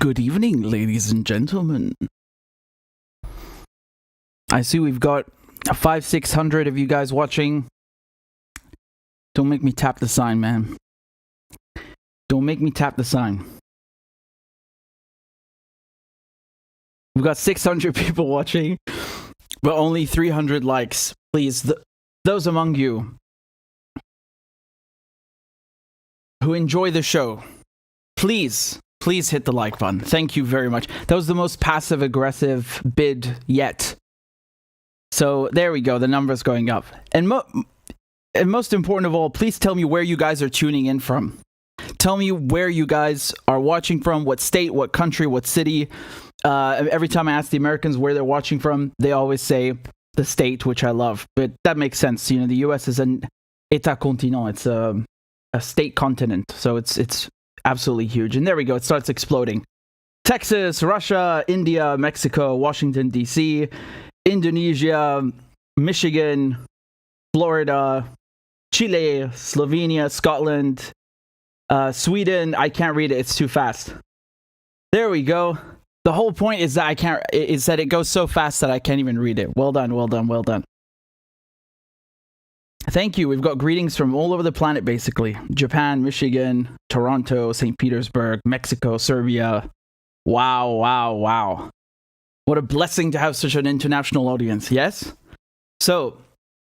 Good evening, ladies and gentlemen. I see we've got 500-600 of you guys watching. Don't make me tap the sign, man. Don't make me tap the sign. We've got 600 people watching, but only 300 likes. Please, those among you who enjoy the show, please hit the like button. Thank you very much. That was the most passive-aggressive bid yet. So there we go. The number's going up. And most important of all, please tell me where you guys are tuning in from. Tell me where you guys are watching from, what state, what country, what city. Every time I ask the Americans where they're watching from, they always say the state, which I love. But that makes sense. You know, the US is an État continent. It's a state continent. So it's absolutely huge. And there we go. It starts exploding. Texas, Russia, India, Mexico, Washington, D.C., Indonesia, Michigan, Florida, Chile, Slovenia, Scotland, Sweden. I can't read it. It's too fast. There we go. The whole point is that that it goes so fast that I can't even read it. Well done, well done, well done. Thank you. We've got greetings from all over the planet, basically. Japan, Michigan, Toronto, St. Petersburg, Mexico, Serbia. Wow, wow, wow. What a blessing to have such an international audience, yes? So,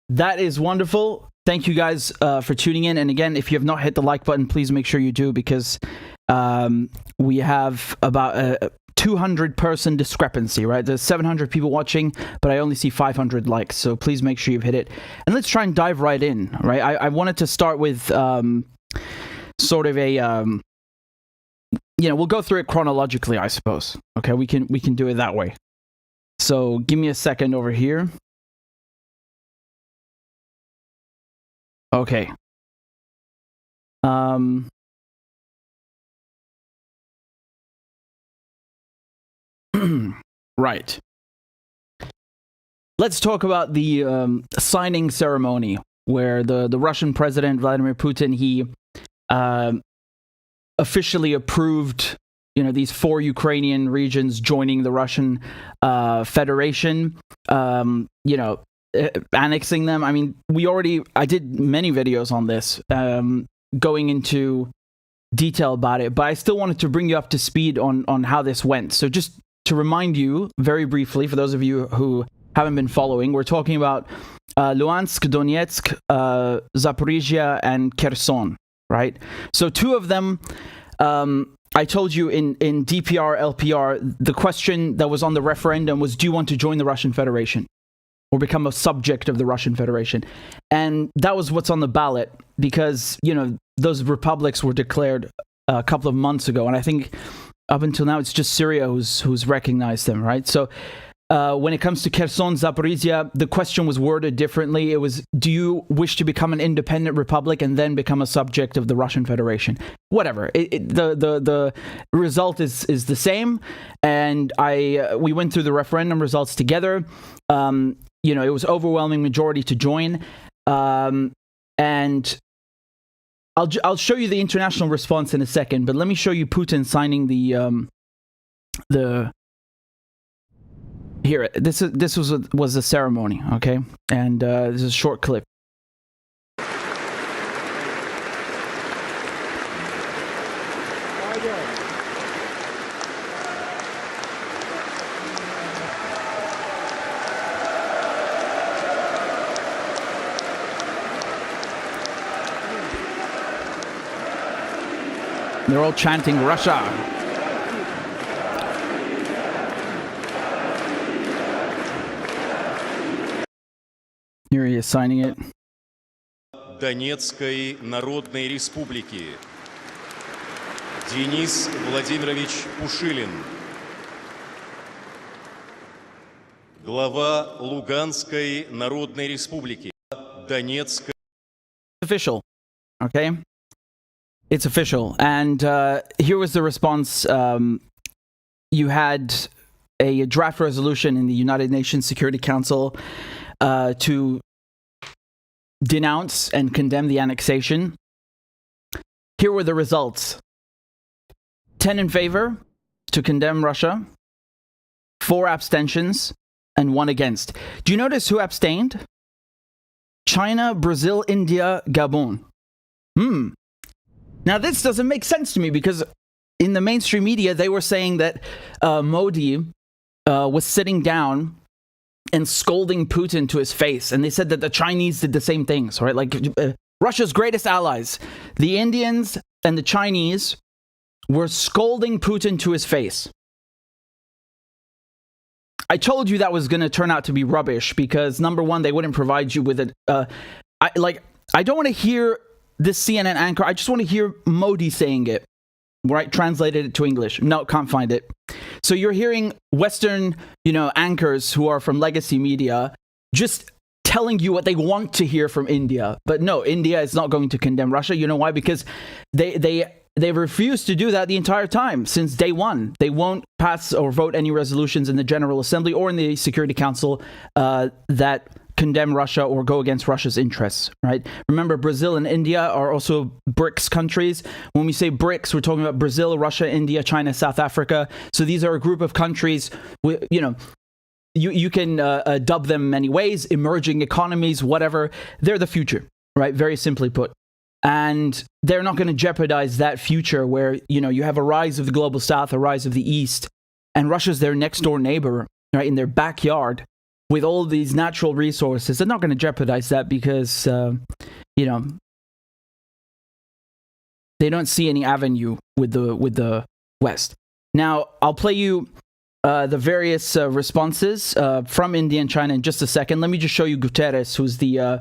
that is wonderful. Thank you guys for tuning in. And again, if you have not hit the like button, please make sure you do, because we have about a 200-person discrepancy, right? There's 700 people watching, but I only see 500 likes. So please make sure you've hit it. And let's try and dive right in, right? I wanted to start with sort of a... we'll go through it chronologically, I suppose. Okay, we can do it that way. So give me a second over here. Okay. Right. Let's talk about the signing ceremony where the Russian president, Vladimir Putin, he officially approved, these 4 Ukrainian regions joining the Russian Federation, annexing them. I mean, I did many videos on this, going into detail about it, but I still wanted to bring you up to speed on how this went. So just to remind you very briefly, for those of you who haven't been following, we're talking about Luhansk, Donetsk, Zaporizhia, and Kherson, right? So 2 of them, I told you in DPR, LPR, the question that was on the referendum was, do you want to join the Russian Federation or become a subject of the Russian Federation? And that was what's on the ballot, because, those republics were declared a couple of months ago. And I think up until now, it's just Syria who's recognized them, right? So when it comes to Kherson, Zaporizhia, the question was worded differently. It was, do you wish to become an independent republic and then become a subject of the Russian Federation? Whatever. The result is the same. And we went through the referendum results together. It was overwhelming majority to join. And I'll show you the international response in a second, but let me show you Putin signing here. This was the ceremony, okay? And this is a short clip. They're all chanting Russia. Here he is signing it. Донецкой Народной Республики. Денис Владимирович Пушилин. Глава Луганской Народной Республики. Донецкой. Official. Okay? It's official. And here was the response. You had a draft resolution in the United Nations Security Council to denounce and condemn the annexation. Here were the results. 10 in favor, to condemn Russia, 4 abstentions, and 1 against. Do you notice who abstained? China, Brazil, India, Gabon. Now this doesn't make sense to me, because in the mainstream media they were saying that Modi was sitting down and scolding Putin to his face, and they said that the Chinese did the same things, right? Like Russia's greatest allies, the Indians and the Chinese, were scolding Putin to his face. I told you that was going to turn out to be rubbish, because number one, they wouldn't provide you with it. I don't want to hear this CNN anchor. I just want to hear Modi saying it, right? Translated it to English. No, can't find it. So you're hearing Western, anchors who are from legacy media just telling you what they want to hear from India. But no, India is not going to condemn Russia. You know why? Because they refused to do that the entire time since day one. They won't pass or vote any resolutions in the General Assembly or in the Security Council that condemn Russia or go against Russia's interests, right? Remember, Brazil and India are also BRICS countries. When we say BRICS, we're talking about Brazil, Russia, India, China, South Africa. So these are a group of countries, you can dub them many ways, emerging economies, whatever. They're the future, right? Very simply put. And they're not going to jeopardize that future where, you have a rise of the global south, a rise of the east, and Russia's their next door neighbor, right, in their backyard with all these natural resources. They're not going to jeopardize that because, they don't see any avenue with the West. Now, I'll play you the various responses from India and China in just a second. Let me just show you Guterres, who's the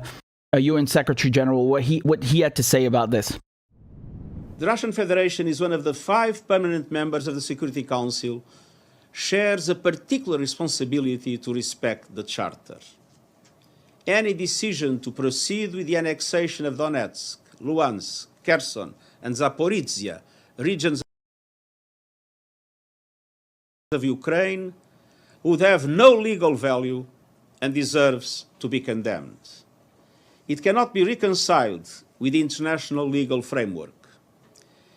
UN Secretary General, what he had to say about this. The Russian Federation is one of the 5 permanent members of the Security Council, shares a particular responsibility to respect the Charter. Any decision to proceed with the annexation of Donetsk, Luhansk, Kherson, and Zaporizhia regions of Ukraine would have no legal value and deserves to be condemned. It cannot be reconciled with the international legal framework.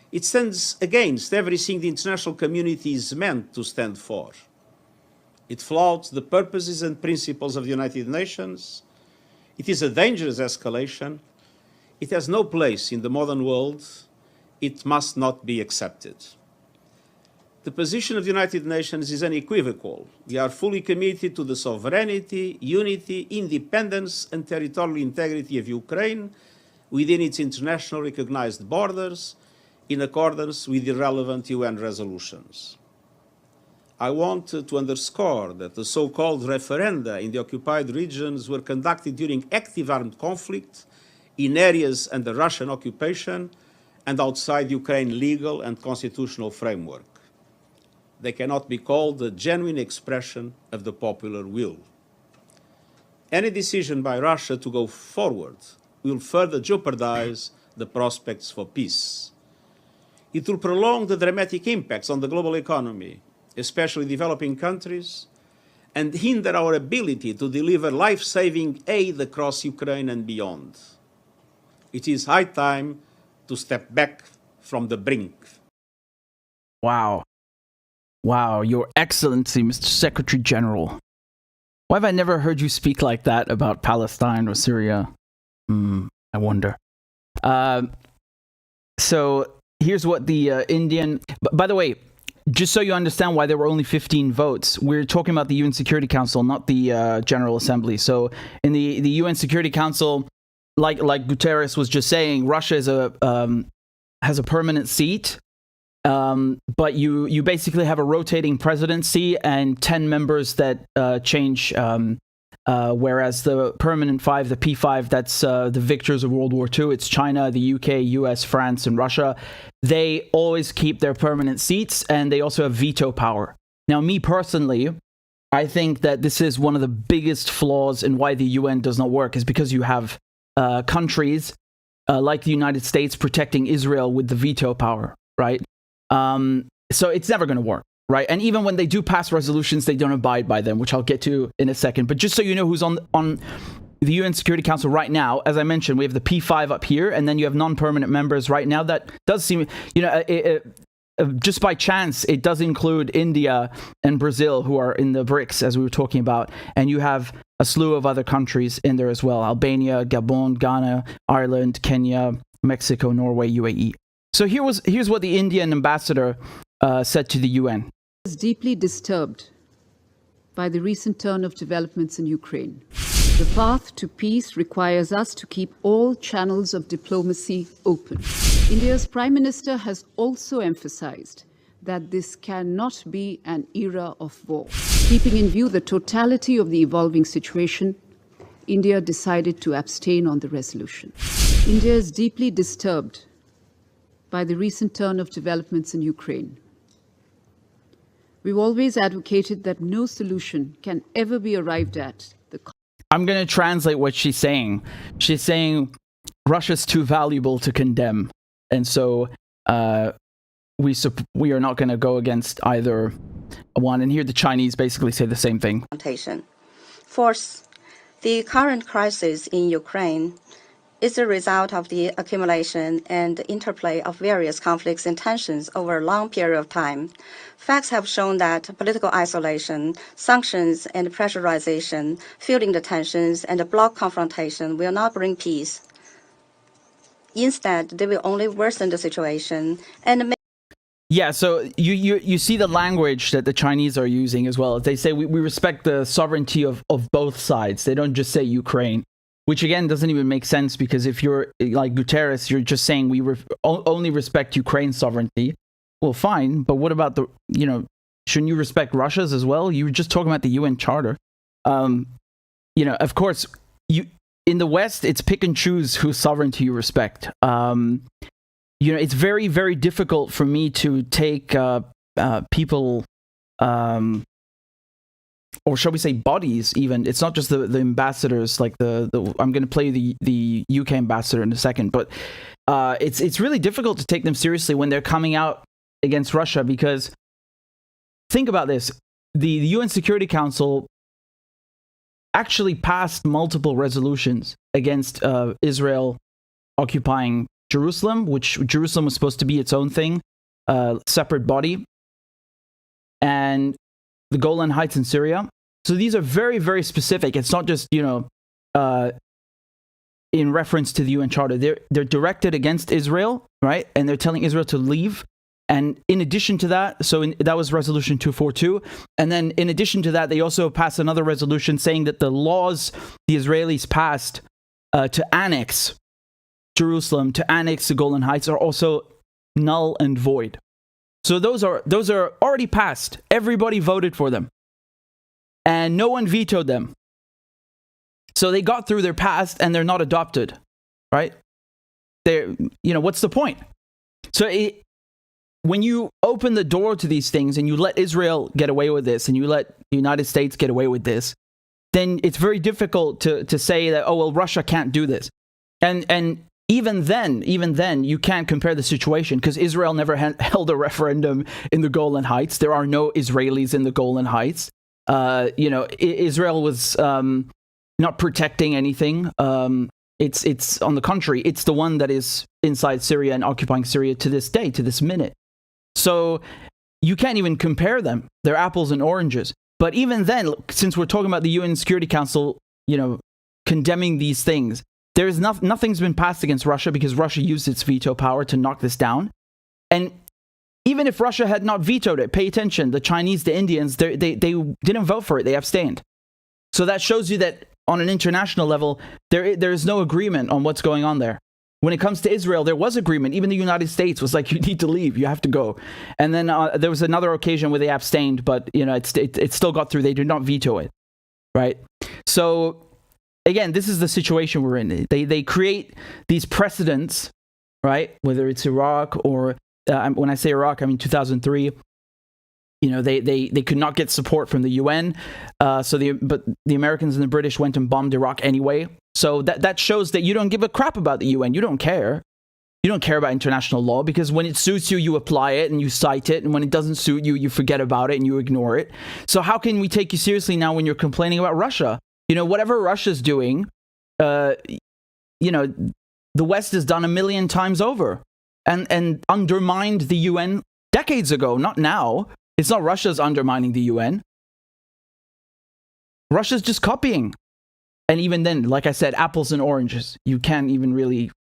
It stands against everything the international community is meant to stand for. It flouts the purposes and principles of the United Nations. It is a dangerous escalation. It has no place in the modern world. It must not be accepted. The position of the United Nations is unequivocal. We are fully committed to the sovereignty, unity, independence, and territorial integrity of Ukraine within its internationally recognized borders, in accordance with the relevant UN resolutions. I want to underscore that the so-called referenda in the occupied regions were conducted during active armed conflict in areas under Russian occupation and outside Ukraine's legal and constitutional framework. They cannot be called a genuine expression of the popular will. Any decision by Russia to go forward will further jeopardize the prospects for peace. It will prolong the dramatic impacts on the global economy, especially developing countries, and hinder our ability to deliver life-saving aid across Ukraine and beyond. It is high time to step back from the brink. Wow, Your Excellency, Mr. Secretary General. Why have I never heard you speak like that about Palestine or Syria? I wonder. So here's what the Indian... By the way, just so you understand why there were only 15 votes, we're talking about the UN Security Council, not the General Assembly. So in the UN Security Council, like Guterres was just saying, Russia is has a permanent seat, but you basically have a rotating presidency and 10 members that change, whereas the permanent 5, the P5, that's the victors of World War II. It's China, the UK, US, France, and Russia. They always keep their permanent seats, and they also have veto power. Now, me personally, I think that this is one of the biggest flaws in why the UN does not work, is because you have countries like the United States protecting Israel with the veto power, right? So it's never going to work, right? And even when they do pass resolutions, they don't abide by them, which I'll get to in a second. But just so you know who's on the UN Security Council right now, as I mentioned, we have the P5 up here, and then you have non-permanent members right now. That does seem, just by chance, it does include India and Brazil, who are in the BRICS, as we were talking about. And you have a slew of other countries in there as well. Albania, Gabon, Ghana, Ireland, Kenya, Mexico, Norway, UAE. So here's what the Indian ambassador said to the UN. Is deeply disturbed by the recent turn of developments in Ukraine. The path to peace requires us to keep all channels of diplomacy open. India's Prime Minister has also emphasized that this cannot be an era of war. Keeping in view the totality of the evolving situation, India decided to abstain on the resolution. India is deeply disturbed by the recent turn of developments in Ukraine. We've always advocated that no solution can ever be arrived at. I'm going to translate what she's saying. She's saying Russia's too valuable to condemn. And so we are not going to go against either one. And here the Chinese basically say the same thing. Fourth, the current crisis in Ukraine is a result of the accumulation and interplay of various conflicts and tensions over a long period of time. Facts have shown that political isolation, sanctions, and pressurization, fueling the tensions, and bloc confrontation will not bring peace. Instead, they will only worsen the situation and make. Yeah, so you see the language that the Chinese are using as well. They say we respect the sovereignty of both sides. They don't just say Ukraine, which again doesn't even make sense, because if you're like Guterres, you're just saying we only respect Ukraine's sovereignty. Well, fine, but what about shouldn't you respect Russia's as well? You were just talking about the UN Charter. Of course, in the West, it's pick and choose whose sovereignty you respect. It's very, very difficult for me to take people, or shall we say bodies even. It's not just the ambassadors, like I'm going to play the UK ambassador in a second, but it's really difficult to take them seriously when they're coming out against Russia, because think about this. The UN Security Council actually passed multiple resolutions against Israel occupying Jerusalem, which Jerusalem was supposed to be its own thing, separate body, and the Golan Heights in Syria. So these are very, very specific. It's not just, in reference to the UN Charter. They're directed against Israel, right? And they're telling Israel to leave. And in addition to that, that was Resolution 242. And then in addition to that, they also passed another resolution saying that the laws the Israelis passed to annex Jerusalem, to annex the Golan Heights, are also null and void. So those are already passed. Everybody voted for them, and no one vetoed them. So they got through their past, and they're not adopted, right? What's the point? So when you open the door to these things, and you let Israel get away with this, and you let the United States get away with this, then it's very difficult to say that, oh well, Russia can't do this, and even then, you can't compare the situation, because Israel never held a referendum in the Golan Heights. There are no Israelis in the Golan Heights. Israel was not protecting anything. It's on the contrary, it's the one that is inside Syria and occupying Syria to this day, to this minute. So you can't even compare them. They're apples and oranges. But even then, since we're talking about the UN Security Council, condemning these things, nothing's been passed against Russia, because Russia used its veto power to knock this down. And even if Russia had not vetoed it, pay attention, the Chinese, the Indians, they didn't vote for it. They abstained. So that shows you that on an international level, there is no agreement on what's going on there. When it comes to Israel, there was agreement. Even the United States was like, you need to leave. You have to go. And then there was another occasion where they abstained, but it still got through. They did not veto it, right? So again, this is the situation we're in. They create these precedents, right? Whether it's Iraq or when I say Iraq, I mean 2003. They could not get support from the UN, but the Americans and the British went and bombed Iraq anyway. So that shows that you don't give a crap about the UN. You don't care. You don't care about international law, because when it suits you, you apply it and you cite it, and when it doesn't suit you, you forget about it and you ignore it. So how can we take you seriously now when you're complaining about Russia? Whatever Russia's doing, the West has done 1 million times over and undermined the UN decades ago, not now. It's not Russia's undermining the UN. Russia's just copying. And even then, like I said, apples and oranges. You can't even really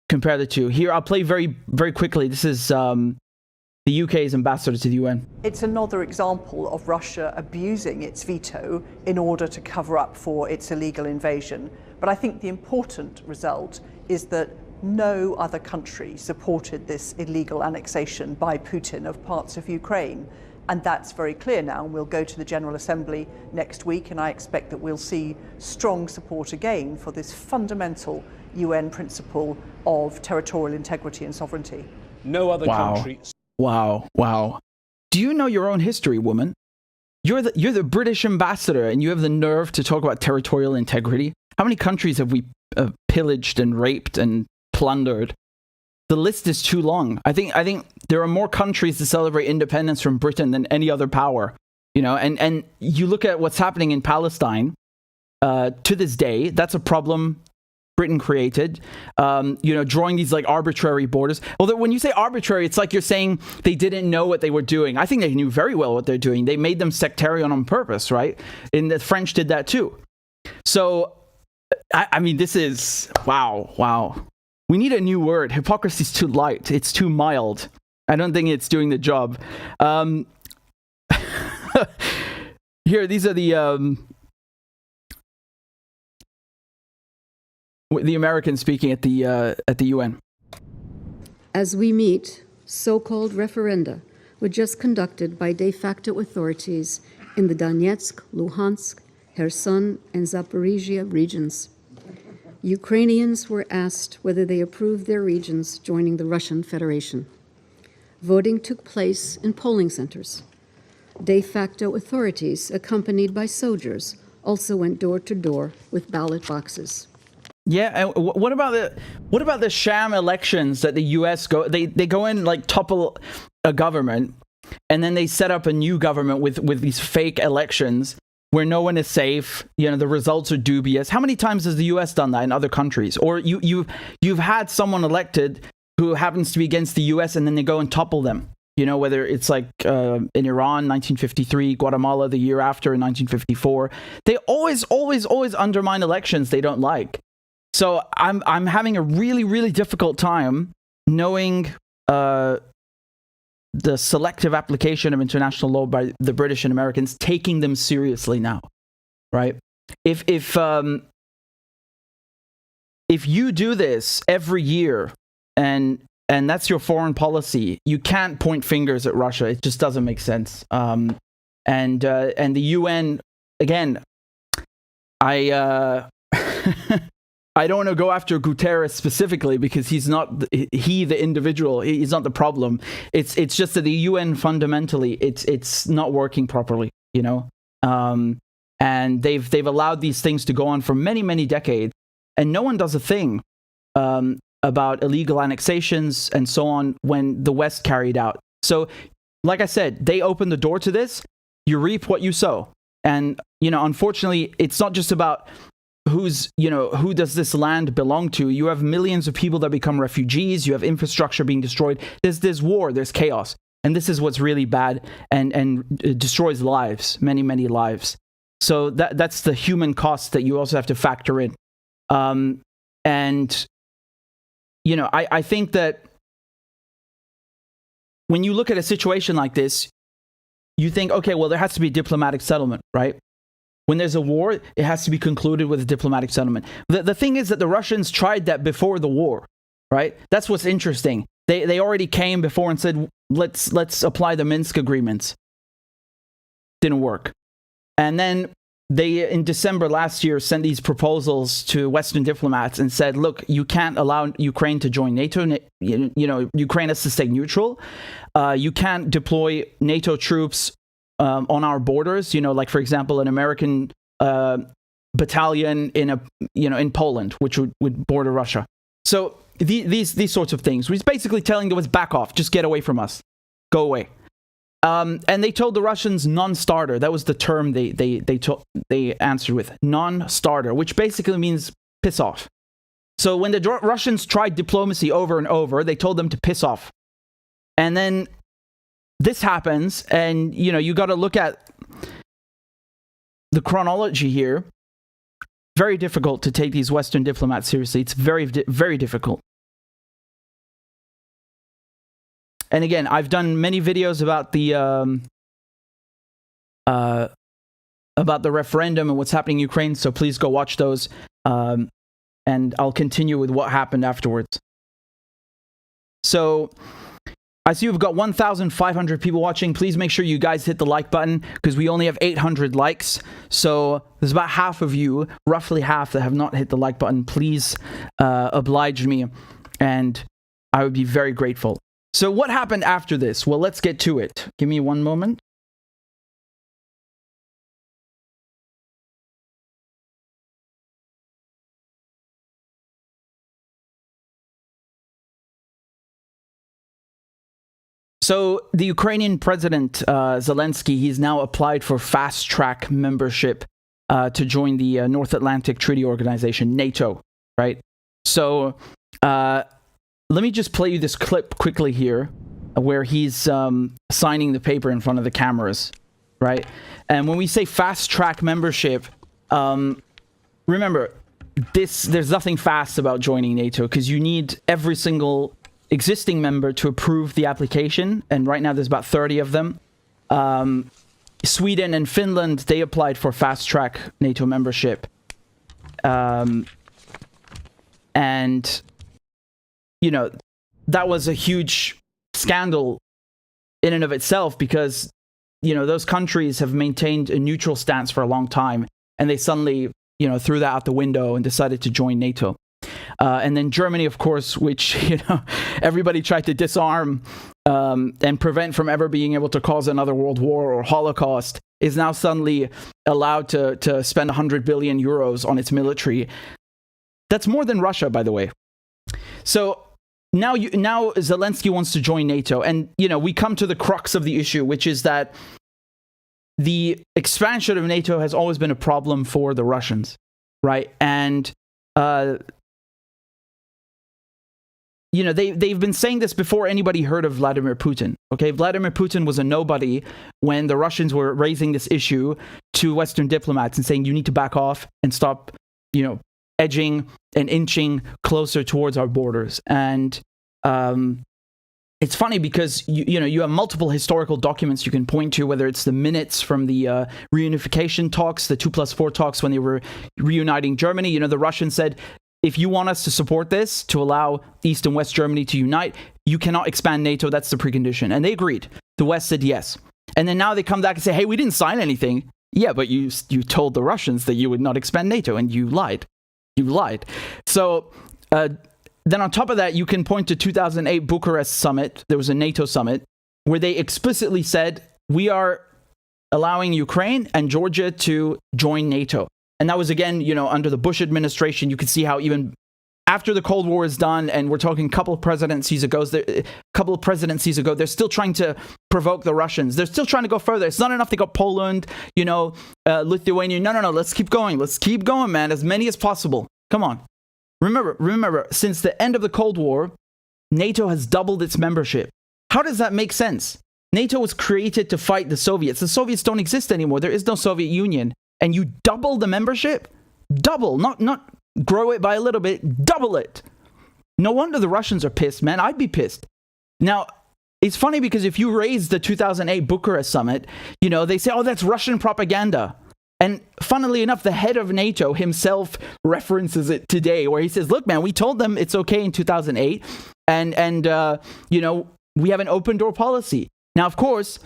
compare the two. Here, I'll play very, very quickly. This is the UK's ambassador to the UN. It's another example of Russia abusing its veto in order to cover up for its illegal invasion. But I think the important result is that no other country supported this illegal annexation by Putin of parts of Ukraine. And that's very clear now. We'll go to the General Assembly next week, and I expect that we'll see strong support again for this fundamental UN principle of territorial integrity and sovereignty. No other country. Wow. Do you know your own history, woman? You're the British ambassador, and you have the nerve to talk about territorial integrity? How many countries have we pillaged and raped and plundered? The list is too long. I think there are more countries to celebrate independence from Britain than any other power. You know, and you look at what's happening in Palestine to this day. That's a problem Britain created. Drawing these like arbitrary borders. Although when you say arbitrary, it's like you're saying they didn't know what they were doing. I think they knew very well what they're doing. They made them sectarian on purpose, right? And the French did that too. So, I mean, this is wow. We need a new word. Hypocrisy is too light. It's too mild. I don't think it's doing the job. Here, these are the Americans speaking at the UN. As we meet, so-called referenda were just conducted by de facto authorities in the Donetsk, Luhansk, Kherson, and Zaporizhia regions. Ukrainians were asked whether they approved their regions joining the Russian Federation. Voting took place in polling centers. De facto authorities, accompanied by soldiers, also went door to door with ballot boxes. Yeah, and what about the sham elections that the US go? They go in, like, topple a government, and then they set up a new government with these fake elections where no one is safe. You know, the results are dubious. How many times has the US done that in other countries? Or you've had someone elected who happens to be against the US, and then they go and topple them. You know, whether it's like in Iran, 1953, Guatemala the year after in 1954. They always undermine elections they don't like. So I'm having a really, really difficult time knowing the selective application of international law by the British and Americans, taking them seriously now, right? If you do this every year and that's your foreign policy, you can't point fingers at Russia. It just doesn't make sense. And the UN, again, I don't want to go after Guterres specifically because he's not the individual. He's not the problem. It's just that the UN fundamentally it's not working properly, you know. And they've allowed these things to go on for many decades, and no one does a thing about illegal annexations and so on when the West carried out. So, like I said, they opened the door to this. You reap what you sow, and you know, unfortunately, it's not just about who does this land belong to? You have millions of people that become refugees. You have infrastructure being destroyed. There's war. There's chaos. And this is what's really bad and it destroys lives, many lives. So that's the human cost that you also have to factor in. And, you know, I think that when you look at a situation like this, you think, okay, well, there has to be a diplomatic settlement, right? When there's a war, it has to be concluded with a diplomatic settlement. The thing is that the Russians tried that before the war, right? That's what's interesting. They already came before and said, let's apply the Minsk agreements. Didn't work. And then they, in December last year, sent these proposals to Western diplomats and said, look, you can't allow Ukraine to join NATO. You know, Ukraine has to stay neutral. You can't deploy NATO troops on our borders, you know, like, for example, an American battalion in Poland, which would border Russia. So these sorts of things. He's basically telling them, back off, just get away from us, go away. And they told the Russians non-starter. That was the term they answered with, non-starter, which basically means piss off. So when the Russians tried diplomacy over and over, they told them to piss off. And then this happens, and you got to look at the chronology here. Very difficult to take these Western diplomats seriously. It's very, very difficult. And again, I've done many videos about the referendum and what's happening in Ukraine, so please go watch those. And I'll continue with what happened afterwards. So, I see we've got 1,500 people watching. Please make sure you guys hit the like button, because we only have 800 likes. So, there's about half of you, roughly half, that have not hit the like button. Please oblige me, and I would be very grateful. So, what happened after this? Well, let's get to it. Give me one moment. So the Ukrainian president, Zelenskyy, he's now applied for fast-track membership to join the North Atlantic Treaty Organization, NATO, right? So let me just play you this clip quickly here, where he's signing the paper in front of the cameras, right? And when we say fast-track membership, remember, there's nothing fast about joining NATO, because you need every single existing member to approve the application, and right now there's about 30 of them. Sweden and Finland, they applied for fast-track NATO membership. And, that was a huge scandal in and of itself, because, those countries have maintained a neutral stance for a long time, and they suddenly, threw that out the window and decided to join NATO. And then Germany, of course, which, everybody tried to disarm and prevent from ever being able to cause another world war or Holocaust, is now suddenly allowed to spend 100 billion euros on its military. That's more than Russia, by the way. So now Zelenskyy wants to join NATO. And, we come to the crux of the issue, which is that the expansion of NATO has always been a problem for the Russians, right? And they've been saying this before anybody heard of Vladimir Putin. Okay, Vladimir Putin was a nobody when the Russians were raising this issue to Western diplomats and saying, you need to back off and stop, edging and inching closer towards our borders. And it's funny because you have multiple historical documents you can point to, whether it's the minutes from the reunification talks, the 2+4 talks when they were reuniting Germany. The Russians said, if you want us to support this, to allow East and West Germany to unite, you cannot expand NATO. That's the precondition. And they agreed. The West said yes. And then now they come back and say, hey, we didn't sign anything. Yeah, but you told the Russians that you would not expand NATO, and you lied. You lied. So then on top of that, you can point to 2008 Bucharest summit. There was a NATO summit where they explicitly said, we are allowing Ukraine and Georgia to join NATO. And that was, again, under the Bush administration. You could see how even after the Cold War is done, and we're talking a couple of presidencies ago, they're still trying to provoke the Russians. They're still trying to go further. It's not enough they got Poland, Lithuania. No. Let's keep going. Let's keep going, man. As many as possible. Come on. Remember, since the end of the Cold War, NATO has doubled its membership. How does that make sense? NATO was created to fight the Soviets. The Soviets don't exist anymore. There is no Soviet Union. And you double the membership? Double, not grow it by a little bit, double it. No wonder the Russians are pissed, man. I'd be pissed. Now, it's funny because if you raise the 2008 Bucharest summit, they say, oh, that's Russian propaganda. And funnily enough, the head of NATO himself references it today, where he says, look, man, we told them it's okay in 2008, and we have an open door policy. Now, of course,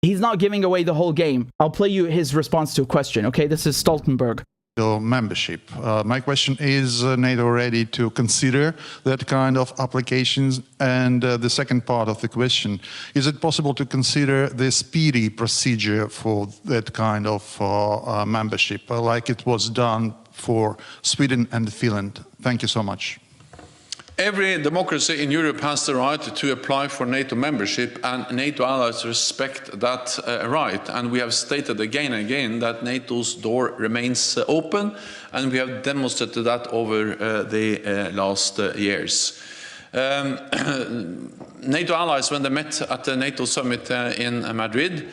he's not giving away the whole game. I'll play you his response to a question. Okay, this is Stoltenberg. Membership. My question is NATO ready to consider that kind of applications? And the second part of the question, is it possible to consider the speedy procedure for that kind of membership, like it was done for Sweden and Finland? Thank you so much. Every democracy in Europe has the right to apply for NATO membership, and NATO allies respect that right. And we have stated again and again that NATO's door remains open, and we have demonstrated that over the last years. NATO allies, when they met at the NATO summit in Madrid,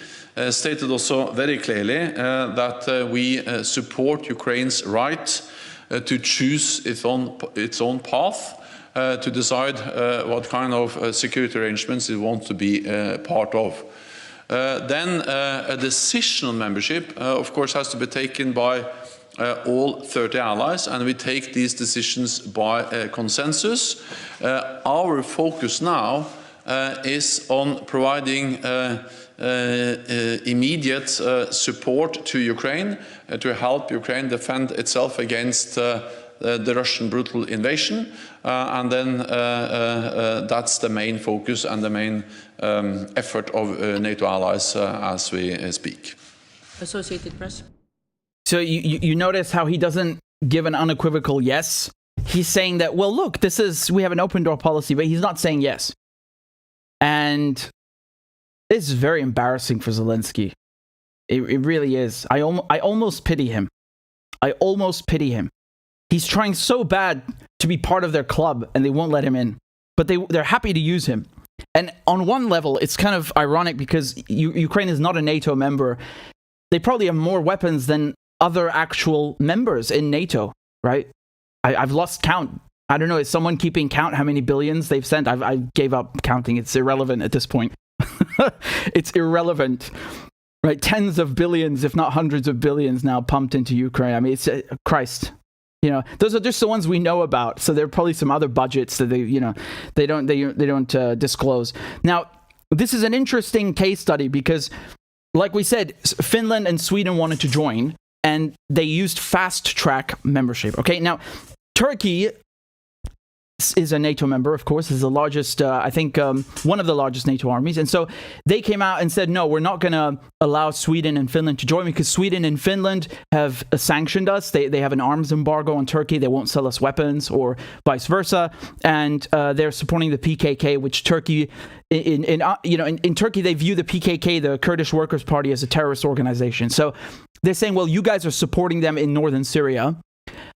stated also very clearly that we support Ukraine's right to choose its own path, to decide what kind of security arrangements it wants to be part of. Then a decision on membership, of course, has to be taken by all 30 allies, and we take these decisions by consensus. Our focus now is on providing immediate support to Ukraine to help Ukraine defend itself against the Russian brutal invasion, and then that's the main focus and the main effort of NATO allies as we speak. Associated Press. So you notice how he doesn't give an unequivocal yes. He's saying that, well, look, we have an open door policy, but he's not saying yes. And this is very embarrassing for Zelenskyy. It really is. I almost pity him. I almost pity him. He's trying so bad to be part of their club, and they won't let him in. But they're happy to use him. And on one level, it's kind of ironic because Ukraine is not a NATO member. They probably have more weapons than other actual members in NATO, right? I've lost count. I don't know, is someone keeping count how many billions they've sent? I gave up counting. It's irrelevant at this point. It's irrelevant, right? Tens of billions, if not hundreds of billions now pumped into Ukraine. I mean, it's Christ. You know, those are just the ones we know about. So there are probably some other budgets that they don't disclose. Now, this is an interesting case study because, like we said, Finland and Sweden wanted to join, and they used fast track membership. Okay, now Turkey is a NATO member, of course, is the largest, I think, one of the largest NATO armies. And so they came out and said, no, we're not going to allow Sweden and Finland to join because Sweden and Finland have sanctioned us. They have an arms embargo on Turkey. They won't sell us weapons or vice versa. And they're supporting the PKK, which Turkey, in Turkey, they view the PKK, the Kurdish Workers' Party, as a terrorist organization. So they're saying, well, you guys are supporting them in northern Syria.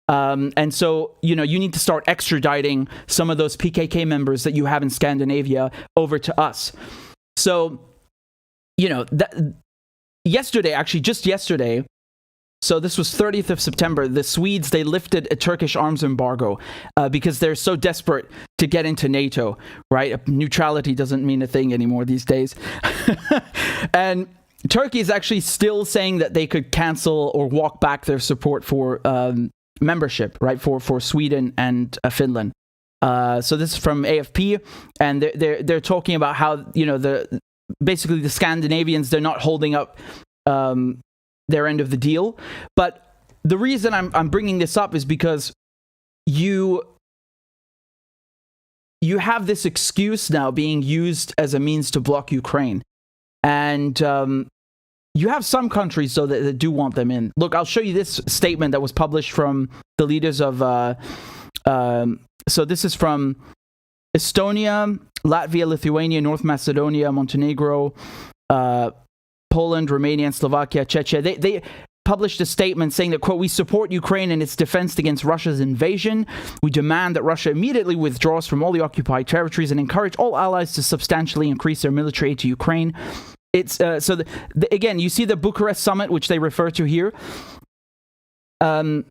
And so, you need to start extraditing some of those PKK members that you have in Scandinavia over to us. So, just yesterday, so this was 30th of September, the Swedes, they lifted a Turkish arms embargo because they're so desperate to get into NATO, right? Neutrality doesn't mean a thing anymore these days. And Turkey is actually still saying that they could cancel or walk back their support for membership, right, for Sweden and Finland. So this is from AFP, and they're talking about how basically the Scandinavians, they're not holding up their end of the deal. But the reason I'm bringing this up is because you have this excuse now being used as a means to block Ukraine, and you have some countries, though, that do want them in. Look, I'll show you this statement that was published from the leaders of... so this is from Estonia, Latvia, Lithuania, North Macedonia, Montenegro, Poland, Romania, and Slovakia, Czechia. They published a statement saying that, quote, "We support Ukraine in its defense against Russia's invasion. We demand that Russia immediately withdraws from all the occupied territories and encourage all allies to substantially increase their military aid to Ukraine." It's again, you see the Bucharest summit, which they refer to here. The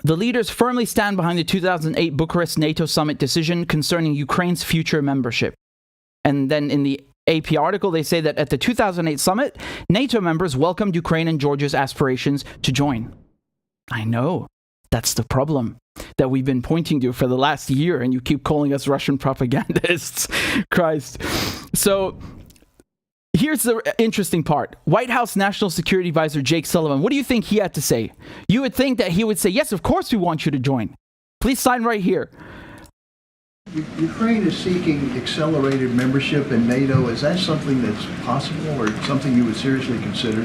leaders firmly stand behind the 2008 Bucharest NATO summit decision concerning Ukraine's future membership. And then in the AP article, they say that at the 2008 summit, NATO members welcomed Ukraine and Georgia's aspirations to join. I know. That's the problem that we've been pointing to for the last year, and you keep calling us Russian propagandists. Christ. So... here's the interesting part. White House National Security Advisor Jake Sullivan, what do you think he had to say? You would think that he would say, yes, of course we want you to join. Please sign right here. Ukraine is seeking accelerated membership in NATO. Is that something that's possible or something you would seriously consider?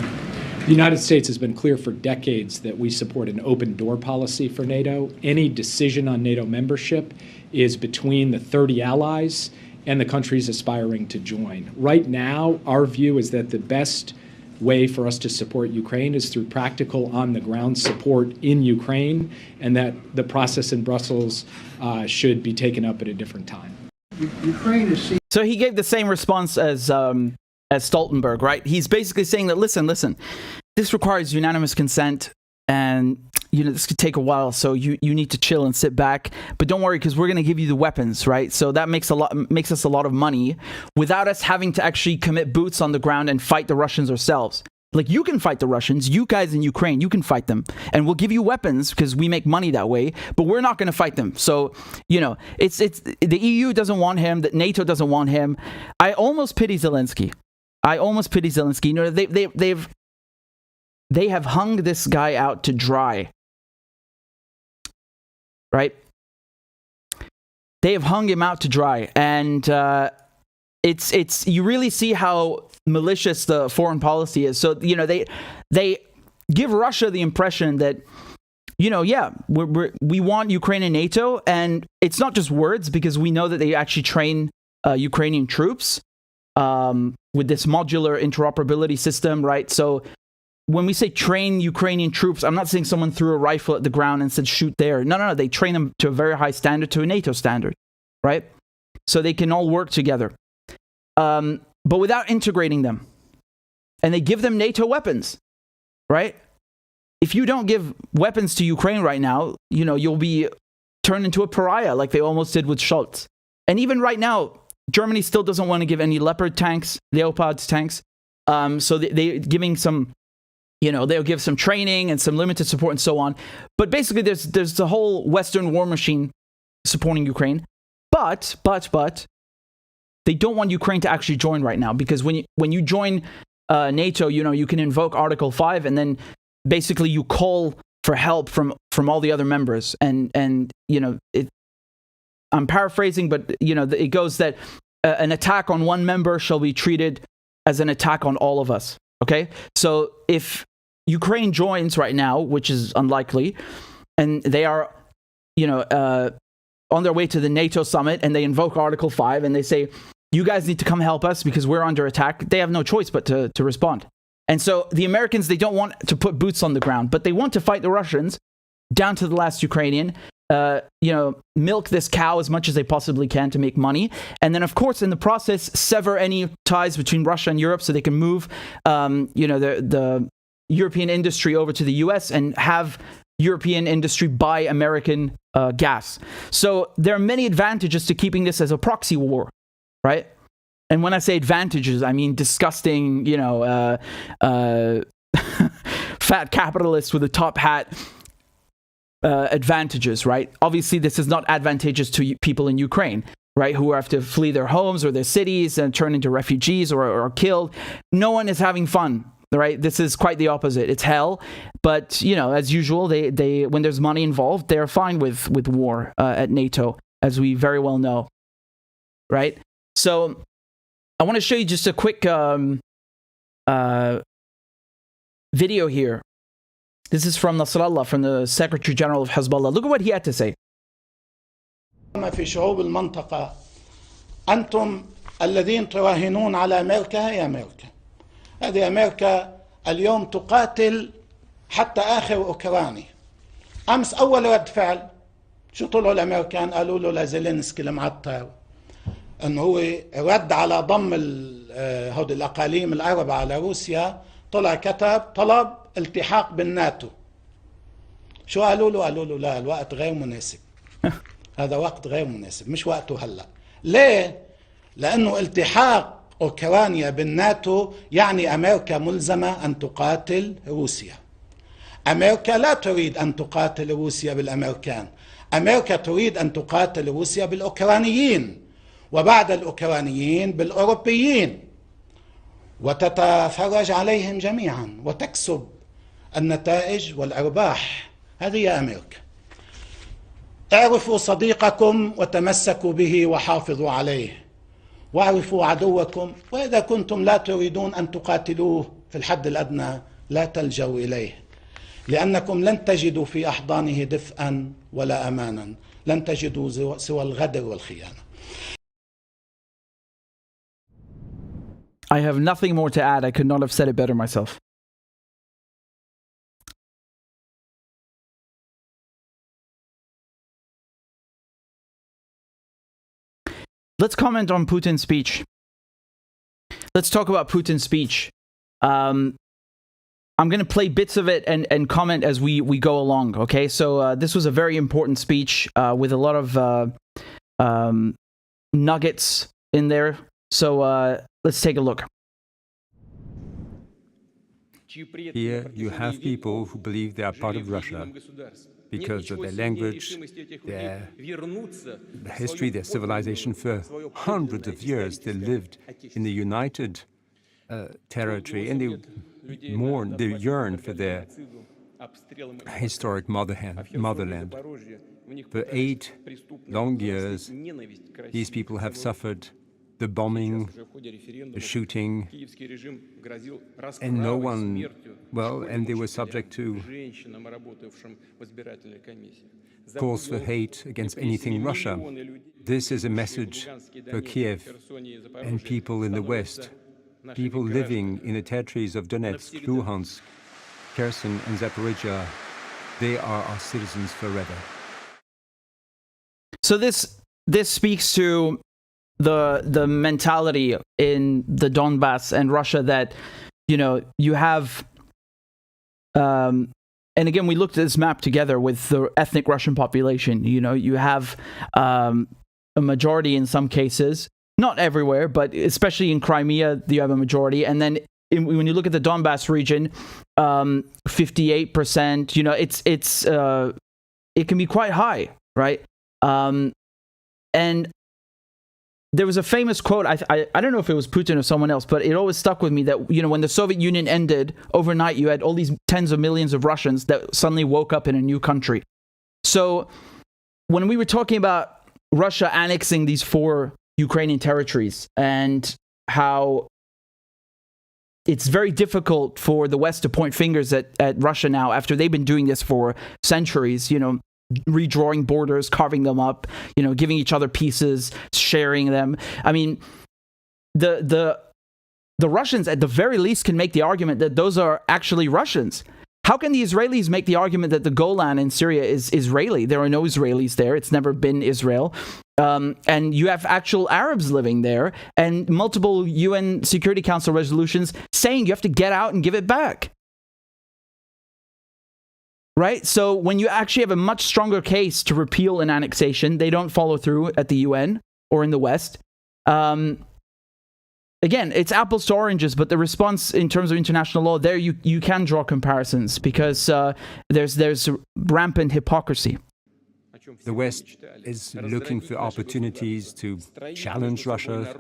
The United States has been clear for decades that we support an open door policy for NATO. Any decision on NATO membership is between the 30 allies and the countries aspiring to join. Right now, our view is that the best way for us to support Ukraine is through practical on-the-ground support in Ukraine, and that the process in Brussels should be taken up at a different time. Ukraine is seen. So he gave the same response as Stoltenberg, right? He's basically saying that, listen, this requires unanimous consent, and this could take a while, so you need to chill and sit back. But don't worry, because we're going to give you the weapons, right? So that makes us a lot of money without us having to actually commit boots on the ground and fight the Russians ourselves. Like, you can fight the Russians, you guys in Ukraine, you can fight them, and we'll give you weapons because we make money that way, but we're not going to fight them. So, it's the EU doesn't want him, that NATO doesn't want him. I almost pity Zelenskyy. They have hung this guy out to dry. Right? They have hung him out to dry, and it's you really see how malicious the foreign policy is. So they give Russia the impression that we want Ukraine in NATO, and it's not just words, because we know that they actually train Ukrainian troops with this modular interoperability system, right? So when we say train Ukrainian troops, I'm not saying someone threw a rifle at the ground and said shoot there. No, they train them to a very high standard, to a NATO standard, right? So they can all work together. But without integrating them. And they give them NATO weapons, right? If you don't give weapons to Ukraine right now, you'll be turned into a pariah like they almost did with Scholz. And even right now, Germany still doesn't want to give any Leopard tanks, Leopard tanks. So they're giving some, they'll give some training and some limited support and so on. But basically, there's the whole Western war machine supporting Ukraine. But they don't want Ukraine to actually join right now, because when you join NATO, you can invoke Article 5, and then basically you call for help from all the other members. And I'm paraphrasing, but it goes that an attack on one member shall be treated as an attack on all of us. Okay, so if Ukraine joins right now, which is unlikely, and they are on their way to the NATO summit, and they invoke Article 5, and they say, you guys need to come help us because we're under attack, they have no choice but to respond. And so the Americans, they don't want to put boots on the ground, but they want to fight the Russians down to the last Ukrainian, milk this cow as much as they possibly can to make money. And then, of course, in the process, sever any ties between Russia and Europe so they can move, the European industry over to the US and have European industry buy American gas. So there are many advantages to keeping this as a proxy war, right? And when I say advantages, I mean disgusting, fat capitalists with a top hat advantages, right? Obviously, this is not advantageous to people in Ukraine, right, who have to flee their homes or their cities and turn into refugees or killed. No one is having fun, right? This is quite the opposite. It's hell. But, as usual, they when there's money involved, they're fine with war at NATO, as we very well know, right? So I want to show you just a quick video here. This is from Nasrallah, from the Secretary General of Hezbollah. Look at what he had to say. في شعوب المنطقة أنتم الذين تراهنون على أمريكا. هي أمريكا، هذه أمريكا اليوم تقاتل حتى آخر أوكراني. أمس أول رد فعل شو طلعوا الأمريكان قالوا له لزيلينسكي المعطر أنه هو رد على ضم هود الأقاليم العرب على روسيا. طلع كتب طلب التحاق بالناتو. شو قالوا له؟ قالوا له لا، الوقت غير مناسب. هذا وقت غير مناسب، مش وقته هلا. ليه؟ لأنه التحاق أوكرانيا بالناتو يعني أمريكا ملزمة أن تقاتل روسيا. أمريكا لا تريد أن تقاتل روسيا بالأمريكان، أمريكا تريد أن تقاتل روسيا بالأوكرانيين، وبعد الأوكرانيين بالأوروبيين، وتتفرج عليهم جميعا وتكسب النتائج والأرباح. هذه هي أمريكا. اعرفوا صديقكم وتمسكوا به وحافظوا عليه، واعرفوا عدوكم، وإذا كنتم لا تريدون أن تقاتلوه في الحد الأدنى لا تلجوا إليه، لأنكم لن تجدوا في أحضانه دفئا ولا أمانا، لن تجدوا سوى الغدر والخيانة. I have nothing more to add. I could not have said it better myself. let's comment on Putin's speech. Let's talk about Putin's speech. I'm going to play bits of it and comment as we go along, okay? So this was a very important speech with a lot of nuggets in there. So let's take a look. Here you have people who believe they are part of Russia because of their language, their history, their civilization. For hundreds of years they lived in the united territory, and they yearn for their historic motherland. For 8 long years, these people have suffered the bombing, the shooting, and no one, and they were subject to calls for hate against anything Russia. This is a message for Kiev and people in the West, people living in the territories of Donetsk, Luhansk, Kherson, and Zaporizhia. They are our citizens forever. So this speaks to the mentality in the Donbass and Russia that, you have, and again, we looked at this map together with the ethnic Russian population. You have a majority in some cases, not everywhere, but especially in Crimea, you have a majority. And then when you look at the Donbass region, 58%, it can be quite high, right? And there was a famous quote, I don't know if it was Putin or someone else, but it always stuck with me that, when the Soviet Union ended, overnight you had all these tens of millions of Russians that suddenly woke up in a new country. So when we were talking about Russia annexing these 4 Ukrainian territories and how it's very difficult for the West to point fingers at Russia now after they've been doing this for centuries, redrawing borders, carving them up, giving each other pieces, sharing them. I mean, the Russians at the very least can make the argument that those are actually Russians. How can the Israelis make the argument that the Golan in Syria is Israeli? There are no Israelis there. It's never been Israel. And you have actual Arabs living there and multiple UN Security Council resolutions saying you have to get out and give it back. Right? So when you actually have a much stronger case to repeal an annexation, they don't follow through at the UN or in the West. Again, it's apples to oranges, but the response in terms of international law, there you can draw comparisons because there's rampant hypocrisy. The West is looking for opportunities to challenge Russia,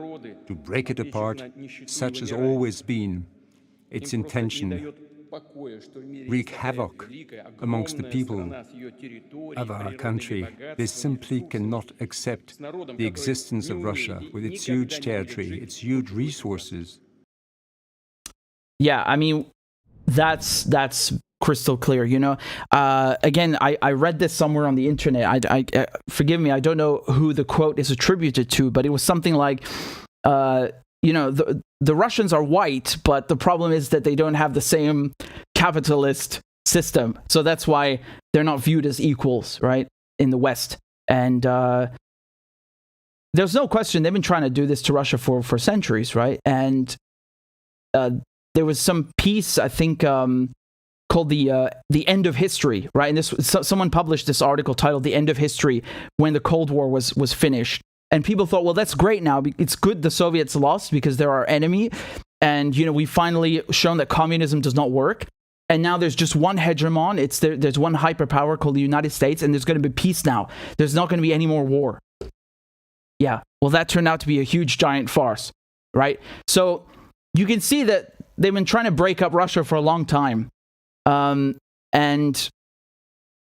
to break it apart. Such has always been its intention. Wreak havoc amongst the people of our country. They simply cannot accept the existence of Russia with its huge territory, its huge resources. Yeah, I mean, that's crystal clear. Again, I read this somewhere on the internet. I forgive me, I don't know who the quote is attributed to, but it was something like, the Russians are white, but the problem is that they don't have the same capitalist system. So that's why they're not viewed as equals, right, in the West. And there's no question they've been trying to do this to Russia for centuries, right? And there was some piece, I think, called the End of History, right? And someone published this article titled "The End of History" when the Cold War was finished. And people thought, well, that's great now. It's good the Soviets lost because they're our enemy. And, we finally shown that communism does not work. And now there's just one hegemon. There's one hyperpower called the United States, and there's going to be peace now. There's not going to be any more war. Yeah, well, that turned out to be a huge, giant farce, right? So you can see that they've been trying to break up Russia for a long time. And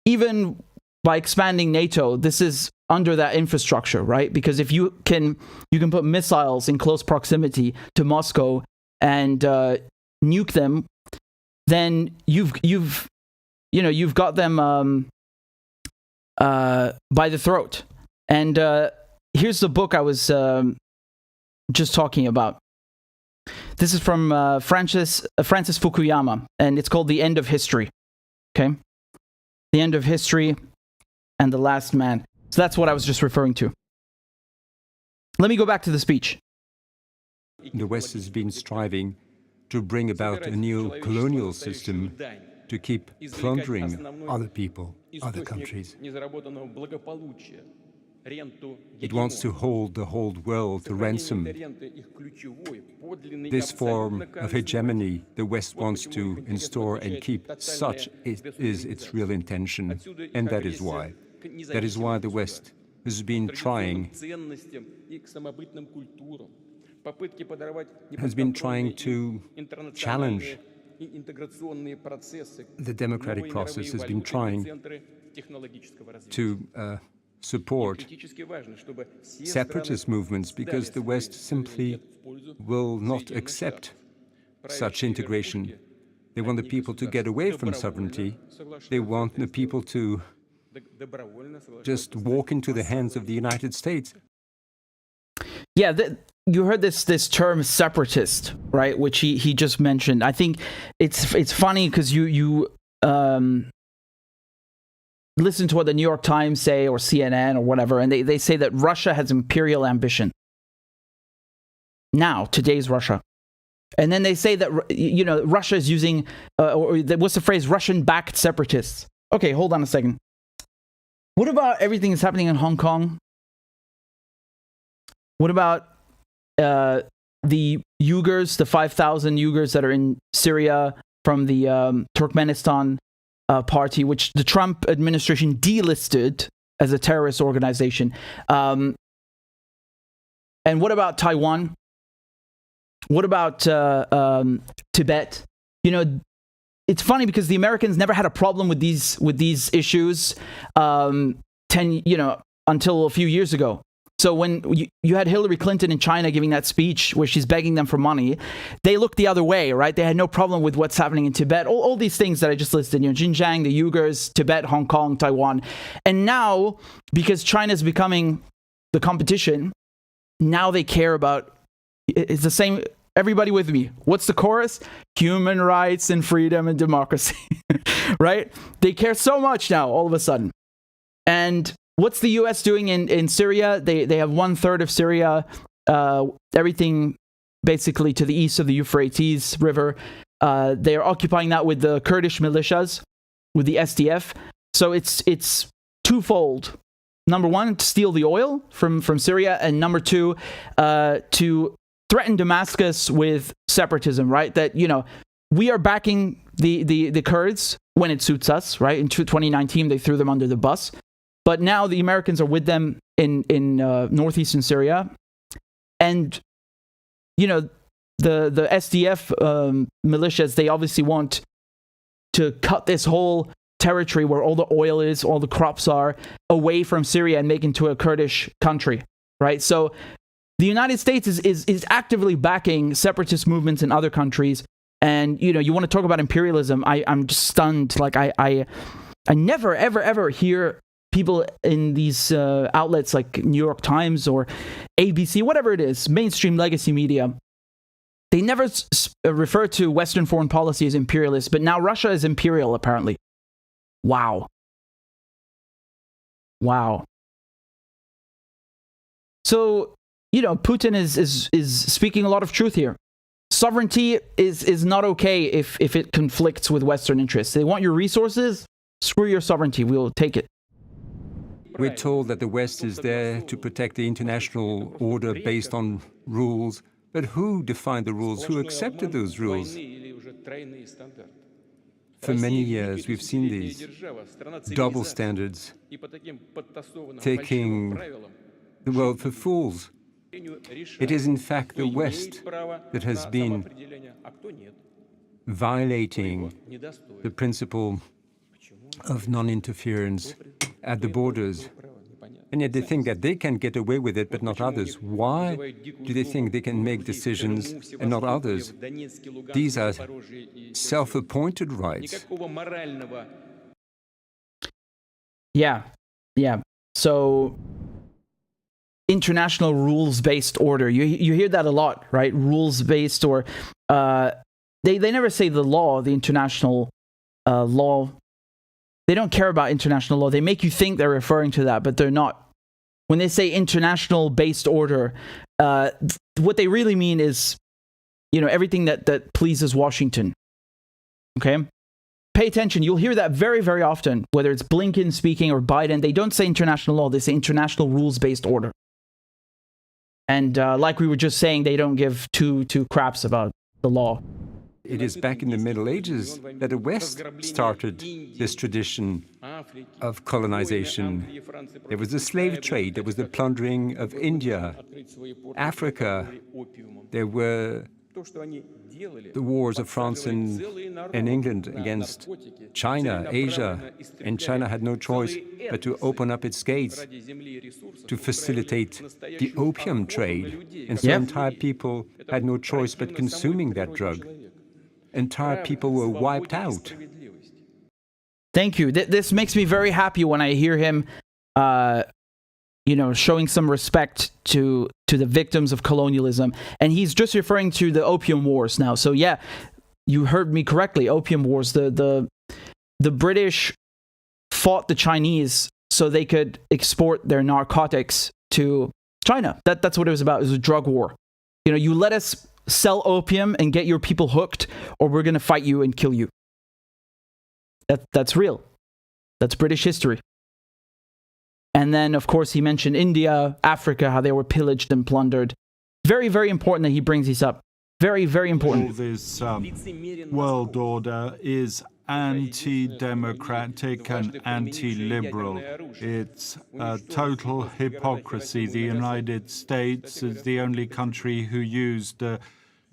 even by expanding NATO, this is under that infrastructure, right? Because if you can put missiles in close proximity to Moscow and nuke them, then you've got them by the throat. And here's the book I was just talking about. This is from Francis Fukuyama, and it's called The End of History. Okay? The End of History and The Last Man. So that's what I was just referring to. Let me go back to the speech. The West has been striving to bring about a new colonial system to keep plundering other people, other countries. It wants to hold the whole world to ransom. This form of hegemony the West wants to install and keep, such is its real intention. And that is why. That is why the West has been trying to challenge the democratic process, has been trying to support separatist movements, because the West simply will not accept such integration. They want the people to get away from sovereignty. They want the people to just walk into the hands of the United States. Yeah, you heard this term separatist, right? Which he just mentioned. I think it's funny because you listen to what the New York Times say, or CNN or whatever, and they say that Russia has imperial ambition. Now, today's Russia. And then they say that, Russia is using, what's the phrase, Russian-backed separatists. Okay, hold on a second. What about everything that's happening in Hong Kong? What about the Uyghurs, the 5,000 Uyghurs that are in Syria from the Turkmenistan party, which the Trump administration delisted as a terrorist organization? And what about Taiwan? What about Tibet? It's funny because the Americans never had a problem with these issues until a few years ago. So when you had Hillary Clinton in China giving that speech where she's begging them for money, they looked the other way, right? They had no problem with what's happening in Tibet, all these things that I just listed, Xinjiang, the Uyghurs, Tibet, Hong Kong, Taiwan. And now, because China's becoming the competition, now they care about, it's the same, everybody with me. What's the chorus? Human rights and freedom and democracy, right? They care so much now, all of a sudden. And what's the U.S. doing in Syria? They have 1/3 of Syria, everything basically to the east of the Euphrates River. They are occupying that with the Kurdish militias, with the SDF. So it's twofold. Number one, to steal the oil from Syria, and number two, to threaten Damascus with separatism, right? That, we are backing the Kurds when it suits us, right? In 2019, they threw them under the bus. But now the Americans are with them in northeastern Syria. And, the SDF militias, they obviously want to cut this whole territory where all the oil is, all the crops are, away from Syria and make it into a Kurdish country, right? So the United States is actively backing separatist movements in other countries. And, you want to talk about imperialism. I'm just stunned. Like, I never, ever, ever hear people in these outlets like New York Times or ABC, whatever it is, mainstream legacy media, they never refer to Western foreign policy as imperialist, but now Russia is imperial, apparently. Wow. So, Putin is speaking a lot of truth here. Sovereignty is not okay if it conflicts with Western interests. They want your resources, screw your sovereignty, we'll take it. We're told that the West is there to protect the international order based on rules. But who defined the rules? Who accepted those rules? For many years, we've seen these double standards, taking the world for fools. It is, in fact, the West that has been violating the principle of non-interference at the borders. And yet they think that they can get away with it, but not others. Why do they think they can make decisions and not others? These are self-appointed rights. Yeah. So, international rules-based order. You hear that a lot, right? Rules-based, or they never say the law, the international law. They don't care about international law. They make you think they're referring to that, but they're not. when they say international-based order, what they really mean is, everything that pleases Washington. Okay? Pay attention. You'll hear that very, very often, whether it's Blinken speaking or Biden. They don't say international law. They say international rules-based order. And like we were just saying, they don't give two craps about the law. It is back in the Middle Ages that the West started this tradition of colonization. There was the slave trade, there was the plundering of India, Africa. There were the wars of France and England against China, Asia, and China had no choice but to open up its gates to facilitate the opium trade. And so entire people had no choice but consuming that drug. Entire people were wiped out. Thank you. This makes me very happy when I hear him, showing some respect to the victims of colonialism. And he's just referring to the opium wars now. So yeah, you heard me correctly. Opium wars. The British fought the Chinese so they could export their narcotics to China. That's what it was about. It was a drug war. You let us sell opium and get your people hooked, or we're going to fight you and kill you. That's real. That's British history. And then, of course, he mentioned India, Africa, how they were pillaged and plundered. Very, very important that he brings these up. Very, very important. All this world order is anti-democratic and anti-liberal. It's total hypocrisy. The United States is the only country who used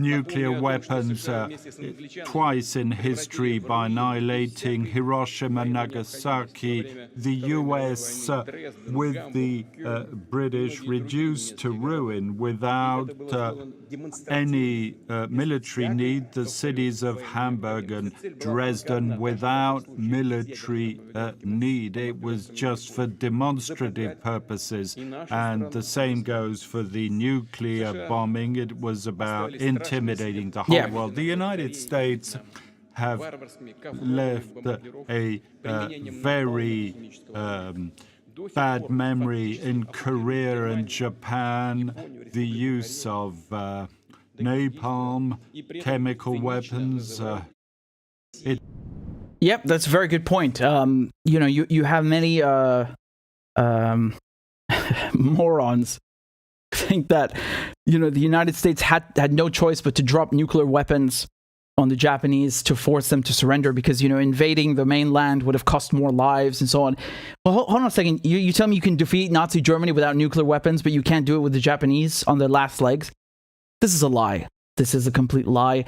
nuclear weapons twice in history by annihilating Hiroshima and Nagasaki. The US, with the British, reduced to ruin without any military need. The cities of Hamburg and Dresden without military need. It was just for demonstrative purposes. And the same goes for the nuclear bombing. It was about intimidating the whole world. The United States have left a very bad memory in Korea and Japan, the use of napalm, chemical weapons. Yep, that's a very good point. You have many morons think that the United States had no choice but to drop nuclear weapons on the Japanese to force them to surrender because invading the mainland would have cost more lives and so on. Well, hold on a second. You tell me you can defeat Nazi Germany without nuclear weapons, but you can't do it with the Japanese on their last legs? This is a lie. This is a complete lie.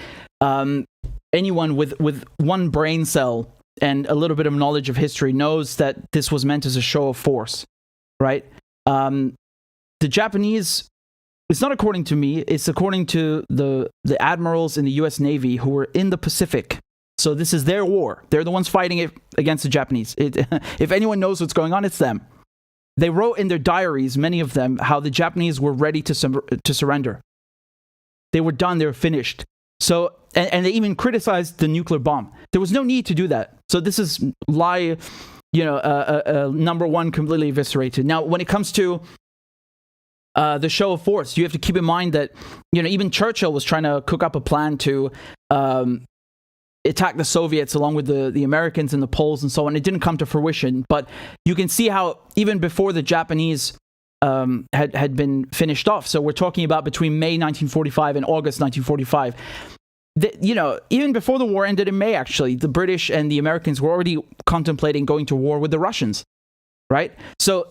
Anyone with one brain cell and a little bit of knowledge of history knows that this was meant as a show of force, right? The Japanese, it's not according to me, it's according to the admirals in the US Navy who were in the Pacific. So this is their war. They're the ones fighting it against the Japanese. If anyone knows what's going on, it's them. They wrote in their diaries, many of them, how the Japanese were ready to surrender. They were done, they were finished. So, and they even criticized the nuclear bomb. There was no need to do that. So this is lie, number one, completely eviscerated. Now, when it comes to the show of force, you have to keep in mind that, even Churchill was trying to cook up a plan to attack the Soviets along with the Americans and the Poles and so on. It didn't come to fruition, but you can see how even before the Japanese had been finished off. So we're talking about between May 1945 and August 1945. Even before the war ended in May, actually, the British and the Americans were already contemplating going to war with the Russians, right? So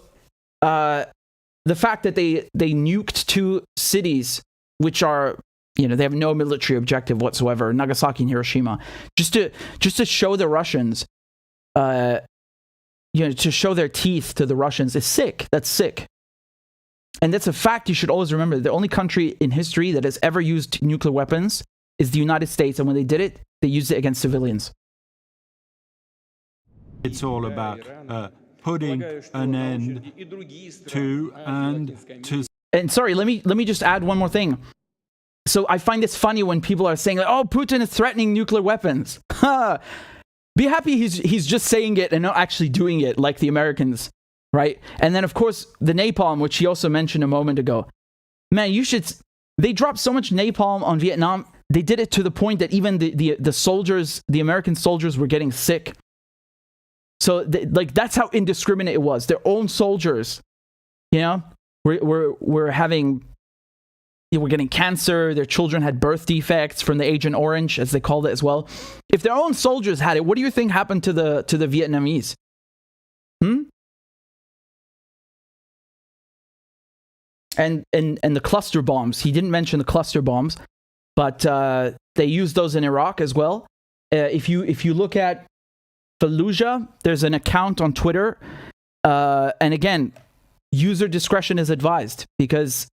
the fact that they nuked two cities, which are, they have no military objective whatsoever, Nagasaki and Hiroshima, just to show the Russians, to show their teeth to the Russians is sick. That's sick. And that's a fact you should always remember. The only country in history that has ever used nuclear weapons is the United States. And when they did it, they used it against civilians. It's all about putting an end to And sorry, let me just add one more thing. So I find this funny when people are saying, oh, Putin is threatening nuclear weapons. Be happy he's just saying it and not actually doing it like the Americans right? And then, of course, the napalm, which he also mentioned a moment ago. Man, they dropped so much napalm on Vietnam. They did it to the point that even the soldiers, the American soldiers, were getting sick. So, that's how indiscriminate it was. Their own soldiers, were getting cancer. Their children had birth defects from the Agent Orange, as they called it as well. If their own soldiers had it, what do you think happened to the Vietnamese? And the cluster bombs. He didn't mention the cluster bombs, but they used those in Iraq as well. If you look at Fallujah, there's an account on Twitter, and again, user discretion is advised, because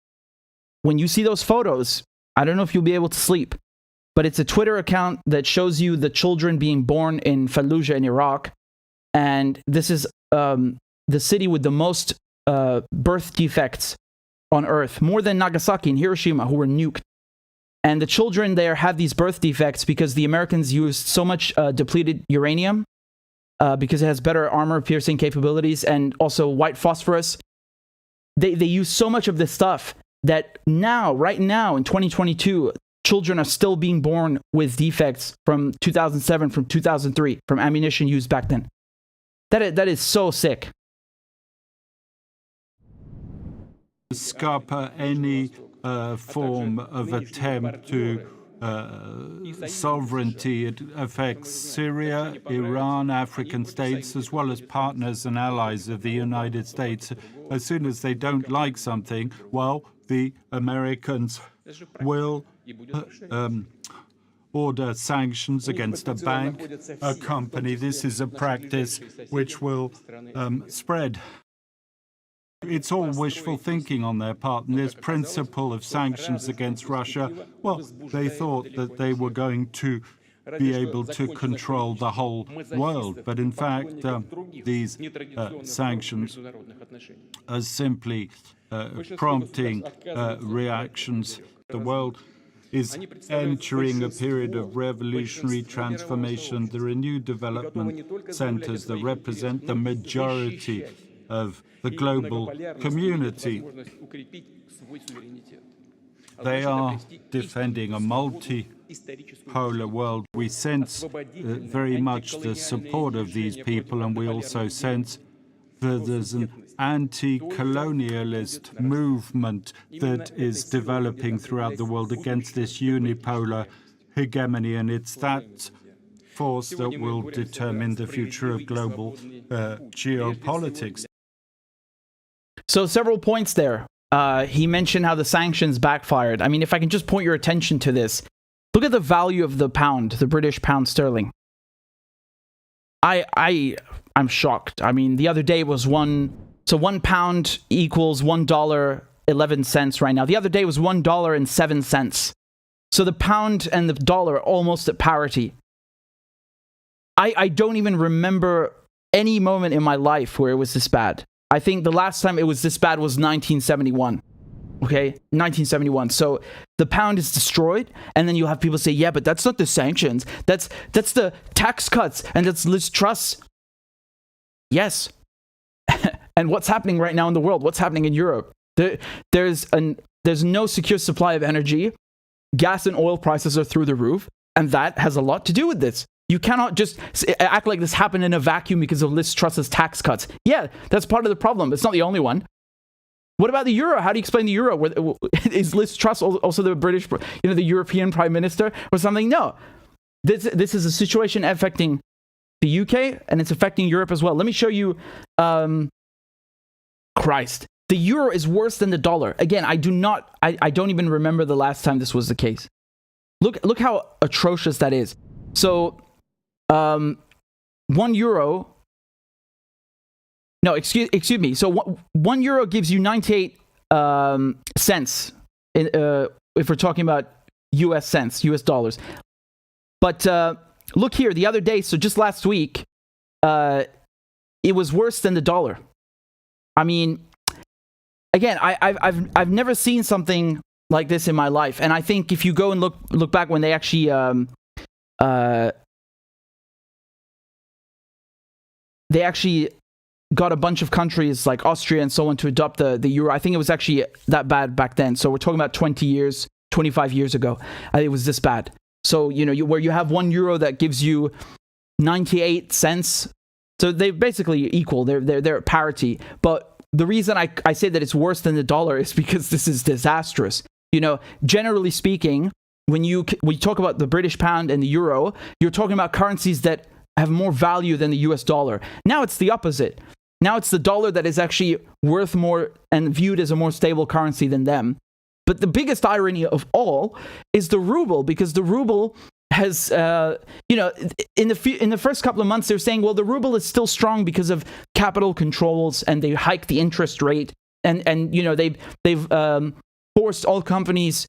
when you see those photos, I don't know if you'll be able to sleep, but it's a Twitter account that shows you the children being born in Fallujah in Iraq, and this is the city with the most birth defects on Earth, more than Nagasaki and Hiroshima, who were nuked. And the children there have these birth defects because the Americans used so much depleted uranium, because it has better armor-piercing capabilities, and also white phosphorus. They use so much of this stuff that right now, in 2022, children are still being born with defects from 2007, from 2003, from ammunition used back then. That is so sick. Scupper any form of attempt to sovereignty. It affects Syria, Iran, African states, as well as partners and allies of the United States. As soon as they don't like something, well, the Americans will order sanctions against a bank, a company. This is a practice which will spread. It's all wishful thinking on their part, and this principle of sanctions against Russia, well, they thought that they were going to be able to control the whole world. But in fact, these sanctions are simply prompting reactions. The world is entering a period of revolutionary transformation. There are new development centers that represent the majority of the global community. They are defending a multipolar world. We sense very much the support of these people, and we also sense that there's an anti-colonialist movement that is developing throughout the world against this unipolar hegemony, and it's that force that will determine the future of global geopolitics. So several points there. He mentioned how the sanctions backfired. I mean, if I can just point your attention to this, look at the value of the pound, the British pound sterling. I'm shocked. I mean, the other day was £1 equals $1.11 right now. The other day was $1.07. So the pound and the dollar are almost at parity. I don't even remember any moment in my life where it was this bad. I think the last time it was this bad was 1971. Okay, 1971. So the pound is destroyed, and then you'll have people say, yeah, but that's not the sanctions. That's the tax cuts, and that's Liz Truss. Yes. And what's happening right now in the world? What's happening in Europe? There's no secure supply of energy. Gas and oil prices are through the roof, and that has a lot to do with this. You cannot just act like this happened in a vacuum because of Liz Truss's tax cuts. Yeah, that's part of the problem. It's not the only one. What about the euro? How do you explain the euro? Is Liz Truss also the British, the European Prime Minister or something? No. This is a situation affecting the UK, and it's affecting Europe as well. Let me show you. Christ. The euro is worse than the dollar. Again, I don't even remember the last time this was the case. Look how atrocious that is. So, €1. No, excuse me. So €1 gives you 98 cents. If we're talking about US cents, US dollars. But look here, the other day. So just last week, it was worse than the dollar. I mean, again, I've never seen something like this in my life, and I think if you go and look back when they actually got a bunch of countries like Austria and so on to adopt the euro. I think it was actually that bad back then. So we're talking about 20 years, 25 years ago. It was this bad. So, where you have 1 euro that gives you 98 cents. So they're basically equal. They're at parity. But the reason I say that it's worse than the dollar is because this is disastrous. Generally speaking, when you talk about the British pound and the euro, you're talking about currencies that have more value than the US dollar. Now it's the opposite. Now it's the dollar that is actually worth more and viewed as a more stable currency than them. But the biggest irony of all is the ruble, because the ruble has, in the first couple of months, they're saying, well, the ruble is still strong because of capital controls, and they hiked the interest rate, and they've forced all companies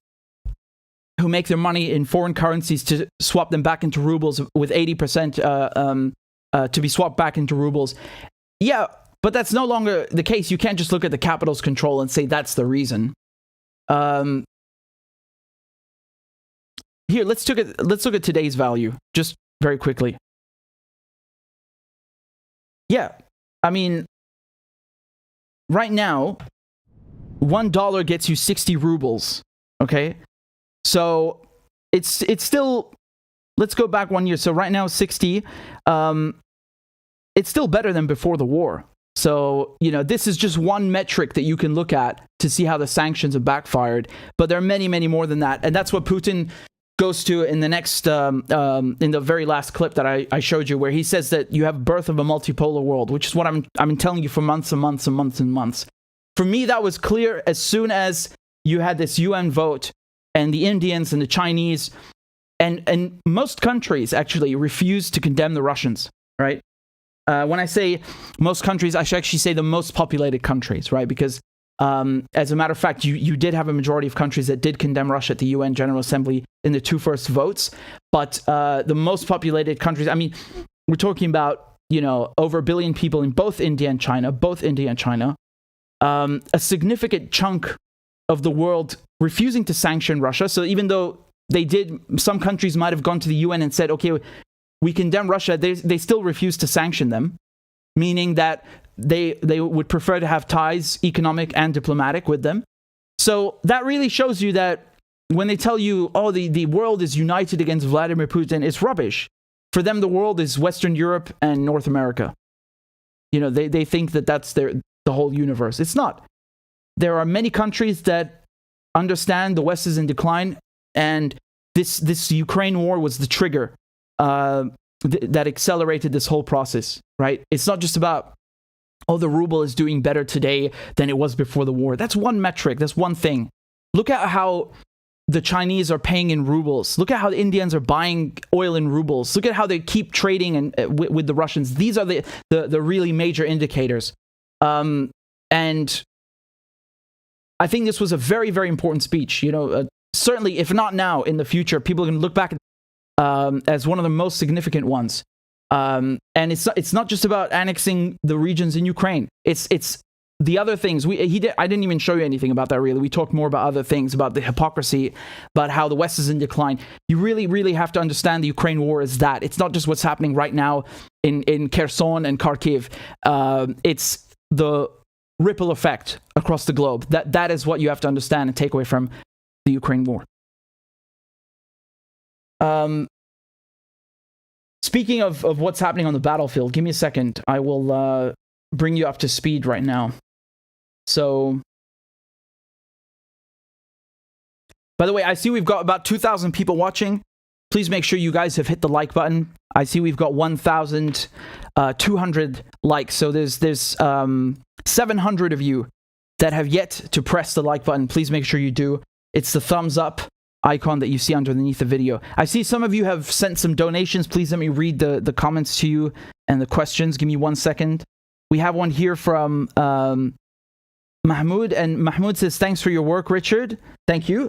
who make their money in foreign currencies to swap them back into rubles, with 80% to be swapped back into rubles. Yeah, but that's no longer the case. You can't just look at the capital's control and say that's the reason. Here, let's look at today's value, just very quickly. Yeah, I mean, right now, $1 gets you 60 rubles, okay? So it's still, let's go back 1 year. So right now, 60, it's still better than before the war. So, this is just one metric that you can look at to see how the sanctions have backfired. But there are many, many more than that. And that's what Putin goes to in the next, in the very last clip that I showed you, where he says that you have birth of a multipolar world, which is what I'm telling you for months and months and months and months. For me, that was clear as soon as you had this UN vote, and the Indians and the Chinese and most countries actually refused to condemn the Russians, right? When I say most countries, I should actually say the most populated countries, right? Because as a matter of fact, you did have a majority of countries that did condemn Russia at the UN General Assembly in the 2 first votes. But the most populated countries, I mean, we're talking about, over 1 billion people in both India and China, a significant chunk of the world refusing to sanction Russia. So even though some countries might have gone to the UN and said, okay, we condemn Russia, they still refuse to sanction them, meaning that they would prefer to have ties, economic and diplomatic, with them. So that really shows you that when they tell you, oh, the world is united against Vladimir Putin, it's rubbish. For them, the world is Western Europe and North America. They think that that's the whole universe. It's not. There are many countries that understand the West is in decline, and this Ukraine war was the trigger that accelerated this whole process, right? It's not just about, oh, the ruble is doing better today than it was before the war. That's one metric. That's one thing. Look at how the Chinese are paying in rubles. Look at how the Indians are buying oil in rubles. Look at how they keep trading with the Russians. These are the really major indicators. And I think this was a very, very important speech. Certainly, if not now, in the future, people can look back as one of the most significant ones. And it's not just about annexing the regions in Ukraine. It's the other things. I didn't even show you anything about that, really. We talked more about other things, about the hypocrisy, about how the West is in decline. You really, really have to understand the Ukraine war is that. It's not just what's happening right now in Kherson and Kharkiv. It's the ripple effect across the globe. That is what you have to understand and take away from the Ukraine war. Speaking of what's happening on the battlefield, give me a second. I will bring you up to speed right now. So, by the way, I see we've got about 2,000 people watching. Please make sure you guys have hit the like button. I see we've got 1,200 likes. So there's 700 of you that have yet to press the like button. Please make sure you do. It's the thumbs up icon that you see underneath the video. I see some of you have sent some donations. Please let me read the comments to you and the questions. Give me 1 second. We have one here from Mahmoud, and Mahmoud says, thanks for your work, Richard. Thank you.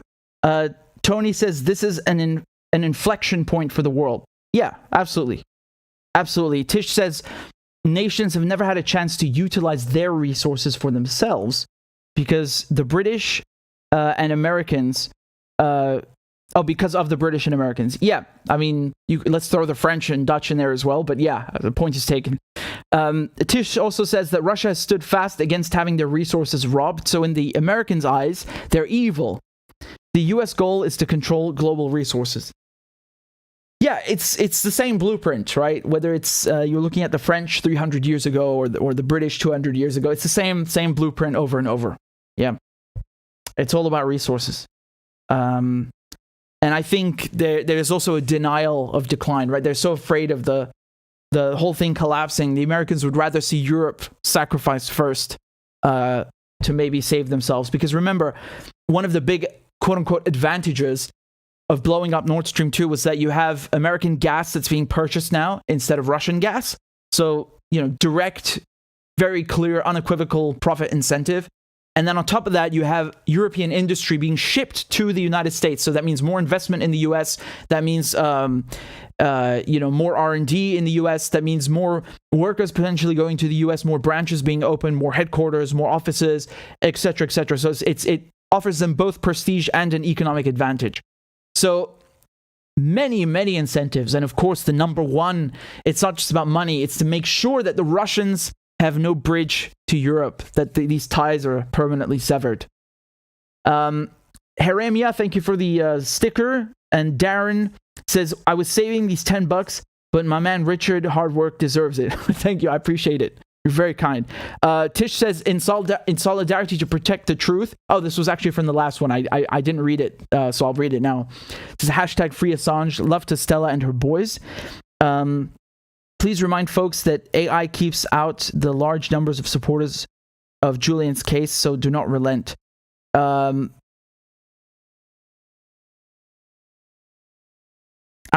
Tony says, this is an inflection point for the world. Yeah, absolutely. Absolutely. Tish says, nations have never had a chance to utilize their resources for themselves because the British and Americans, because of the British and Americans. Yeah, I mean, let's throw the French and Dutch in there as well, but yeah, the point is taken. Tish also says that Russia has stood fast against having their resources robbed, so in the Americans' eyes, they're evil. The US goal is to control global resources. Yeah, it's the same blueprint, right? Whether it's you're looking at the French 300 years ago or the British 200 years ago, it's the same blueprint over and over. Yeah, it's all about resources. And I think there's also a denial of decline, right? They're so afraid of the whole thing collapsing. The Americans would rather see Europe sacrifice first to maybe save themselves. Because remember, one of the big quote-unquote advantages of blowing up Nord Stream 2 was that you have American gas that's being purchased now instead of Russian gas. So, direct, very clear, unequivocal profit incentive. And then on top of that, you have European industry being shipped to the United States. So that means more investment in the US. That means, more R&D in the US. That means more workers potentially going to the US, more branches being opened, more headquarters, more offices, etc., etc. So it offers them both prestige and an economic advantage. So many, many incentives. And of course, the number one, it's not just about money. It's to make sure that the Russians have no bridge to Europe, that these ties are permanently severed. Heremia, thank you for the sticker. And Darren says, I was saving these $10, but my man Richard, hard work deserves it. Thank you, I appreciate it. You're very kind. Tish says, in solidarity to protect the truth. Oh, this was actually from the last one. I didn't read it, so I'll read it now. It says, hashtag free Assange, love to Stella and her boys. Please remind folks that AI keeps out the large numbers of supporters of Julian's case, so do not relent. I'm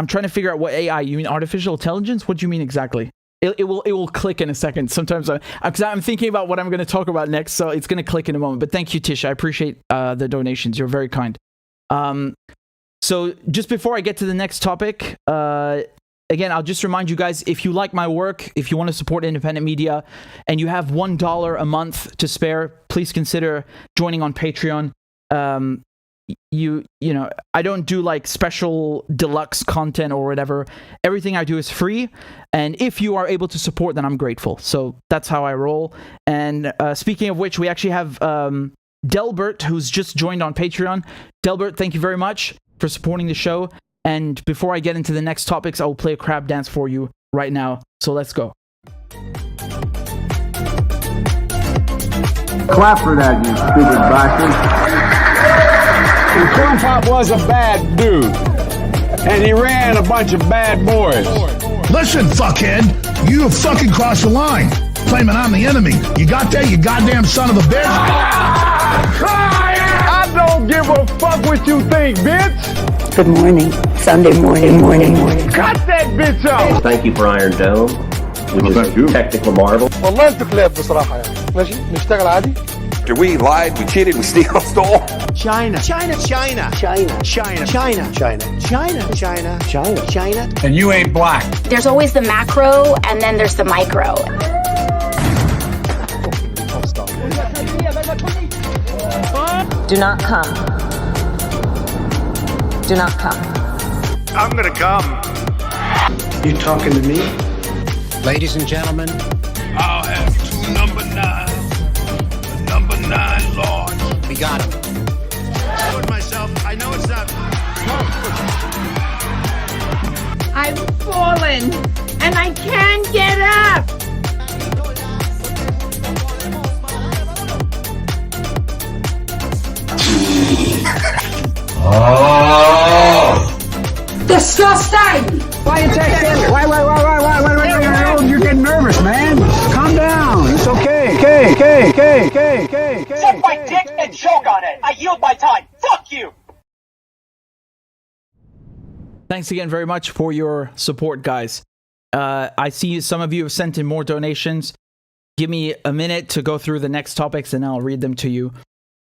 trying to figure out what AI, you mean artificial intelligence? What do you mean exactly? It will click in a second. Sometimes because I'm thinking about what I'm going to talk about next, so it's going to click in a moment. But thank you, Tish. I appreciate the donations. You're very kind. So just before I get to the next topic, again, I'll just remind you guys, if you like my work, if you want to support independent media, and you have $1 a month to spare, please consider joining on Patreon. I don't do like special deluxe content or whatever. Everything I do is free, and if you are able to support, then I'm grateful. So that's how I roll. And speaking of which, we actually have Delbert, who's just joined on Patreon. Delbert, thank you very much for supporting the show. And before I get into the next topics, I will play a crab dance for you right now. So let's go. Clap for that, you stupid bastard. Corn Pop was a bad dude, and he ran a bunch of bad boys. Listen, fuckhead, you have fucking crossed the line, claiming I'm the enemy. You got that, you goddamn son of a bitch? I don't give a fuck what you think, bitch. Good morning. Sunday morning. Cut that bitch out. Thank you for Iron Dome, which is a technical marvel. والله انت كلاب بصراحة يعني. ماشي نشتغل عادي. We lied, we cheated, we stole. China. And you ain't black. There's always the macro, and then there's the micro. Do not come. Do not come. I'm gonna come. You talking to me? Ladies and gentlemen, I'll have two number 9. Number 9 large. we got him. I told myself, I know it's not. I've fallen, and I can't get up. Disgusting! Why you texting? Why? You're getting nervous, man. Calm down. It's okay. Okay. Suck my dick and choke on it. I yield my time. Fuck you. Thanks again very much for your support, guys. I see some of you have sent in more donations. Give me a minute to go through the next topics and I'll read them to you.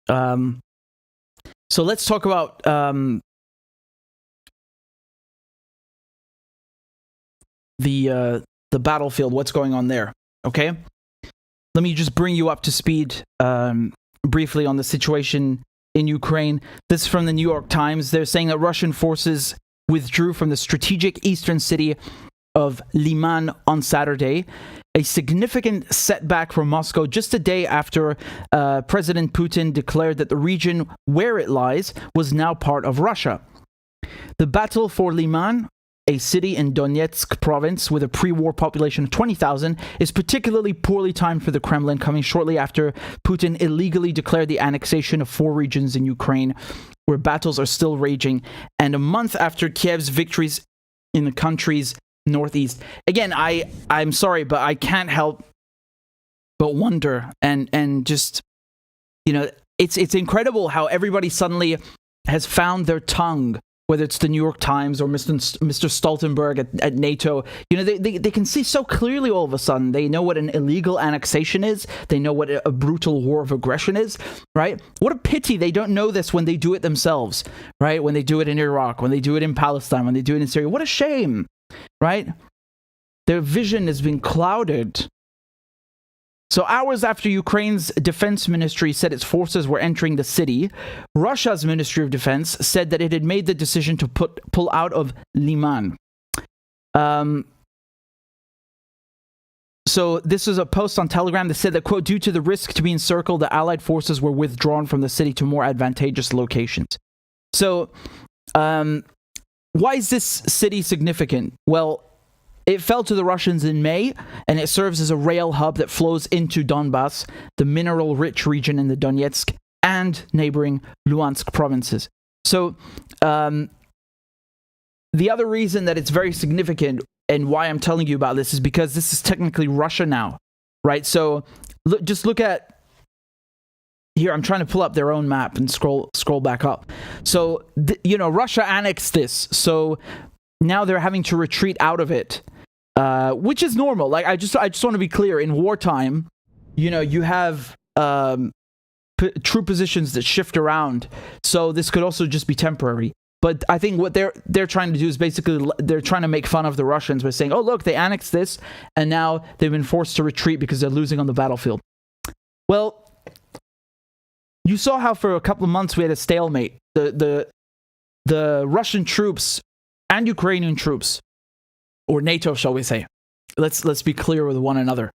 So let's talk about the battlefield, what's going on there, okay? Let me just bring you up to speed briefly on the situation in Ukraine. This is from the New York Times. They're saying that Russian forces withdrew from the strategic eastern city of Liman on Saturday, a significant setback for Moscow just a day after President Putin declared that the region where it lies was now part of Russia. The battle for Liman, a city in Donetsk province with a pre-war population of 20,000, is particularly poorly timed for the Kremlin, coming shortly after Putin illegally declared the annexation of 4 regions in Ukraine, where battles are still raging, and a month after Kiev's victories in the country's northeast. Again, I'm sorry, but I can't help but wonder and just, it's incredible how everybody suddenly has found their tongue, whether it's the New York Times or Mr. Stoltenberg at NATO. They can see so clearly all of a sudden. They know what an illegal annexation is. They know what a brutal war of aggression is, right? What a pity they don't know this when they do it themselves, right? When they do it in Iraq, when they do it in Palestine, when they do it in Syria. What a shame, right? Their vision has been clouded. So hours after Ukraine's defense ministry said its forces were entering the city, Russia's Ministry of Defense said that it had made the decision to pull out of Liman. So this was a post on Telegram that said that, quote, due to the risk to be encircled, the Allied forces were withdrawn from the city to more advantageous locations. So why is this city significant? Well, it fell to the Russians in May, and it serves as a rail hub that flows into Donbass, the mineral-rich region in the Donetsk and neighboring Luhansk provinces. So, the other reason that it's very significant and why I'm telling you about this is because this is technically Russia now, right? So, just look at here. I'm trying to pull up their own map and scroll back up. So, Russia annexed this, so now they're having to retreat out of it. Which is normal. Like, I just want to be clear. In wartime, you have true positions that shift around. So this could also just be temporary. But I think what they're trying to do is basically they're trying to make fun of the Russians by saying, "Oh, look, they annexed this, and now they've been forced to retreat because they're losing on the battlefield." Well, you saw how for a couple of months we had a stalemate. The Russian troops and Ukrainian troops, or NATO, shall we say. Let's be clear with one another.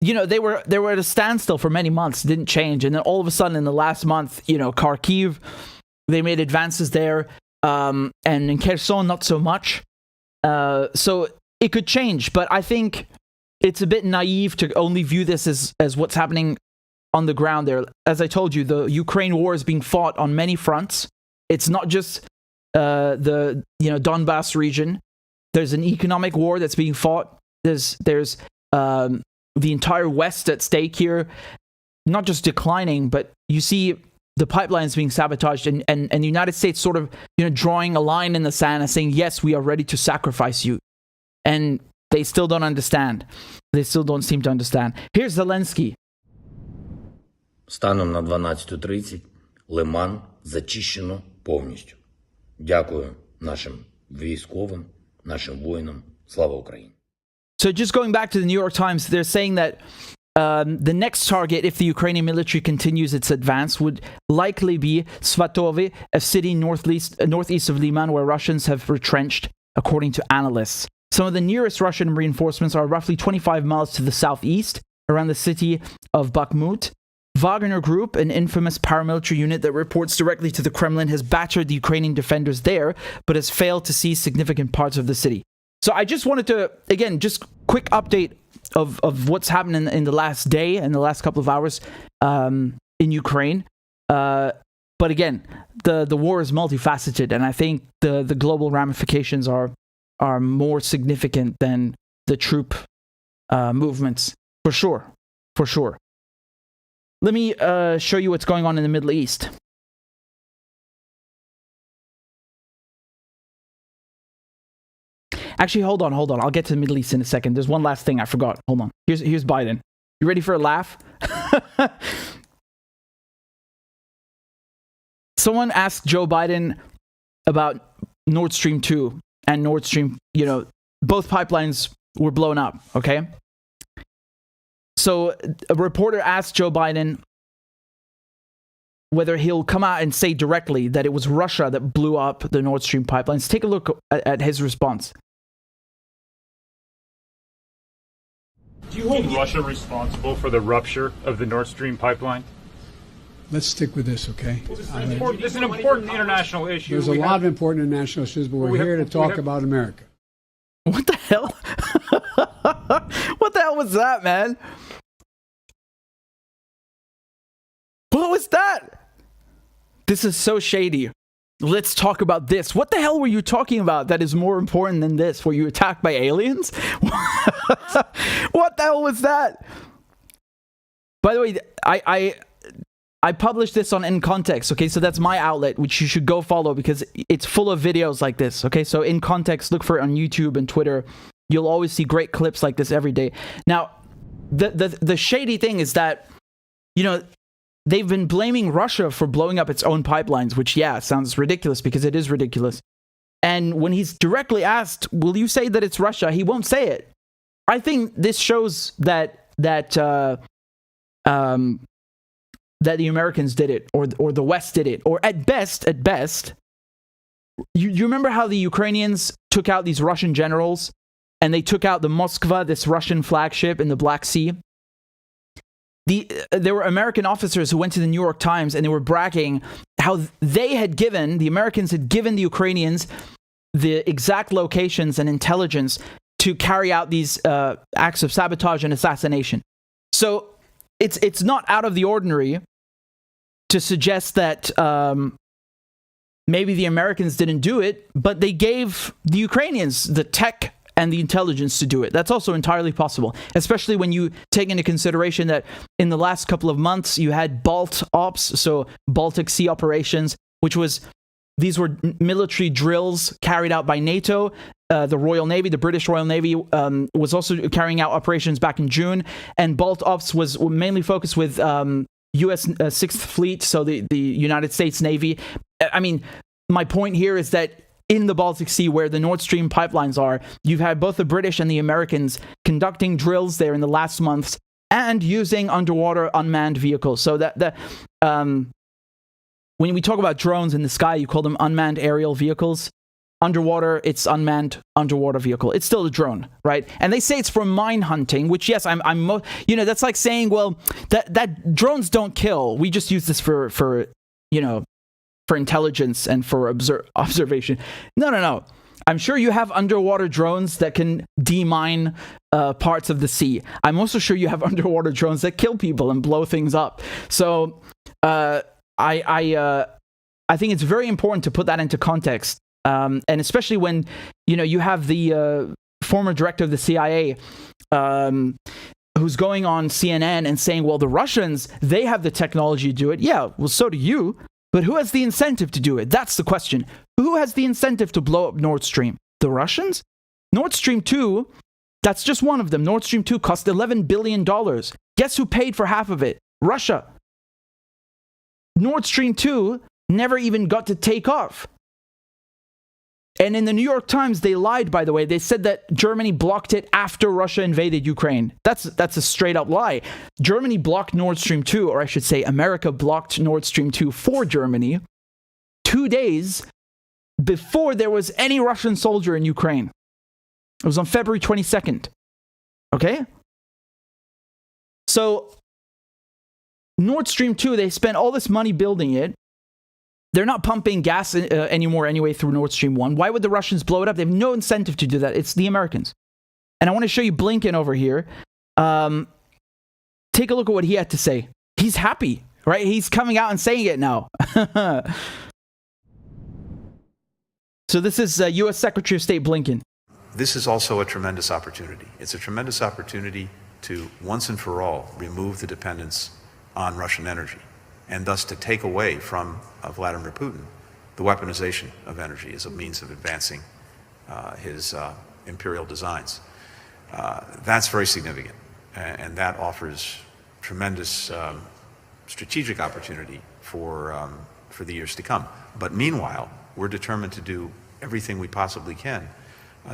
They were at a standstill for many months, didn't change, and then all of a sudden in the last month, Kharkiv, they made advances there, and in Kherson not so much. So it could change, but I think it's a bit naive to only view this as what's happening on the ground there. As I told you, the Ukraine war is being fought on many fronts. It's not just the Donbass region. There's an economic war that's being fought. There's the entire West at stake here, not just declining, but you see the pipelines being sabotaged, and the United States sort of drawing a line in the sand and saying, yes, we are ready to sacrifice you. And they still don't understand. They still don't seem to understand. Here's Zelenskyy. Станом на 12:30 Лиман зачищено повністю. Дякую нашим військовим. So just going back to the New York Times, they're saying that the next target, if the Ukrainian military continues its advance, would likely be Svatove, a city northeast of Liman, where Russians have retrenched, according to analysts. Some of the nearest Russian reinforcements are roughly 25 miles to the southeast, around the city of Bakhmut. Wagner Group, an infamous paramilitary unit that reports directly to the Kremlin, has battered the Ukrainian defenders there, but has failed to seize significant parts of the city. So I just wanted to, again, just quick update of what's happened in the last day and the last couple of hours in Ukraine. But again, the war is multifaceted, and I think the global ramifications are more significant than the troop movements, for sure. Let me show you what's going on in the Middle East. Actually, hold on. I'll get to the Middle East in a second. There's one last thing I forgot. Hold on. Here's Biden. You ready for a laugh? Someone asked Joe Biden about Nord Stream 2 and Nord Stream, both pipelines were blown up, okay? So a reporter asked Joe Biden whether he'll come out and say directly that it was Russia that blew up the Nord Stream pipelines. Take a look at his response. Do you hold Russia responsible for the rupture of the Nord Stream pipeline? Let's stick with this, okay? This is an important international issue. There's a lot of important international issues, but we're here to talk about America. What the hell? What the hell was that, man? What was that? This is so shady. Let's talk about this. What the hell were you talking about that is more important than this? Were you attacked by aliens? What the hell was that? By the way, I published this on In Context, okay? So that's my outlet, which you should go follow because it's full of videos like this, okay? So In Context, look for it on YouTube and Twitter. You'll always see great clips like this every day. Now, the shady thing is that, you know, they've been blaming Russia for blowing up its own pipelines, which, yeah, sounds ridiculous because it is ridiculous. And when he's directly asked, will you say that it's Russia? He won't say it. I think this shows that the Americans did it, or the West did it, or at best, you remember how the Ukrainians took out these Russian generals, and they took out the Moskva, this Russian flagship in the Black Sea? There were American officers who went to the New York Times and they were bragging how the Americans had given the Ukrainians the exact locations and intelligence to carry out these acts of sabotage and assassination. So it's not out of the ordinary to suggest that maybe the Americans didn't do it, but they gave the Ukrainians the tech and the intelligence to do it. That's also entirely possible, especially when you take into consideration that in the last couple of months you had BALT ops, so Baltic Sea operations, these were military drills carried out by NATO. The Royal Navy, the British Royal Navy, was also carrying out operations back in June, and BALT ops was mainly focused with U.S. 6th Fleet, so the United States Navy. I mean, my point here is that in the Baltic Sea, where the Nord Stream pipelines are, you've had both the British and the Americans conducting drills there in the last months and using underwater unmanned vehicles. So when we talk about drones in the sky, you call them unmanned aerial vehicles. Underwater, it's unmanned underwater vehicle. It's still a drone, right? And they say it's for mine hunting, which, yes, that's like saying, well, that drones don't kill. We just use this for intelligence and for observation. No. I'm sure you have underwater drones that can demine parts of the sea. I'm also sure you have underwater drones that kill people and blow things up. So I think it's very important to put that into context. And especially when, you have the former director of the CIA who's going on CNN and saying, well, the Russians, they have the technology to do it. Yeah, well, so do you. But who has the incentive to do it? That's the question. Who has the incentive to blow up Nord Stream? The Russians? Nord Stream 2, that's just one of them. Nord Stream 2 cost $11 billion. Guess who paid for half of it? Russia. Nord Stream 2 never even got to take off. And in the New York Times, they lied, by the way. They said that Germany blocked it after Russia invaded Ukraine. That's a straight up lie. Germany blocked Nord Stream 2, or I should say America blocked Nord Stream 2 for Germany 2 days before there was any Russian soldier in Ukraine. It was on February 22nd. Okay? So Nord Stream 2, they spent all this money building it. They're not pumping gas anymore anyway through Nord Stream 1. Why would the Russians blow it up? They have no incentive to do that. It's the Americans. And I want to show you Blinken over here. Take a look at what he had to say. He's happy, right? He's coming out and saying it now. So this is U.S. Secretary of State Blinken. This is also a tremendous opportunity. It's a tremendous opportunity to once and for all remove the dependence on Russian energy, and thus to take away from Vladimir Putin the weaponization of energy as a means of advancing his imperial designs. That's very significant, and that offers tremendous strategic opportunity for the years to come. But meanwhile, we're determined to do everything we possibly can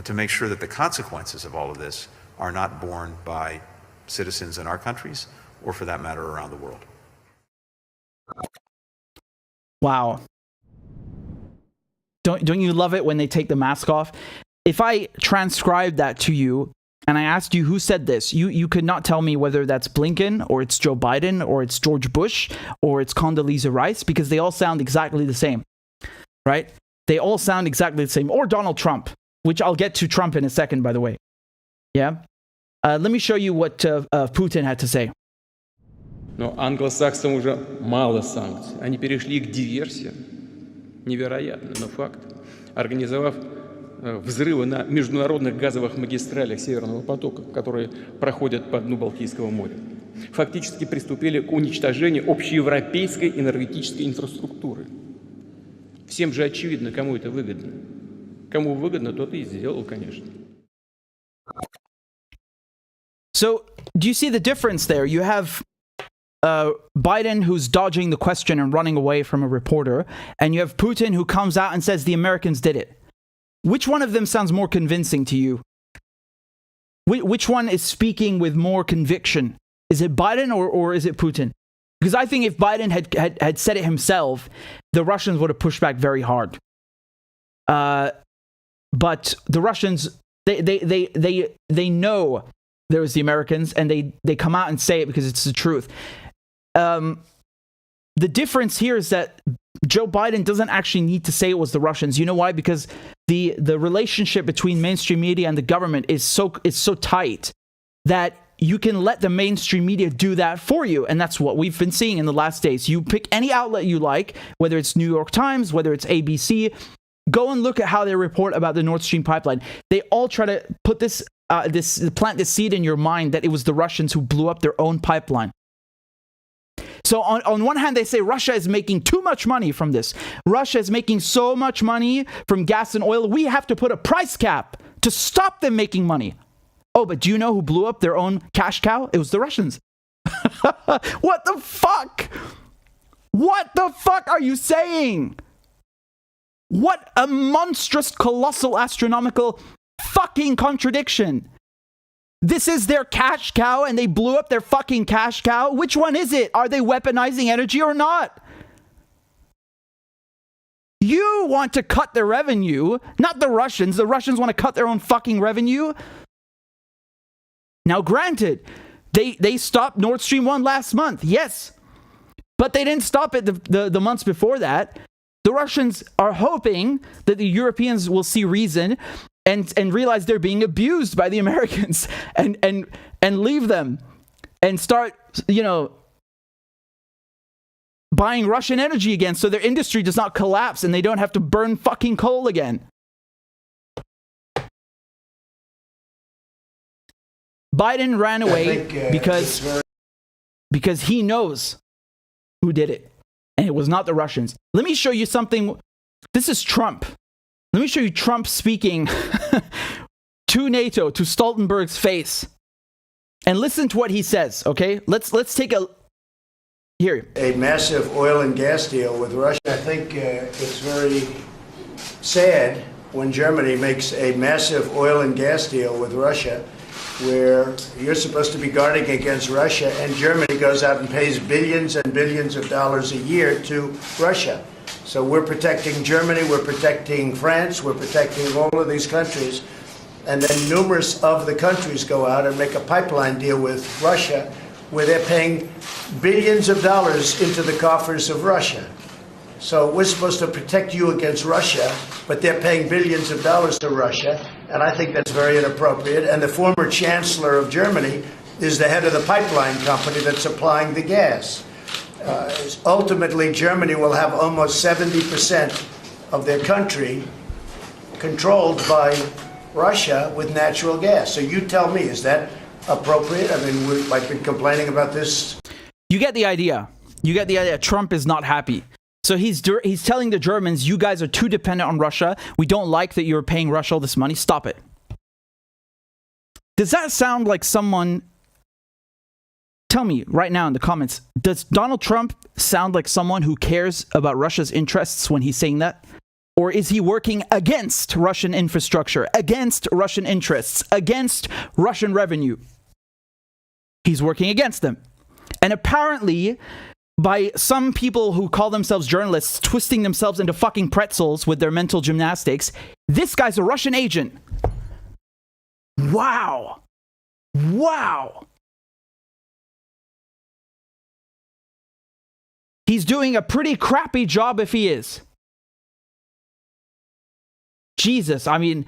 to make sure that the consequences of all of this are not borne by citizens in our countries, or for that matter, around the world. Wow. Don't you love it when they take the mask off? If I transcribe that to you, and I asked you who said this, you could not tell me whether that's Blinken or it's Joe Biden or it's George Bush or it's Condoleezza Rice, because they all sound exactly the same, right? They all sound exactly the same. Or Donald Trump, which I'll get to Trump in a second, by the way. Yeah? Let me show you what Putin had to say. Но англосаксам уже мало санкций. Они перешли к диверсиям. Невероятно, но факт. Организовав взрывы на международных газовых магистралях Северного потока, которые проходят по дну Балтийского моря, фактически приступили к уничтожению общеевропейской энергетической инфраструктуры. Всем же очевидно, кому это выгодно. Кому выгодно, тот и сделал, конечно. So, do you see the difference there? You have Biden, who's dodging the question and running away from a reporter, and you have Putin, who comes out and says the Americans did it. Which one of them sounds more convincing to you? Which one is speaking with more conviction? Is it Biden or is it Putin? Because I think if Biden had said it himself, the Russians would have pushed back very hard. But the Russians, they know there was the Americans, and they come out and say it because it's the truth. The difference here is that Joe Biden doesn't actually need to say it was the Russians. You know why? Because the relationship between mainstream media and the government is so tight that you can let the mainstream media do that for you. And that's what we've been seeing in the last days. You pick any outlet you like, whether it's New York Times, whether it's ABC, go and look at how they report about the Nord Stream pipeline. They all try to put plant this seed in your mind that it was the Russians who blew up their own pipeline. So on one hand, they say Russia is making too much money from this. Russia is making so much money from gas and oil. We have to put a price cap to stop them making money. Oh, but do you know who blew up their own cash cow? It was the Russians. What the fuck? What the fuck are you saying? What a monstrous, colossal, astronomical fucking contradiction. This is their cash cow and they blew up their fucking cash cow. Which one is it? Are they weaponizing energy or not? You want to cut their revenue, not the Russians. The Russians want to cut their own fucking revenue. Now, granted, they stopped Nord Stream 1 last month. Yes. But they didn't stop it the months before that. The Russians are hoping that the Europeans will see reason and realize they're being abused by the Americans and leave them and start, buying Russian energy again so their industry does not collapse and they don't have to burn fucking coal again. Biden ran away because he knows who did it. And it was not the Russians. Let me show you something. This is Trump. Let me show you Trump speaking to NATO, to Stoltenberg's face. And listen to what he says, okay? Let's take a... Here. A massive oil and gas deal with Russia. I think it's very sad when Germany makes a massive oil and gas deal with Russia, where you're supposed to be guarding against Russia, and Germany goes out and pays billions and billions of dollars a year to Russia. So we're protecting Germany, we're protecting France, we're protecting all of these countries, and then numerous of the countries go out and make a pipeline deal with Russia, where they're paying billions of dollars into the coffers of Russia. So we're supposed to protect you against Russia, but they're paying billions of dollars to Russia, and I think that's very inappropriate. And the former chancellor of Germany is the head of the pipeline company that's supplying the gas. Ultimately, Germany will have almost 70% of their country controlled by Russia with natural gas. So you tell me, is that appropriate? I mean, I've been complaining about this. You get the idea. You get the idea. Trump is not happy. So he's telling the Germans, you guys are too dependent on Russia. We don't like that you're paying Russia all this money. Stop it. Does that sound like someone... Tell me right now in the comments, does Donald Trump sound like someone who cares about Russia's interests when he's saying that? Or is he working against Russian infrastructure, against Russian interests, against Russian revenue? He's working against them. And apparently, by some people who call themselves journalists twisting themselves into fucking pretzels with their mental gymnastics, this guy's a Russian agent. Wow. Wow. He's doing a pretty crappy job if he is. Jesus, I mean,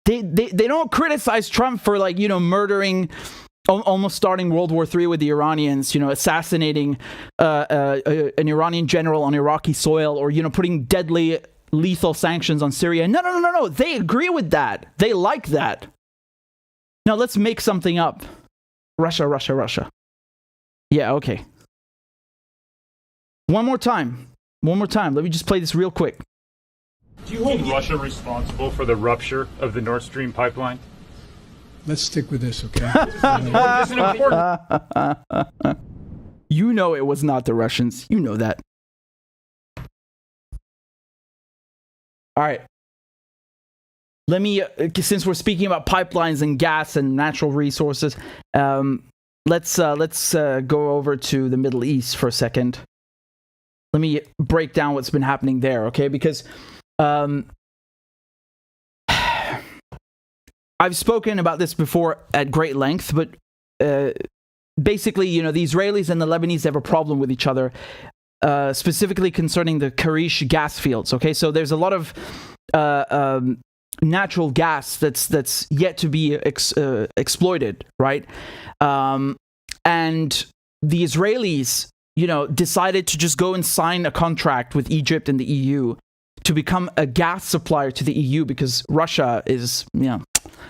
they don't criticize Trump for, like, you know, murdering, almost starting World War III with the Iranians, you know, assassinating an Iranian general on Iraqi soil, or, you know, putting deadly, lethal sanctions on Syria. No. They agree with that. They like that. Now let's make something up. Russia. Yeah, okay. One more time. Let me just play this real quick. Do you hold Russia responsible for the rupture of the Nord Stream pipeline? Let's stick with this, okay? You know it was not the Russians. You know that. All right. Let me, since we're speaking about pipelines and gas and natural resources, let's go over to the Middle East for a second. Let me break down what's been happening there, okay? Because I've spoken about this before at great length, but basically, you know, the Israelis and the Lebanese have a problem with each other, specifically concerning the Karish gas fields, okay? So there's a lot of natural gas that's yet to be exploited, right? And the Israelis, you know, decided to just go and sign a contract with Egypt and the EU to become a gas supplier to the EU, because Russia is, you know,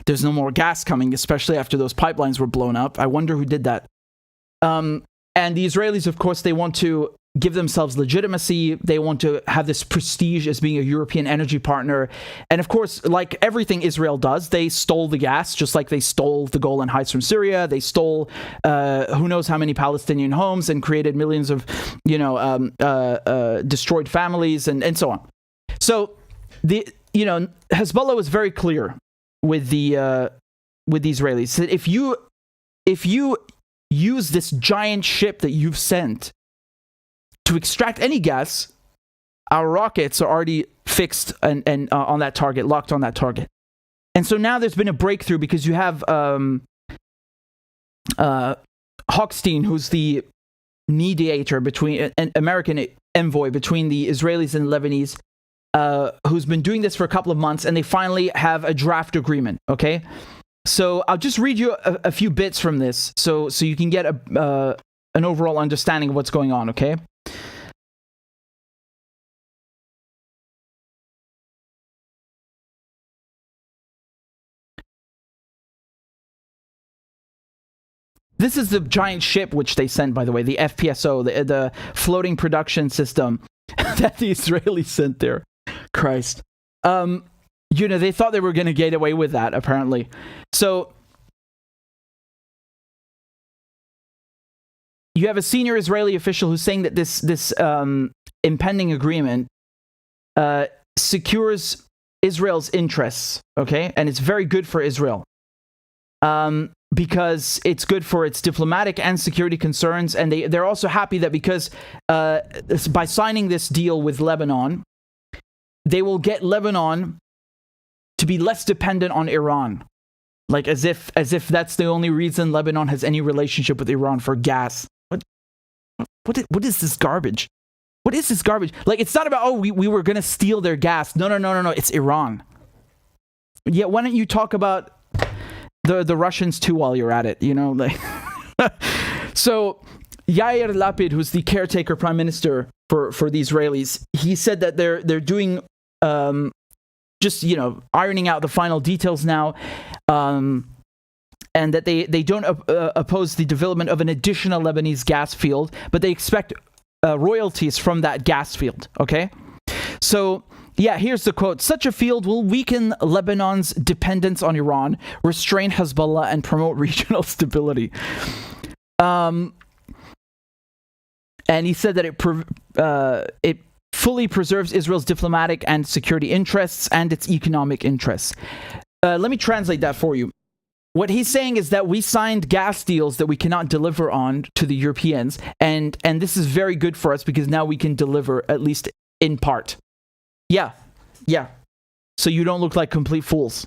there's no more gas coming, especially after those pipelines were blown up. I wonder who did that. And the Israelis, of course, they want to give themselves legitimacy. They want to have this prestige as being a European energy partner. And of course, like everything Israel does, they stole the gas, just like they stole the Golan Heights from Syria. They stole who knows how many Palestinian homes and created millions of, you know, destroyed families and so on. So the, you know, Hezbollah was very clear with the Israelis that if you use this giant ship that you've sent to extract any gas, our rockets are already fixed and on that target, locked on that target. And so now there's been a breakthrough, because you have Hochstein, who's the mediator between, an American envoy between the Israelis and Lebanese, who's been doing this for a couple of months, and they finally have a draft agreement, okay? So I'll just read you a few bits from this so you can get an overall understanding of what's going on, okay? This is the giant ship which they sent, by the way, the FPSO, the floating production system that the Israelis sent there. Christ. You know, they thought they were going to get away with that, apparently. So you have a senior Israeli official who's saying that this impending agreement secures Israel's interests, okay? And it's very good for Israel. Because it's good for its diplomatic and security concerns, and they're also happy that because by signing this deal with Lebanon, they will get Lebanon to be less dependent on Iran, like as if that's the only reason Lebanon has any relationship with Iran for gas. What is this garbage? What is this garbage? Like, it's not about, we were gonna steal their gas. No. It's Iran. Yeah, why don't you talk about the Russians too while you're at it, you know? Like so Yair Lapid, who's the caretaker prime minister for the Israelis, he said that they're doing just, you know, ironing out the final details now, and that they don't oppose the development of an additional Lebanese gas field, but they expect royalties from that gas field, okay? So yeah, here's the quote. Such a field will weaken Lebanon's dependence on Iran, restrain Hezbollah, and promote regional stability. And he said that it fully preserves Israel's diplomatic and security interests and its economic interests. Let me translate that for you. What he's saying is that we signed gas deals that we cannot deliver on to the Europeans, and this is very good for us because now we can deliver, at least in part. Yeah. So you don't look like complete fools.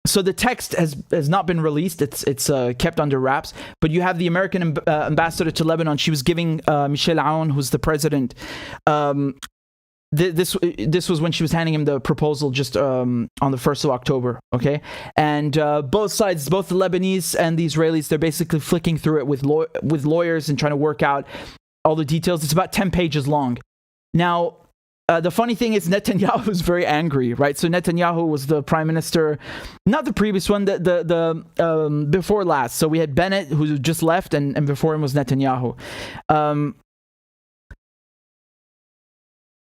So the text has not been released. It's kept under wraps. But you have the American ambassador to Lebanon. She was giving Michel Aoun, who's the president, this was when she was handing him the proposal just on the 1st of October, okay? And both sides, both the Lebanese and the Israelis, they're basically flicking through it with lawyers and trying to work out all the details. It's about 10 pages long. Now, the funny thing is Netanyahu is very angry, right? So Netanyahu was the prime minister, not the previous one, the before last. So we had Bennett, who just left, and before him was Netanyahu.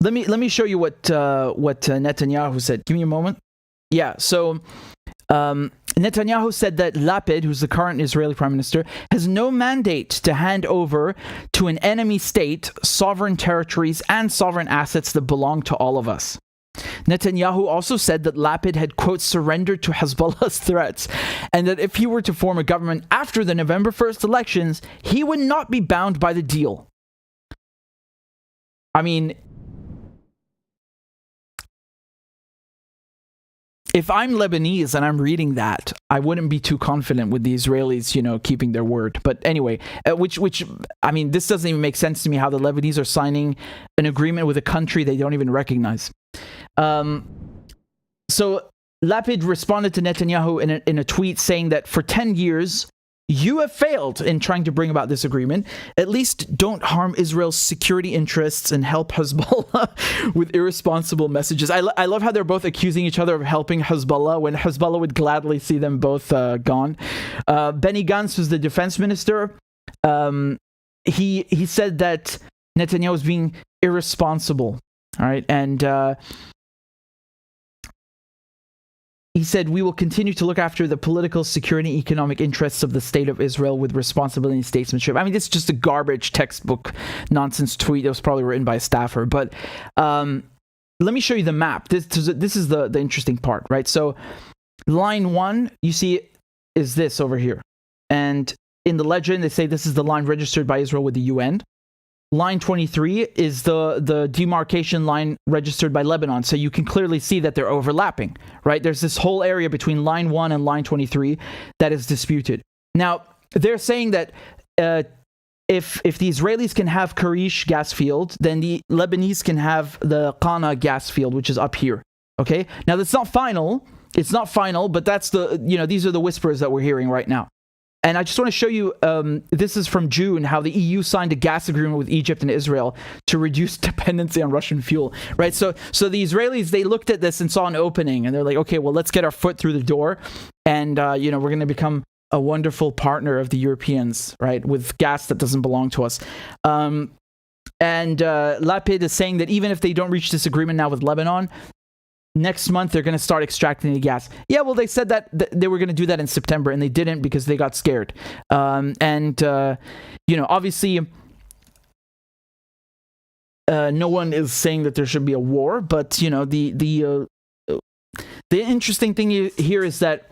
Let me show you what Netanyahu said. Give me a moment. Yeah, so Netanyahu said that Lapid, who's the current Israeli prime minister, has no mandate to hand over to an enemy state sovereign territories and sovereign assets that belong to all of us. Netanyahu also said that Lapid had, quote, surrendered to Hezbollah's threats, and that if he were to form a government after the November 1st elections, he would not be bound by the deal. I mean, if I'm Lebanese and I'm reading that, I wouldn't be too confident with the Israelis, keeping their word. But anyway, which I mean, this doesn't even make sense to me how the Lebanese are signing an agreement with a country they don't even recognize. So Lapid responded to Netanyahu in a tweet saying that for 10 years, you have failed in trying to bring about this agreement. At least don't harm Israel's security interests and help Hezbollah with irresponsible messages. I love how they're both accusing each other of helping Hezbollah when Hezbollah would gladly see them both gone. Benny Gantz was the defense minister. He said that Netanyahu was being irresponsible. All right, and he said, we will continue to look after the political, security, and economic interests of the state of Israel with responsibility and statesmanship. I mean, this is just a garbage textbook nonsense tweet that was probably written by a staffer. But let me show you the map. This is the interesting part, right? So line 1, you see, is this over here. And in the legend, they say this is the line registered by Israel with the UN. Line 23 is the demarcation line registered by Lebanon. So you can clearly see that they're overlapping, right? There's this whole area between line 1 and line 23 that is disputed. Now, they're saying that if the Israelis can have Karish gas field, then the Lebanese can have the Qana gas field, which is up here, okay? Now, that's not final. It's not final, but that's these are the whispers that we're hearing right now. And I just want to show you, this is from June, how the EU signed a gas agreement with Egypt and Israel to reduce dependency on Russian fuel, right? So the Israelis, they looked at this and saw an opening, and they're like, okay, well, let's get our foot through the door, and, we're going to become a wonderful partner of the Europeans, right, with gas that doesn't belong to us. And Lapid is saying that even if they don't reach this agreement now with Lebanon, next month they're going to start extracting the gas. Yeah, well, they said that they were going to do that in September, and they didn't because they got scared. Obviously, no one is saying that there should be a war, but the interesting thing here is that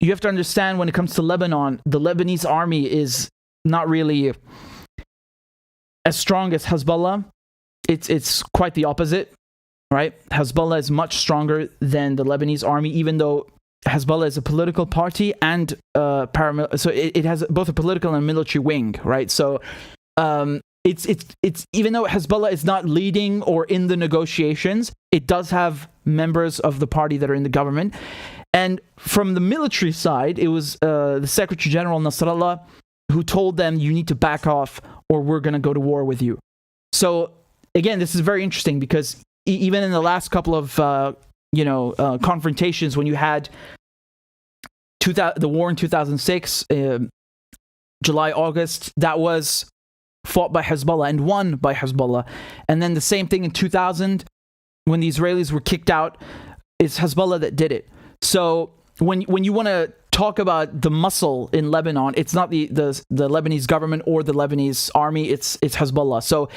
you have to understand when it comes to Lebanon, the Lebanese army is not really as strong as Hezbollah. It's quite the opposite. Right? Hezbollah is much stronger than the Lebanese army, even though Hezbollah is a political party and paramilitary. So it has both a political and military wing, right? So it's even though Hezbollah is not leading or in the negotiations, it does have members of the party that are in the government. And from the military side, it was the Secretary General Nasrallah who told them, you need to back off or we're going to go to war with you. So again, this is very interesting because even in the last couple of, confrontations, when you had the war in 2006, July, August, that was fought by Hezbollah and won by Hezbollah. And then the same thing in 2000, when the Israelis were kicked out, it's Hezbollah that did it. So when you want to talk about the muscle in Lebanon, it's not the Lebanese government or the Lebanese army, it's Hezbollah. So,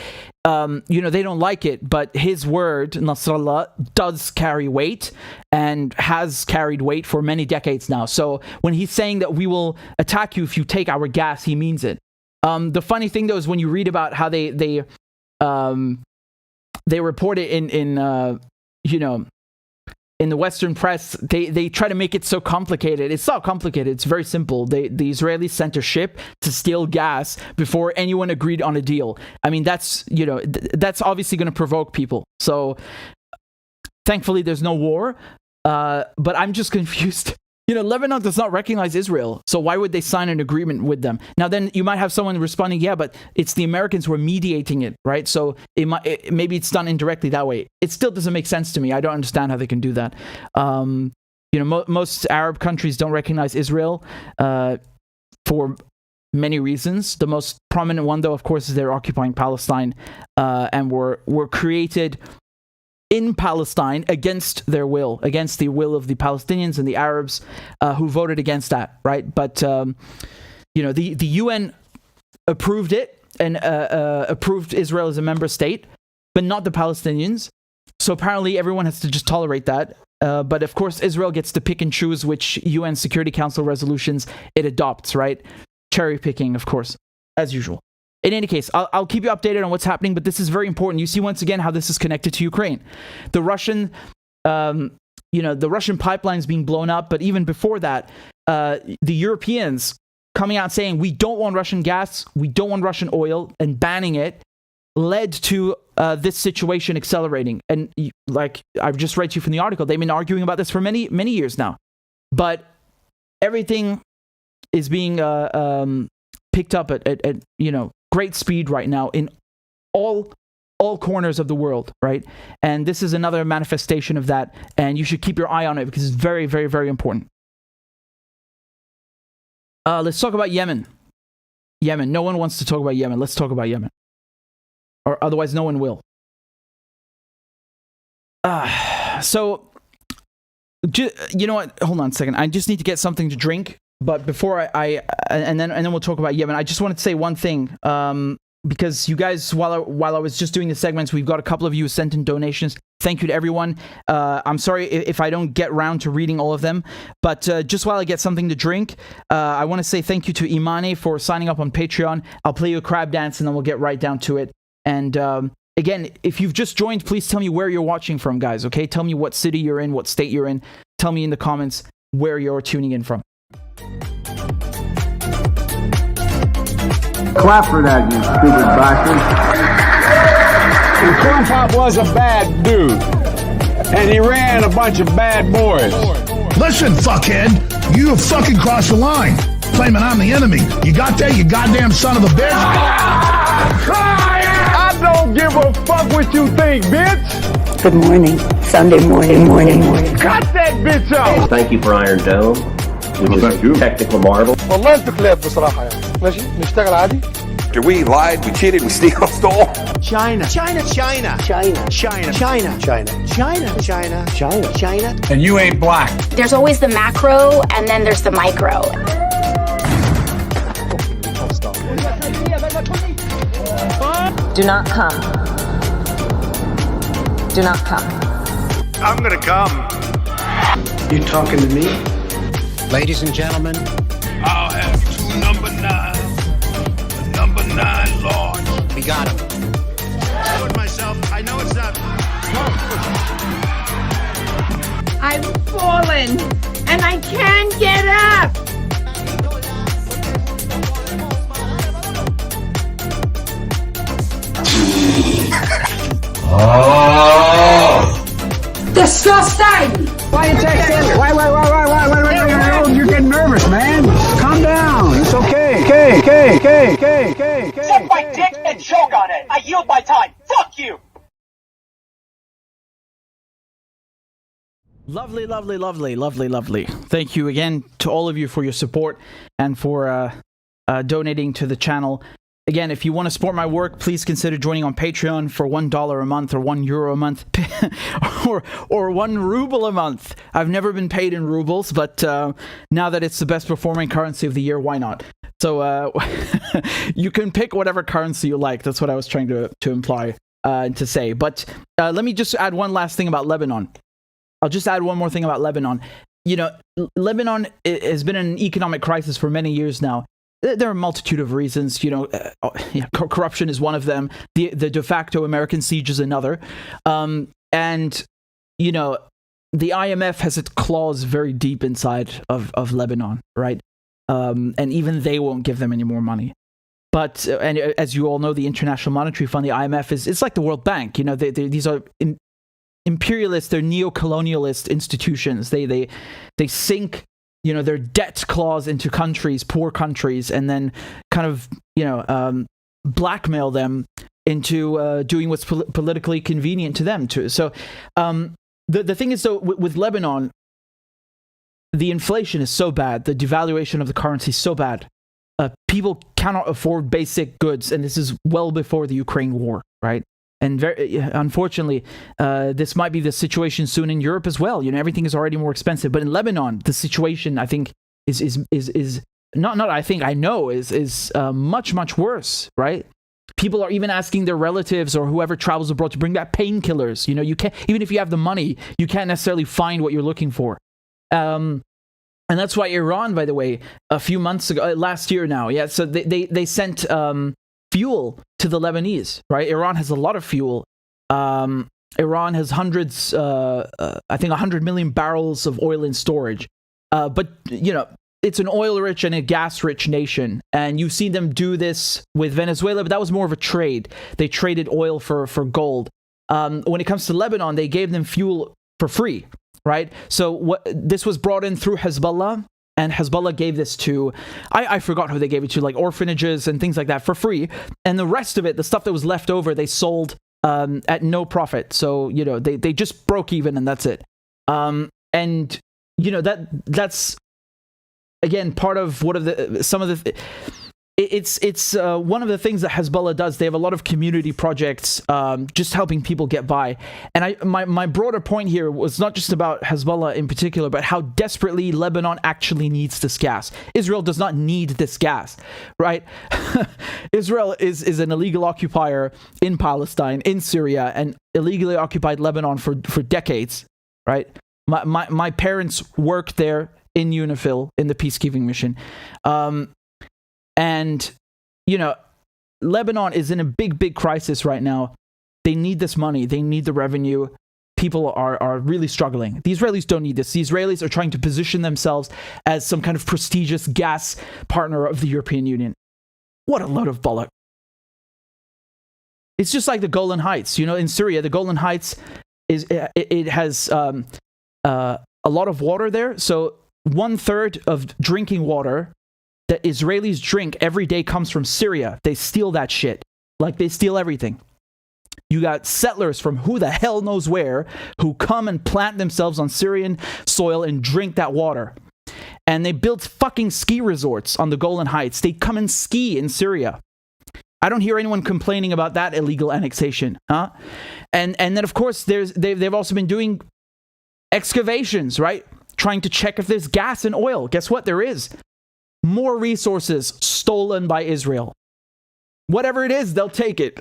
they don't like it, but his word, Nasrallah, does carry weight and has carried weight for many decades now. So when he's saying that we will attack you if you take our gas, he means it. The funny thing, though, is when you read about how they report it in in the Western press, they try to make it so complicated. It's not complicated. It's very simple. The Israelis sent a ship to steal gas before anyone agreed on a deal. I mean, that's that's obviously going to provoke people. So thankfully, there's no war. But I'm just confused. Lebanon does not recognize Israel, so why would they sign an agreement with them? Now, then you might have someone responding, yeah, but it's the Americans who are mediating it, right? So maybe it's done indirectly that way. It still doesn't make sense to me. I don't understand how they can do that. Most Arab countries don't recognize Israel for many reasons. The most prominent one, though, of course, is they're occupying Palestine and were created in Palestine against their will, against the will of the Palestinians and the Arabs who voted against that, right? But, the UN approved it and approved Israel as a member state, but not the Palestinians. So apparently everyone has to just tolerate that. But of course, Israel gets to pick and choose which UN Security Council resolutions it adopts, right? Cherry picking, of course, as usual. In any case, I'll keep you updated on what's happening, but this is very important. You see once again how this is connected to Ukraine. The Russian, the Russian pipelines being blown up, but even before that, the Europeans coming out saying we don't want Russian gas, we don't want Russian oil, and banning it led to this situation accelerating. And like I've just read to you from the article, they've been arguing about this for many, many years now. But everything is being picked up at great speed right now in all corners of the world, right? And this is another manifestation of that, and you should keep your eye on it because it's very, very, very important. Let's talk about Yemen. Yemen. No one wants to talk about Yemen. Let's talk about Yemen. Or otherwise no one will. So, you know what? Hold on a second. I just need to get something to drink. But before and then we'll talk about Yemen. I just wanted to say one thing, because you guys, while I was just doing the segments, we've got a couple of you who sent in donations. Thank you to everyone. I'm sorry if I don't get round to reading all of them, but just while I get something to drink, I want to say thank you to Imani for signing up on Patreon. I'll play you a crab dance and then we'll get right down to it. And again, if you've just joined, please tell me where you're watching from, guys. Okay, tell me what city you're in, what state you're in. Tell me in the comments where you're tuning in from. Clap for that, you stupid bastard. And Corn Pop was a bad dude. And he ran a bunch of bad boys. Listen, fuckhead, you have fucking crossed the line. Claiming I'm the enemy. You got that, you goddamn son of a bitch? I don't give a fuck what you think, bitch. Good morning. Sunday morning. Cut that bitch off. Thank you for Iron Dome, which is a technical marvel. والله انتوا كلاب بصراحة يعني ماشي نشتغل عادي. We lied, we cheated, we stole. China. And you ain't black. There's always the macro and then there's the micro. Do not come. Do not come. I'm gonna come. You talking to me? Ladies and gentlemen, I'll have two number 9s. The number 9 large. we got him. I told myself, I know it's not. I've fallen and I can't get up. Disgusting! Why you texting? Why? You're getting nervous, man. Calm down. It's okay. Okay. Suck my dick and choke on it. I yield my time. Fuck you. Lovely. Thank you again to all of you for your support and for donating to the channel. Again, if you want to support my work, please consider joining on Patreon for $1 a month or €1 a month or 1 ruble a month. I've never been paid in rubles, but now that it's the best performing currency of the year, why not? So you can pick whatever currency you like. That's what I was trying to imply to say. But let me just add one last thing about Lebanon. I'll just add one more thing about Lebanon. You know, Lebanon has been in an economic crisis for many years now. There are a multitude of reasons, you know, corruption is one of them. The de facto American siege is another. And, you know, the IMF has its claws very deep inside of Lebanon, right? And even they won't give them any more money. But, and as you all know, the International Monetary Fund, the IMF, it's like the World Bank. You know, these are imperialist, they're neo-colonialist institutions. They sink, you know, their debt clause into countries, poor countries, and then kind of, you know, blackmail them into doing what's politically convenient to them too. So the thing is, though, with Lebanon, the inflation is so bad, the devaluation of the currency is so bad. People cannot afford basic goods, and this is well before the Ukraine war, right? And unfortunately, this might be the situation soon in Europe as well. You know, everything is already more expensive. But in Lebanon, the situation, I think, is not. I think I know is much worse, right? People are even asking their relatives or whoever travels abroad to bring back painkillers. You know, you can't, even if you have the money, you can't necessarily find what you're looking for. And that's why Iran, by the way, a few months ago, last year now, yeah, so they sent fuel to the Lebanese, right? Iran has a lot of fuel. Iran has hundreds, I think 100 million barrels of oil in storage. But, you know, it's an oil-rich and a gas-rich nation. And you've seen them do this with Venezuela, but that was more of a trade. They traded oil for gold. When it comes to Lebanon, they gave them fuel for free. Right? So this was brought in through Hezbollah, and Hezbollah gave this to, I forgot who they gave it to, like orphanages and things like that for free. And the rest of it, the stuff that was left over, they sold at no profit. So, you know, they just broke even, and that's it. And, you know, that's, again, part of it's one of the things that Hezbollah does. They have a lot of community projects, just helping people get by. And my broader point here was not just about Hezbollah in particular, but how desperately Lebanon actually needs this gas. Israel does not need this gas, right? Israel is an illegal occupier in Palestine, in Syria, and illegally occupied Lebanon for decades, right? My parents worked there in UNIFIL, in the peacekeeping mission. And, you know, Lebanon is in a big crisis right now. They need this money. They need the revenue. People are really struggling. The Israelis don't need this. The Israelis are trying to position themselves as some kind of prestigious gas partner of the European Union. What a load of bollock. It's just like the Golan Heights. You know, in Syria, the Golan Heights, it has a lot of water there. So 1/3 of drinking water that Israelis drink every day comes from Syria. They steal that shit. Like, they steal everything. You got settlers from who the hell knows where who come and plant themselves on Syrian soil and drink that water. And they built fucking ski resorts on the Golan Heights. They come and ski in Syria. I don't hear anyone complaining about that illegal annexation, huh? And then, of course, they've also been doing excavations, right? Trying to check if there's gas and oil. Guess what? There is. More resources stolen by Israel. Whatever it is, they'll take it.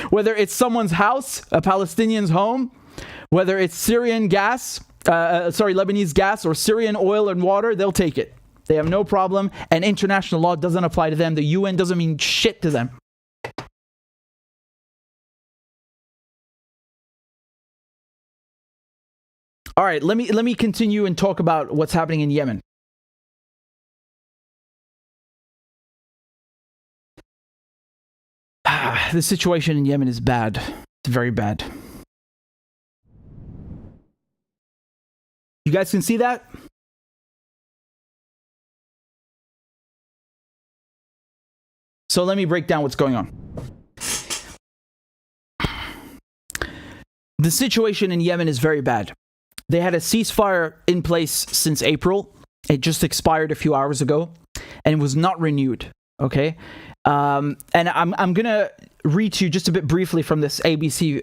Whether it's someone's house, a Palestinian's home, whether it's Syrian gas, Lebanese gas, or Syrian oil and water, they'll take it. They have no problem, and international law doesn't apply to them. The UN doesn't mean shit to them. All right, let me continue and talk about what's happening in Yemen. The situation in Yemen is bad. It's very bad. You guys can see that? So let me break down what's going on. The situation in Yemen is very bad. They had a ceasefire in place since April. It just expired a few hours ago, and it was not renewed. Okay? And I'm going to read to you just a bit briefly from this ABC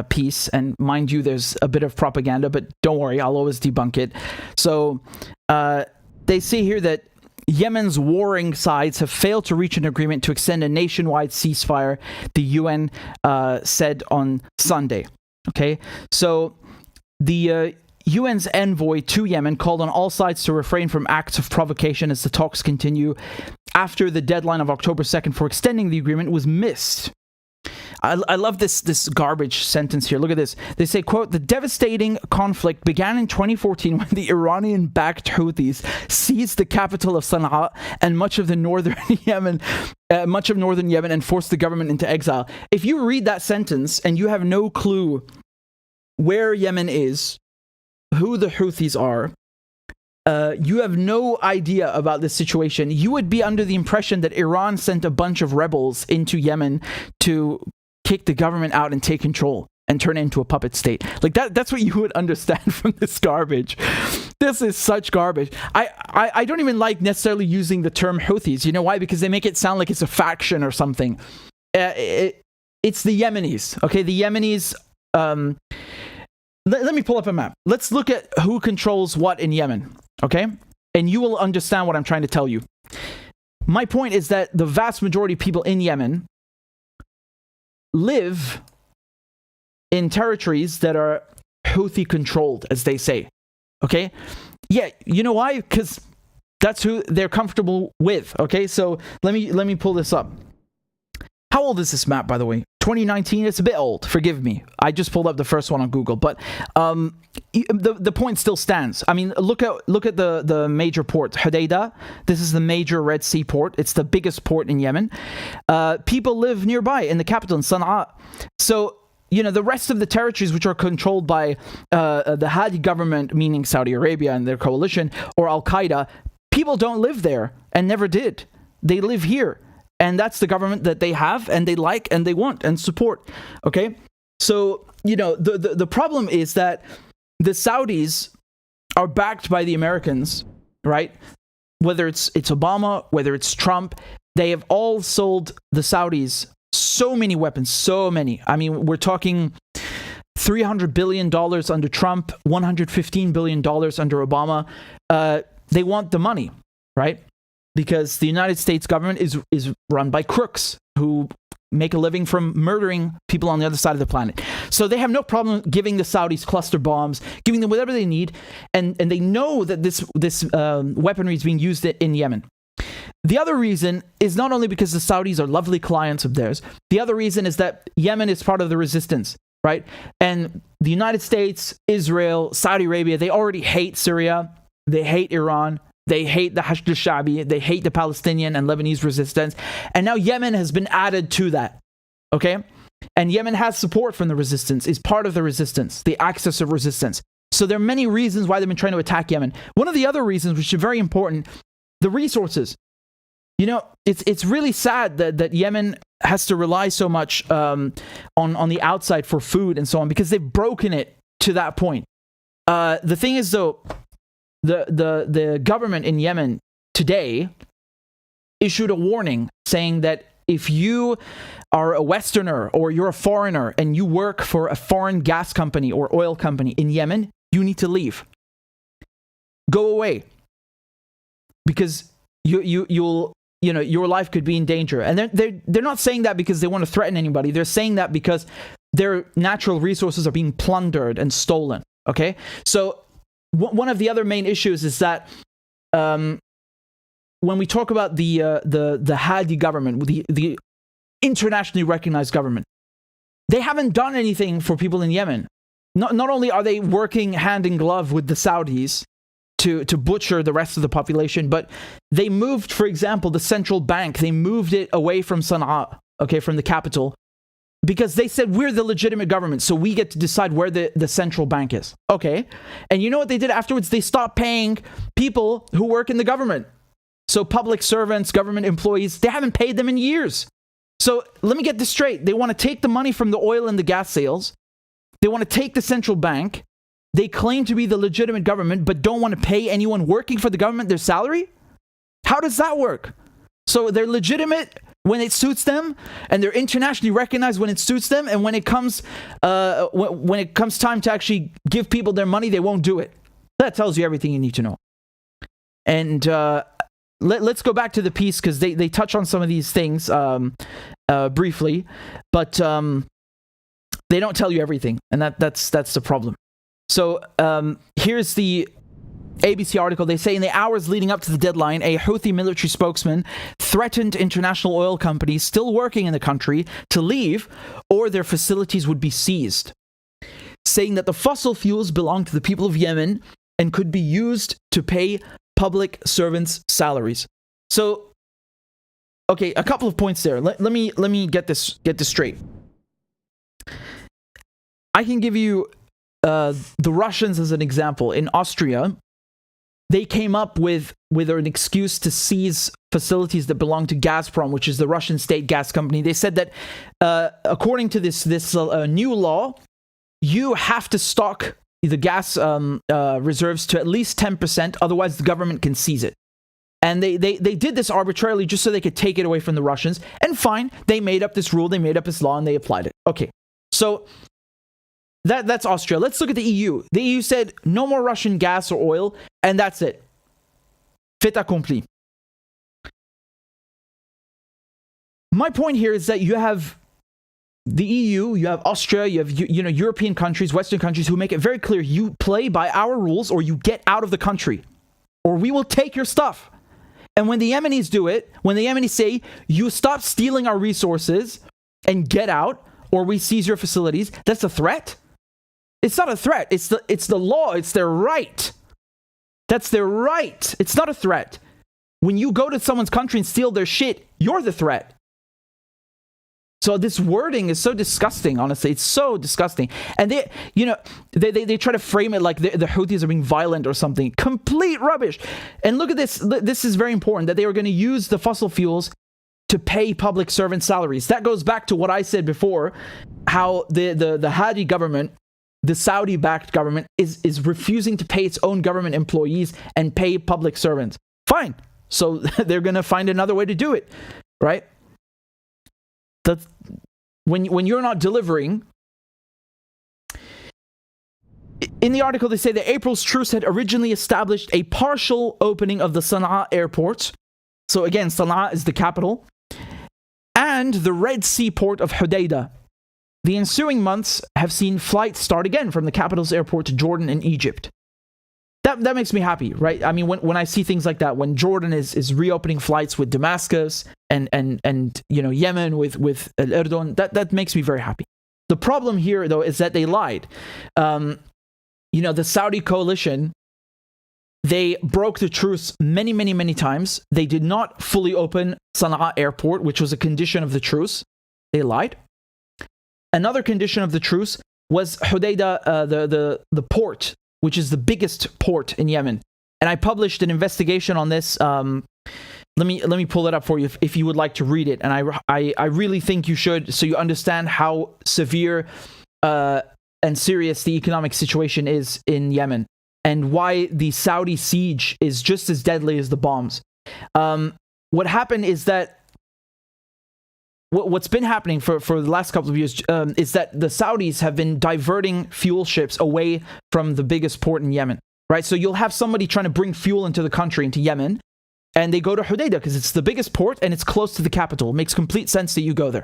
piece. And mind you, there's a bit of propaganda, but don't worry, I'll always debunk it. So they say here that Yemen's warring sides have failed to reach an agreement to extend a nationwide ceasefire, the UN said on Sunday. Okay? So the UN's envoy to Yemen called on all sides to refrain from acts of provocation as the talks continue after the deadline of October 2nd for extending the agreement was missed. I love this garbage sentence here. Look at this. They say, quote, the devastating conflict began in 2014 when the Iranian-backed Houthis seized the capital of Sana'a and much of northern Yemen and forced the government into exile. If you read that sentence and you have no clue where Yemen is, who the Houthis are, you have no idea about this situation, you would be under the impression that Iran sent a bunch of rebels into Yemen to kick the government out and take control and turn it into a puppet state. Like that's what you would understand from this garbage. This is such garbage. I don't even like necessarily using the term Houthis. You know why? Because they make it sound like it's a faction or something. It's the Yemenis, okay? The Yemenis... Let me pull up a map. Let's look at who controls what in Yemen, okay? And you will understand what I'm trying to tell you. My point is that the vast majority of people in Yemen live in territories that are Houthi controlled, as they say, okay? Yeah, you know why? Because that's who they're comfortable with, okay? So let me pull this up. How old is this map, by the way? 2019. It's a bit old. Forgive me. I just pulled up the first one on Google, but the point still stands. I mean, look at the major port, Hodeidah. This is the major Red Sea port. It's the biggest port in Yemen. People live nearby in the capital, in Sana'a. So the rest of the territories which are controlled by the Hadi government, meaning Saudi Arabia and their coalition, or Al Qaeda, people don't live there and never did. They live here. And that's the government that they have and they like and they want and support. Okay? So, the problem is that the Saudis are backed by the Americans, right? Whether it's Obama, whether it's Trump, they have all sold the Saudis so many weapons, so many. I mean, we're talking $300 billion under Trump, $115 billion under Obama. They want the money, right? Because the United States government is run by crooks who make a living from murdering people on the other side of the planet. So they have no problem giving the Saudis cluster bombs, giving them whatever they need, and they know that this weaponry is being used in Yemen. The other reason is not only because the Saudis are lovely clients of theirs, the other reason is that Yemen is part of the resistance, right? And the United States, Israel, Saudi Arabia, they already hate Syria, they hate Iran, they hate the Hashd al-Shabi, they hate the Palestinian and Lebanese resistance. And now Yemen has been added to that. Okay? And Yemen has support from the resistance, is part of the resistance, the axis of resistance. So there are many reasons why they've been trying to attack Yemen. One of the other reasons, which is very important, the resources. It's really sad that Yemen has to rely so much on the outside for food and so on, because they've broken it to that point. The thing is, though, the government in Yemen today issued a warning saying that if you are a Westerner or you're a foreigner and you work for a foreign gas company or oil company in Yemen, you need to leave. Go away. Because you'll your life could be in danger. And they're not saying that because they want to threaten anybody. They're saying that because their natural resources are being plundered and stolen. Okay? So one of the other main issues is that when we talk about the Hadi government, the internationally recognized government, they haven't done anything for people in Yemen. Not only are they working hand in glove with the Saudis to butcher the rest of the population, but they moved, for example, the central bank, they moved it away from Sana'a, okay, from the capital, because they said, we're the legitimate government, so we get to decide where the central bank is. Okay. And you know what they did afterwards? They stopped paying people who work in the government. So public servants, government employees, they haven't paid them in years. So let me get this straight. They want to take the money from the oil and the gas sales. They want to take the central bank. They claim to be the legitimate government, but don't want to pay anyone working for the government their salary? How does that work? So they're legitimate when it suits them, and they're internationally recognized when it suits them, and when it comes time to actually give people their money, they won't do it. That tells you everything you need to know. And let's go back to the piece, because they touch on some of these things briefly, but they don't tell you everything, and that's the problem. So here's the ABC article, they say in the hours leading up to the deadline, a Houthi military spokesman threatened international oil companies still working in the country to leave or their facilities would be seized, saying that the fossil fuels belong to the people of Yemen and could be used to pay public servants' salaries. So, okay, a couple of points there. Let me get this straight. I can give you the Russians as an example. In Austria, they came up with an excuse to seize facilities that belong to Gazprom, which is the Russian state gas company. They said that according to this new law, you have to stock the gas reserves to at least 10%, otherwise the government can seize it. And they did this arbitrarily just so they could take it away from the Russians. And fine, they made up this rule, they made up this law, and they applied it. Okay, so that's Austria. Let's look at the EU. The EU said no more Russian gas or oil, and that's it. Fait accompli. My point here is that you have the EU, you have Austria, you have European countries, Western countries who make it very clear you play by our rules or you get out of the country, or we will take your stuff. And when the Yemenis do it, when the Yemenis say you stop stealing our resources and get out, or we seize your facilities, that's a threat. It's not a threat. It's the law. It's their right. That's their right. It's not a threat. When you go to someone's country and steal their shit, you're the threat. So this wording is so disgusting, honestly. It's so disgusting. And they try to frame it like the Houthis are being violent or something. Complete rubbish. And look at this. This is very important, that they are going to use the fossil fuels to pay public servant salaries. That goes back to what I said before, how the Hadi government, the Saudi-backed government, is refusing to pay its own government employees and pay public servants. Fine. So they're going to find another way to do it, right? That's when you're not delivering. In the article, they say that April's truce had originally established a partial opening of the Sana'a airport. So again, Sana'a is the capital. And the Red Sea port of Hodeidah. The ensuing months have seen flights start again from the capital's airport to Jordan and Egypt. That makes me happy, right? I mean, when I see things like that, when Jordan is reopening flights with Damascus and Yemen with Erdogan, that makes me very happy. The problem here, though, is that they lied. The Saudi coalition, they broke the truce many, many, many times. They did not fully open Sana'a airport, which was a condition of the truce. They lied. Another condition of the truce was Hodeidah, the port, which is the biggest port in Yemen. And I published an investigation on this. Let me pull it up for you if you would like to read it. And I really think you should, so you understand how severe and serious the economic situation is in Yemen, and why the Saudi siege is just as deadly as the bombs. What happened is that what's been happening for the last couple of years is that the Saudis have been diverting fuel ships away from the biggest port in Yemen, right? So you'll have somebody trying to bring fuel into the country, into Yemen, and they go to Hodeidah because it's the biggest port and it's close to the capital. It makes complete sense that you go there.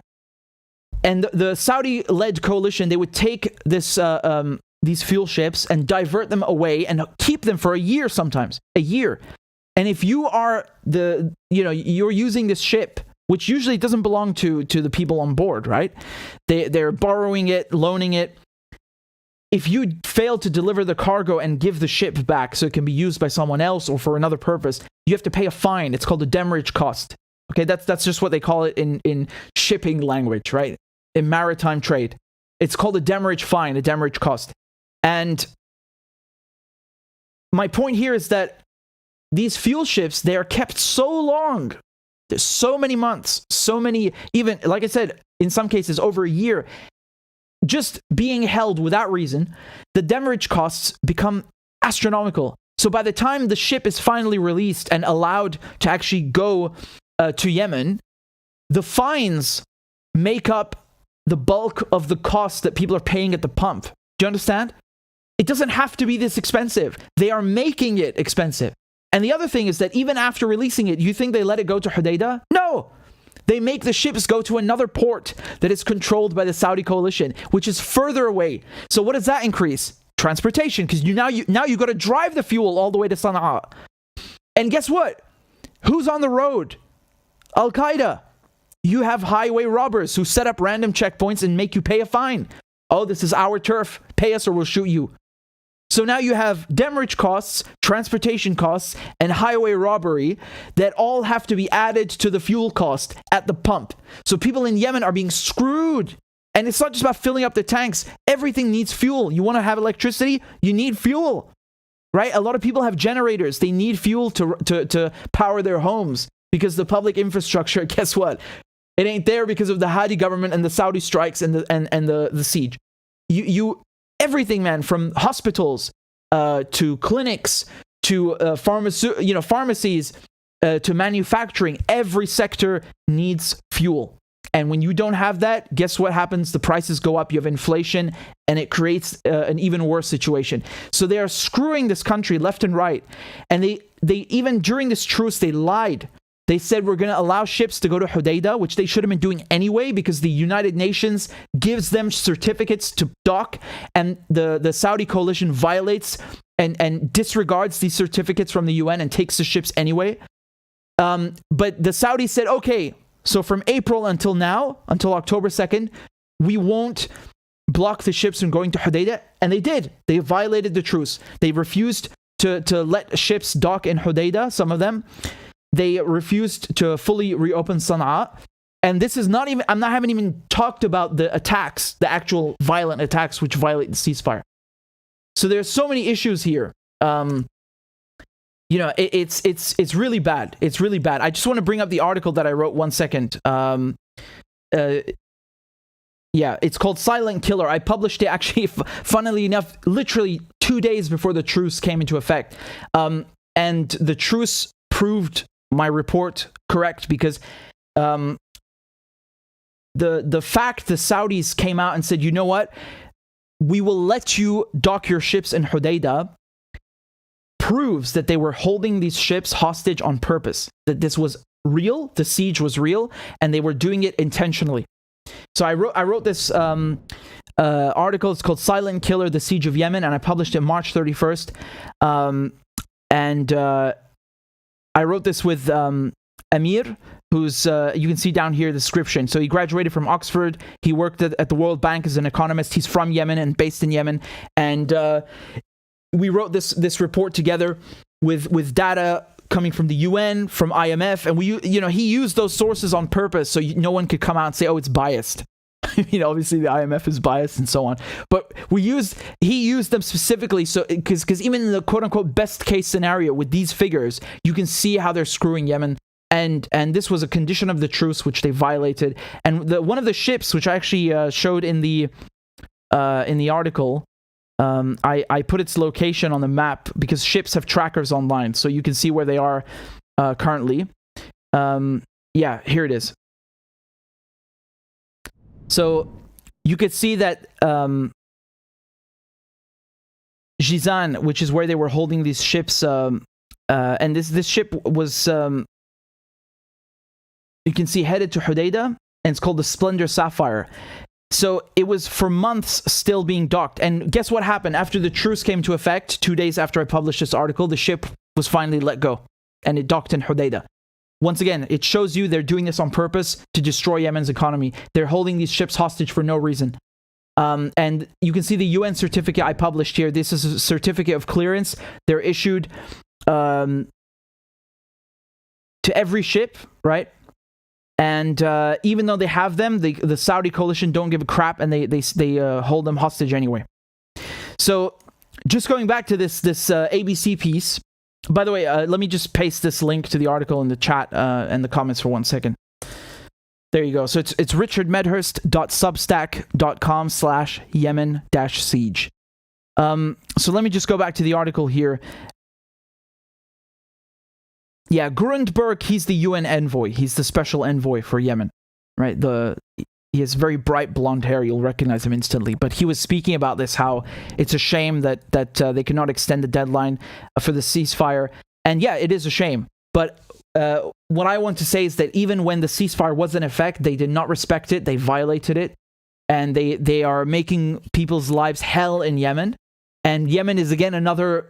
And the Saudi-led coalition, they would take these fuel ships and divert them away and keep them for a year sometimes, a year. And if you are you're using this ship, which usually doesn't belong to the people on board, right? They're borrowing it, loaning it. If you fail to deliver the cargo and give the ship back so it can be used by someone else or for another purpose, you have to pay a fine. It's called a demurrage cost. Okay, that's just what they call it in shipping language, right? In maritime trade. It's called a demurrage fine, a demurrage cost. And my point here is that these fuel ships, they are kept so long. There's so many months, so many, even, like I said, in some cases over a year, just being held without reason. The demurrage costs become astronomical. So by the time the ship is finally released and allowed to actually go to Yemen, the fines make up the bulk of the cost that people are paying at the pump. Do you understand? It doesn't have to be this expensive. They are making it expensive. And the other thing is that even after releasing it, you think they let it go to Hodeidah? No! They make the ships go to another port that is controlled by the Saudi coalition, which is further away. So what does that increase? transportation, because now you got to drive the fuel all the way to Sana'a. And guess what? Who's on the road? Al-Qaeda. You have highway robbers who set up random checkpoints and make you pay a fine. Oh, this is our turf. Pay us or we'll shoot you. So now you have demurrage costs, transportation costs, and highway robbery that all have to be added to the fuel cost at the pump. So people in Yemen are being screwed. And it's not just about filling up the tanks. Everything needs fuel. You want to have electricity? You need fuel. Right? A lot of people have generators. They need fuel to power their homes because the public infrastructure, guess what? It ain't there because of the Hadi government and the Saudi strikes and the siege. Everything, man, from hospitals to clinics to pharmacies to manufacturing, every sector needs fuel. And when you don't have that, guess what happens? The prices go up, you have inflation, and it creates an even worse situation. So they are screwing this country left and right. And they even during this truce, they lied. They said we're going to allow ships to go to Hodeidah, which they should have been doing anyway because the United Nations gives them certificates to dock, and the Saudi coalition violates and disregards these certificates from the UN and takes the ships anyway. But the Saudis said, okay, so from April until now, until October 2nd, we won't block the ships from going to Hodeidah. And they did. They violated the truce. They refused to let ships dock in Hodeidah, some of them. They refused to fully reopen Sana'a. And this is not even, I haven't even talked about the attacks, the actual violent attacks which violate the ceasefire. So there's so many issues here. It's really bad. It's really bad. I just want to bring up the article that I wrote 1 second. It's called Silent Killer. I published it actually, funnily enough, literally 2 days before the truce came into effect. And the truce proved my report correct because the fact the Saudis came out and said, you know what, we will let you dock your ships in Hodeidah, proves that they were holding these ships hostage on purpose, that this was real, the siege was real, and they were doing it intentionally. So I wrote this article. It's called Silent Killer, The Siege of Yemen, and I published it March 31st. I wrote this with Amir, who's, you can see down here the description. So he graduated from Oxford. He worked at the World Bank as an economist. He's from Yemen and based in Yemen. And we wrote this report together with data coming from the UN, from IMF. And he used those sources on purpose so no one could come out and say, oh, it's biased. Obviously the IMF is biased and so on. But he used them specifically so because even in the quote-unquote best case scenario with these figures, you can see how they're screwing Yemen. And this was a condition of the truce which they violated. And one of the ships, which I actually showed in the article, I put its location on the map because ships have trackers online, so you can see where they are currently. Here it is. So you could see that Jizan, which is where they were holding these ships, and this ship was, you can see, headed to Hodeidah, and it's called the Splendor Sapphire. So it was for months still being docked. And guess what happened? After the truce came into effect, 2 days after I published this article, the ship was finally let go, and it docked in Hodeidah. Once again, it shows you they're doing this on purpose to destroy Yemen's economy. They're holding these ships hostage for no reason. And you can see the UN certificate I published here. This is a certificate of clearance. They're issued to every ship, right? And even though they have them, the Saudi coalition don't give a crap, and they hold them hostage anyway. So just going back to this ABC piece. By the way, let me just paste this link to the article in the chat and the comments for 1 second. There you go. So it's richardmedhurst.substack.com/Yemen-siege. So let me just go back to the article here. Yeah, Grundberg, he's the UN envoy. He's the special envoy for Yemen, right? He has very bright blonde hair. You'll recognize him instantly. But he was speaking about this, how it's a shame that they cannot extend the deadline for the ceasefire. And yeah, it is a shame. But what I want to say is that even when the ceasefire was in effect, they did not respect it. They violated it. And they are making people's lives hell in Yemen. And Yemen is again another,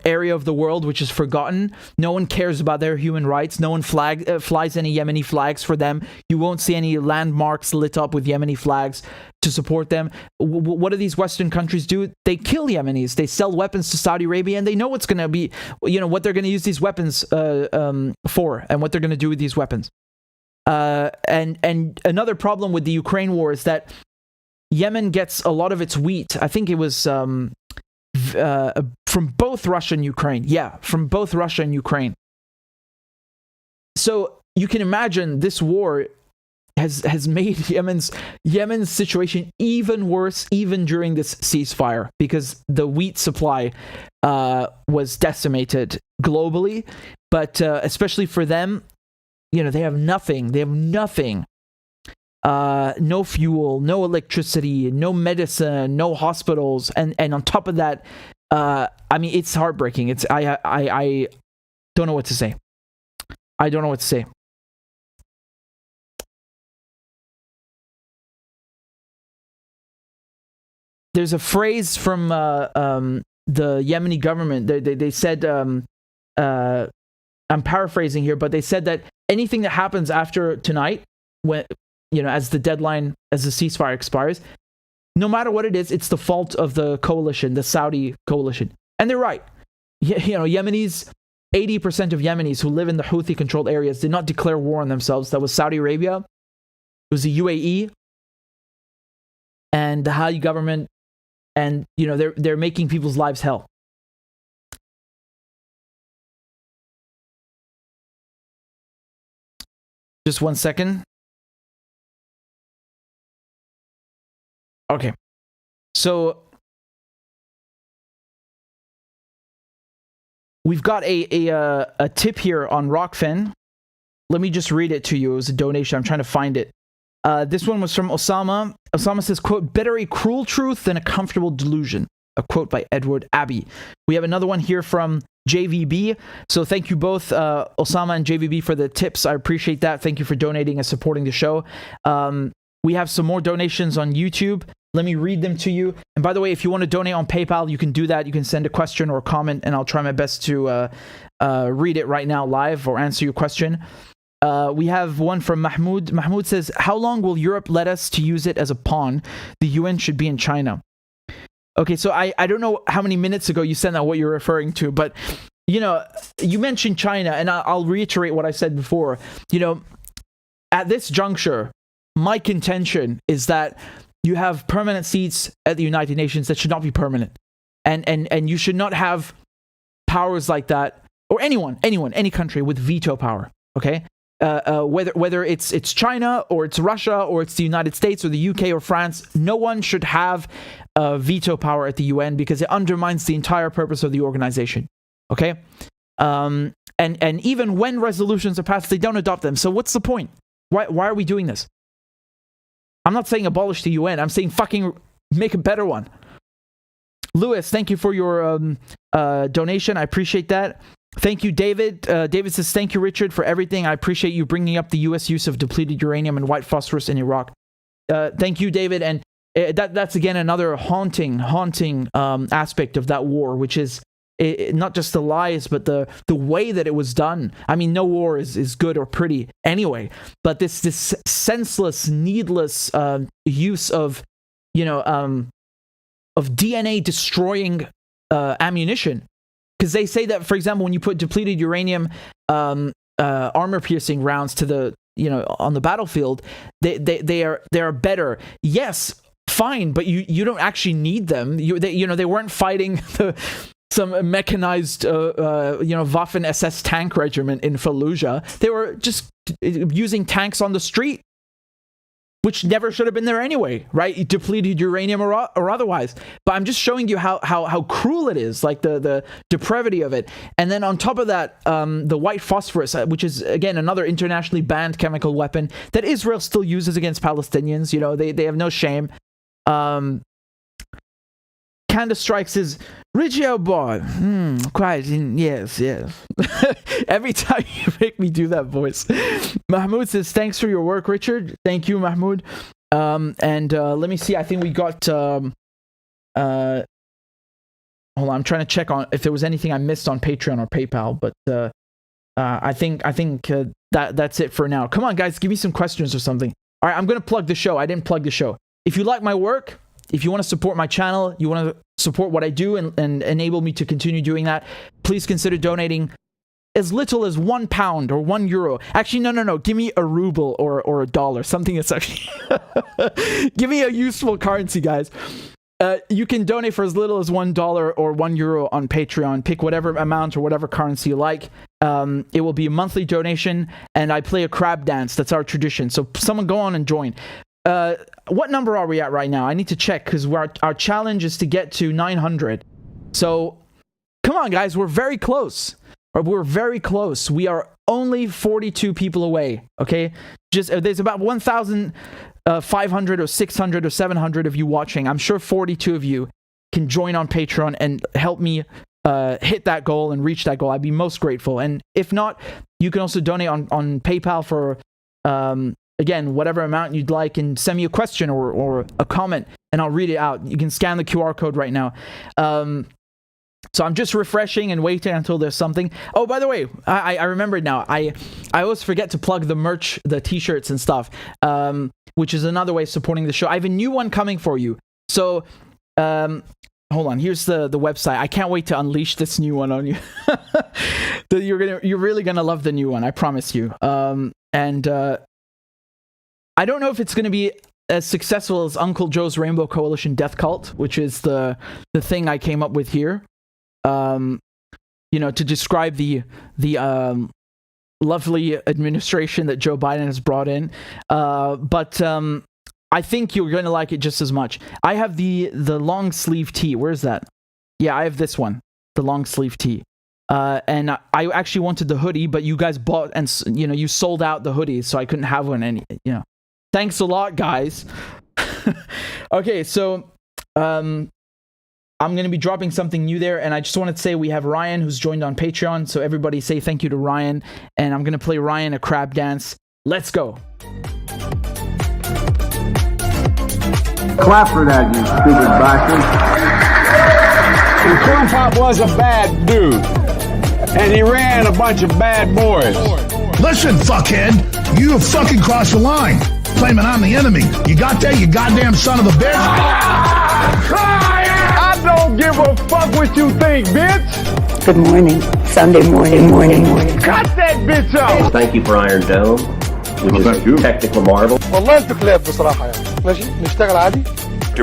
area of the world which is forgotten. No one cares about their human rights. No one flies any Yemeni flags for them. You won't see any landmarks lit up with Yemeni flags to support them. What do these Western countries do? They kill Yemenis. They sell weapons to Saudi Arabia, and they know what's going to be, what they're going to use these weapons for, and what they're going to do with these weapons. And another problem with the Ukraine war is that Yemen gets a lot of its wheat. I think it was from both Russia and Ukraine. Yeah, from both Russia and Ukraine. So you can imagine this war has made Yemen's situation even worse, even during this ceasefire, because the wheat supply was decimated globally, but especially for them, they have nothing. They have nothing. No fuel, no electricity, no medicine, no hospitals, and on top of that, it's heartbreaking. It's I don't know what to say. I don't know what to say. There's a phrase from the Yemeni government. They said, I'm paraphrasing here, but they said that anything that happens after tonight, when as the deadline, as the ceasefire expires, no matter what it is, it's the fault of the coalition, the Saudi coalition. And they're right. Yemenis, 80% of Yemenis who live in the Houthi-controlled areas did not declare war on themselves. That was Saudi Arabia. It was the UAE and the Hadi government. And, they're making people's lives hell. Just 1 second. Okay, so we've got a tip here on Rockfin. Let me just read it to you. It was a donation. I'm trying to find it. This one was from Osama. Osama says, quote, "Better a cruel truth than a comfortable delusion." A quote by Edward Abbey. We have another one here from JVB. So thank you both, Osama and JVB, for the tips. I appreciate that. Thank you for donating and supporting the show. We have some more donations on YouTube. Let me read them to you. And by the way, if you want to donate on PayPal, you can do that. You can send a question or a comment, and I'll try my best to read it right now live or answer your question. We have one from Mahmoud. Mahmoud says, "How long will Europe let us to use it as a pawn? The UN should be in China." Okay, so I don't know how many minutes ago you sent out what you're referring to, but, you mentioned China, and I'll reiterate what I said before. At this juncture, my contention is that you have permanent seats at the United Nations that should not be permanent. And you should not have powers like that, or anyone, any country with veto power, okay? Whether it's China, or it's Russia, or it's the United States, or the UK, or France, no one should have veto power at the UN, because it undermines the entire purpose of the organization, okay? And even when resolutions are passed, they don't adopt them. So what's the point? Why are we doing this? I'm not saying abolish the UN. I'm saying fucking make a better one. Lewis, thank you for your donation. I appreciate that. Thank you, David. David says, "Thank you, Richard, for everything. I appreciate you bringing up the U.S. use of depleted uranium and white phosphorus in Iraq." Thank you, David. And that's, again, another haunting aspect of that war, which is not just the lies, but the way that it was done. I mean, no war is good or pretty anyway, but this senseless, needless use of DNA destroying ammunition. Because they say that, for example, when you put depleted uranium armor-piercing rounds to the on the battlefield, they are better. Yes, fine, but you don't actually need them. They weren't fighting some mechanized Waffen SS tank regiment in Fallujah. They were just using tanks on the street, which never should have been there anyway, right? Depleted uranium or otherwise. But I'm just showing you how cruel it is, like the depravity of it. And then on top of that, the white phosphorus, which is, again, another internationally banned chemical weapon that Israel still uses against Palestinians. They have no shame. Candace Strikes is Richie boy. Quite, yes. Every time you make me do that voice. Mahmoud says, "Thanks for your work, Richard." Thank you, Mahmoud. And let me see. I think we got hold on, I'm trying to check on if there was anything I missed on Patreon or PayPal, but I think that's it for now. Come on, guys, give me some questions or something. All right, I'm going to plug the show. I didn't plug the show. If you like my work, if you want to support my channel, you want to support what I do and enable me to continue doing that, please consider donating as little as £1 or €1. Actually, no. Give me a ruble or a dollar. Something that's actually... Give me a useful currency, guys. You can donate for as little as $1 or €1 on Patreon. Pick whatever amount or whatever currency you like. It will be a monthly donation, and I play a crab dance. That's our tradition. So someone go on and join. What number are we at right now? I need to check, because our challenge is to get to 900. So come on, guys. We're very close. We're very close. We are only 42 people away. Okay, there's about 1,500 or 600 or 700 of you watching. I'm sure 42 of you can join on Patreon and help me hit that goal and reach that goal. I'd be most grateful. And if not, you can also donate on PayPal for again whatever amount you'd like, and send me a question or a comment, and I'll read it out. You can scan the QR code right now. So I'm just refreshing and waiting until there's something. Oh, by the way, I remembered now. I always forget to plug the merch, the t-shirts and stuff, which is another way of supporting the show. I have a new one coming for you. So, hold on. Here's the website. I can't wait to unleash this new one on you. You're really gonna love the new one. I promise you. I don't know if it's gonna be as successful as Uncle Joe's Rainbow Coalition Death Cult, which is the thing I came up with here. To describe the lovely administration that Joe Biden has brought in. But I think you're going to like it just as much. I have the long sleeve tee. Where's that? Yeah, I have this one, the long sleeve tee. And I actually wanted the hoodie, but you guys bought and you sold out the hoodies, so I couldn't have one. Thanks a lot, guys. Okay, so I'm going to be dropping something new there, and I just wanted to say we have Ryan who's joined on Patreon, so everybody say thank you to Ryan, and I'm going to play Ryan a crab dance. Let's go. Clap for that, you stupid bastard. And Corn Pop was a bad dude, and he ran a bunch of bad boys. Listen, fuckhead, you have fucking crossed the line, claiming I'm the enemy. You got that, you goddamn son of a bitch? I don't give a fuck what you think, bitch. Good morning. Sunday morning. Cut that bitch out. Thank you for Iron Dome, which is a technical marvel. والله انتوا كلاب بصراحة يعني. ماشي نشتغل عادي.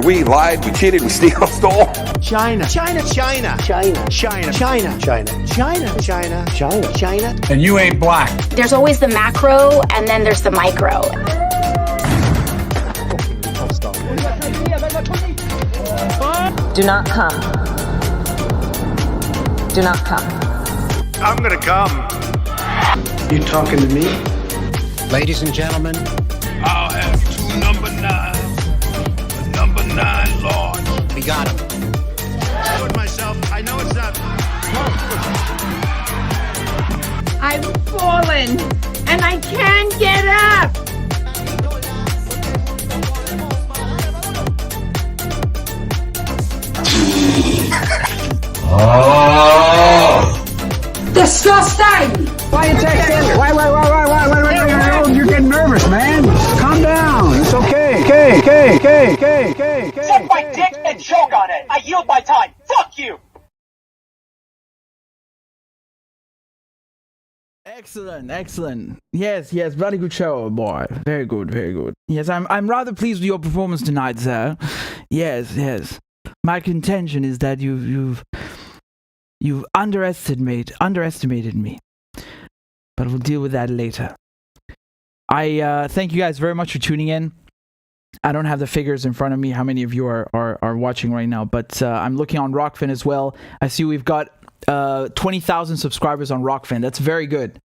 We lied, we cheated, we stole. China. And you ain't black. There's always the macro, and then there's the micro. Do not come. Do not come. I'm gonna come. You talking to me? Ladies and gentlemen, I'll have 2 number 9s. Number 9 large. we got him. I know myself. I know it's not. I've fallen, and I can't get up. Disgusting! Why you texting? Why? You're getting nervous, man. Calm down. It's okay. Okay. Suck my dick and choke on it. I yield my time. Fuck you. Excellent. Yes, very good show, boy. Very good. Yes, I'm rather pleased with your performance tonight, sir. Yes. My contention is that you've underestimated me. But we'll deal with that later. I thank you guys very much for tuning in. I don't have the figures in front of me, how many of you are watching right now, but I'm looking on Rockfin as well. I see we've got 20,000 subscribers on Rockfin. That's very good.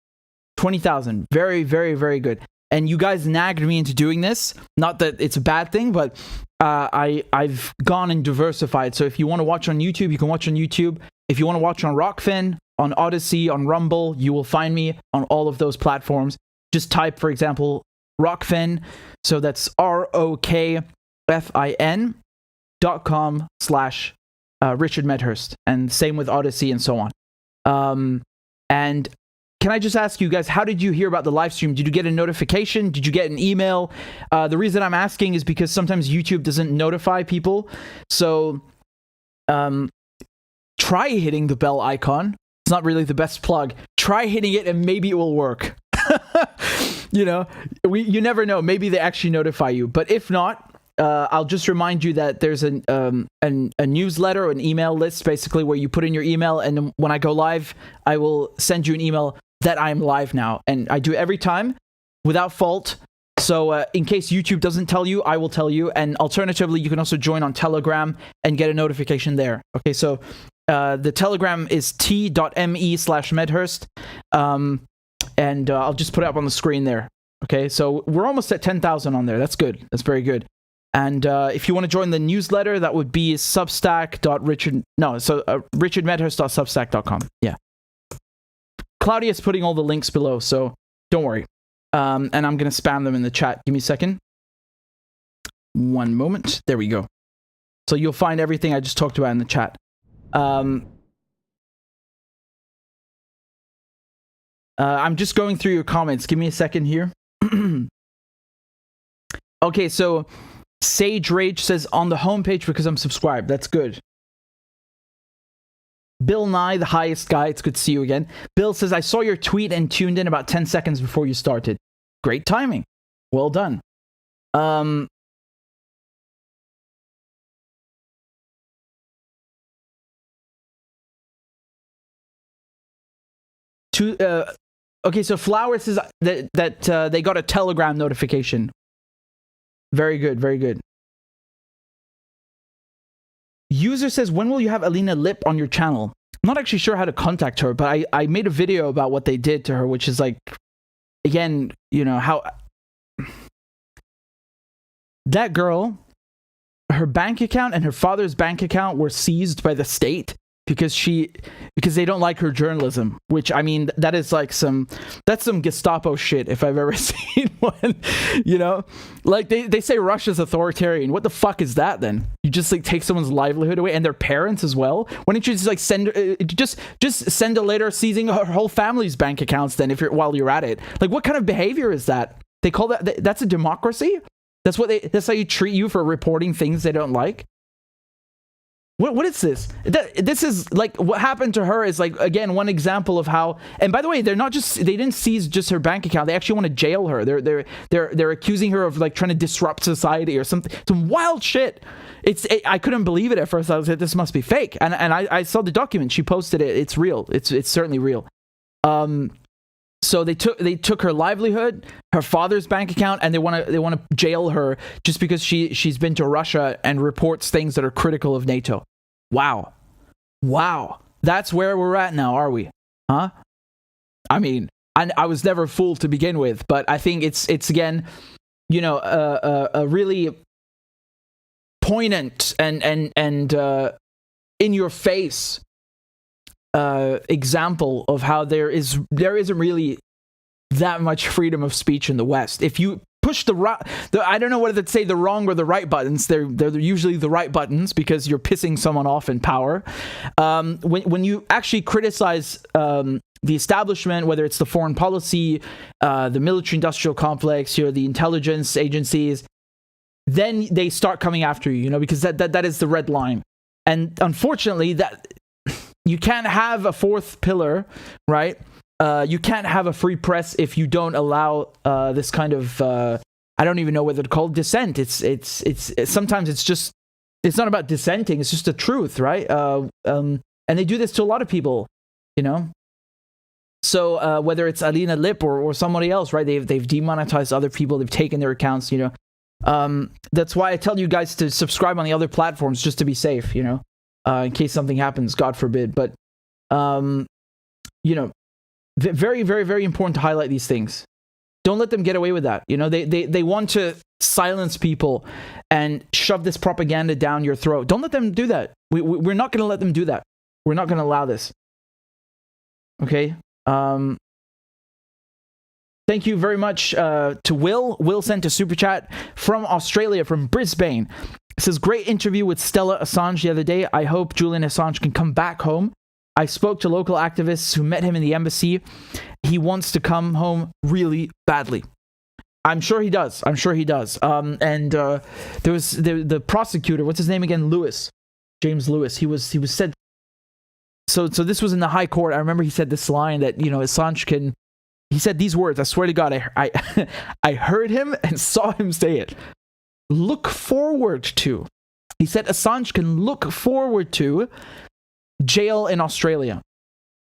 20,000. Very, very, very good. And you guys nagged me into doing this. Not that it's a bad thing, but I've gone and diversified. So if you want to watch on YouTube, you can watch on YouTube. If you want to watch on Rockfin, on Odyssey, on Rumble, you will find me on all of those platforms. Just type, for example, Rockfin. So that's ROKFIN.com/Rockfin. Richard Medhurst, and same with Odyssey and so on. And can I just ask you guys, how did you hear about the live stream? Did you get a notification? Did you get an email? The reason I'm asking is because sometimes YouTube doesn't notify people. So try hitting the bell icon. It's not really the best plug. Try hitting it and maybe it will work. You know, you never know. Maybe they actually notify you. But if not, I'll just remind you that there's a newsletter, an email list, basically, where you put in your email, and when I go live, I will send you an email that I'm live now. And I do it every time without fault. So in case YouTube doesn't tell you, I will tell you. And alternatively, you can also join on Telegram and get a notification there. Okay, so the Telegram is t.me/Medhurst. And I'll just put it up on the screen there. Okay, so we're almost at 10,000 on there. That's good. That's very good. And if you want to join the newsletter, that would be richardmedhurst.substack.com. Yeah. Claudia's putting all the links below, so don't worry. And I'm going to spam them in the chat. Give me a second. One moment. There we go. So you'll find everything I just talked about in the chat. I'm just going through your comments. Give me a second here. Okay, so Sage Rage says on the homepage because I'm subscribed. That's good. Bill Nye, the highest guy. It's good to see you again. Bill says, I saw your tweet and tuned in about 10 seconds before you started. Great timing. Well done. Okay, so Flower says that they got a Telegram notification. Very good, very good. User says, when will you have Alina Lip on your channel? I'm not actually sure how to contact her, but I made a video about what they did to her, which is like, again, you know, how... That girl, her bank account and her father's bank account were seized by the state because they don't like her journalism, which, I mean, that is like that's some Gestapo shit if I've ever seen one, you know? Like, they say Russia's authoritarian. What the fuck is that then? You just like take someone's livelihood away and their parents as well? Why don't you just like just send a letter seizing her whole family's bank accounts then while you're at it? Like, what kind of behavior is that? They call that's a democracy? That's how you treat you for reporting things they don't like? What is this? This is like what happened to her is like, again, one example of how. And by the way, they didn't seize just her bank account. They actually want to jail her. They're accusing her of like trying to disrupt society or something. Some wild shit. I couldn't believe it at first. I was like, this must be fake. And I saw the document. She posted it. It's real. It's certainly real. So they took her livelihood, her father's bank account, and they want to jail her just because she's been to Russia and reports things that are critical of NATO. Wow. That's where we're at now, are we? Huh? I mean, I was never fooled to begin with, but I think it's again, you know, a really poignant and in your face example of how there isn't really that much freedom of speech in the West. If you push I don't know whether to say the wrong or the right buttons. They're usually the right buttons because you're pissing someone off in power. When you actually criticize the establishment, whether it's the foreign policy, the military-industrial complex, the intelligence agencies, then they start coming after you, because that is the red line. And unfortunately, that you can't have a fourth pillar, right? You can't have a free press if you don't allow this kind of I don't even know whether to call it dissent. It's sometimes it's not about dissenting. It's just the truth, right? And they do this to a lot of people, So whether it's Alina Lip or somebody else, right? They've demonetized other people. They've taken their accounts. That's why I tell you guys to subscribe on the other platforms just to be safe. In case something happens, God forbid. But very, very, very important to highlight these things. Don't let them get away with that. They want to silence people and shove this propaganda down your throat. Don't let them do that. We're not going to let them do that. We're not going to allow this. Okay? Thank you very much to Will. Will sent a super chat from Australia, from Brisbane. It says, great interview with Stella Assange the other day. I hope Julian Assange can come back home. I spoke to local activists who met him in the embassy. He wants to come home really badly. I'm sure he does. I'm sure he does. There was the prosecutor. What's his name again? James Lewis. He was said. So this was in the High Court. I remember he said this line that, you know, Assange can. He said these words. I swear to God, I heard him and saw him say it. Look forward to. He said Assange can look forward to jail in Australia.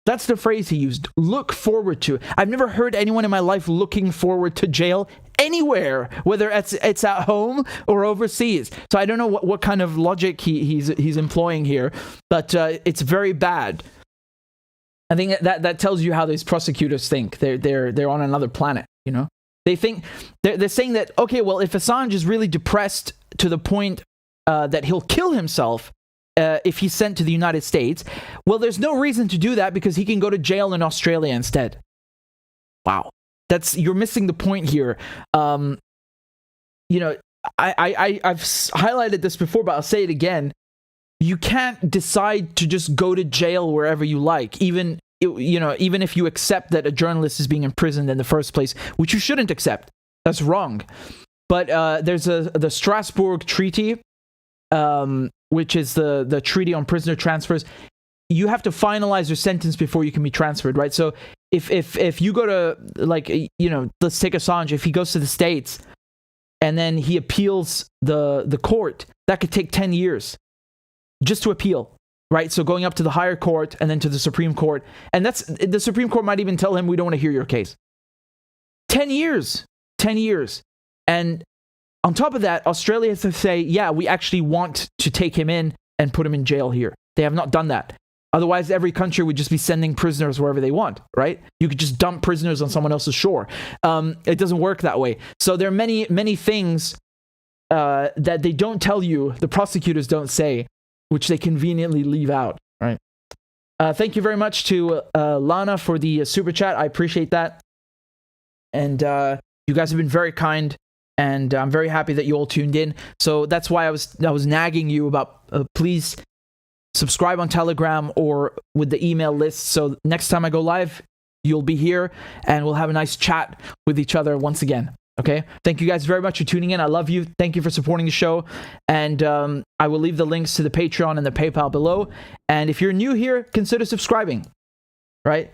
That's the phrase he used. Look forward to. I've never heard anyone in my life looking forward to jail anywhere, whether it's at home or overseas. So I don't know what kind of logic he's employing here, but it's very bad. I think that tells you how these prosecutors think. They're on another planet, you know? They think they're saying that, okay, well, if Assange is really depressed to the point that he'll kill himself if he's sent to the United States, well, there's no reason to do that because he can go to jail in Australia instead. Wow. You're missing the point here. You know, I've highlighted this before, but I'll say it again. You can't decide to just go to jail wherever you like, even if you accept that a journalist is being imprisoned in the first place, which you shouldn't accept. That's wrong. But there's the Strasbourg Treaty, which is the treaty on prisoner transfers. You have to finalize your sentence before you can be transferred, right? So if you go to, like, you know, let's take Assange, if he goes to the States and then he appeals the court, that could take 10 years just to appeal, right? So going up to the higher court and then to the Supreme Court, and the Supreme Court might even tell him, we don't want to hear your case. 10 years. And on top of that, Australia has to say, yeah, we actually want to take him in and put him in jail here. They have not done that. Otherwise, every country would just be sending prisoners wherever they want, right? You could just dump prisoners on someone else's shore. It doesn't work that way. So there are many, many things that they don't tell you, the prosecutors don't say, which they conveniently leave out, right? Thank you very much to Lana for the super chat. I appreciate that. And you guys have been very kind. And I'm very happy that you all tuned in. So that's why I was nagging you about please subscribe on Telegram or with the email list. So next time I go live, you'll be here and we'll have a nice chat with each other once again. Okay? Thank you guys very much for tuning in. I love you. Thank you for supporting the show. And I will leave the links to the Patreon and the PayPal below. And if you're new here, consider subscribing. Right?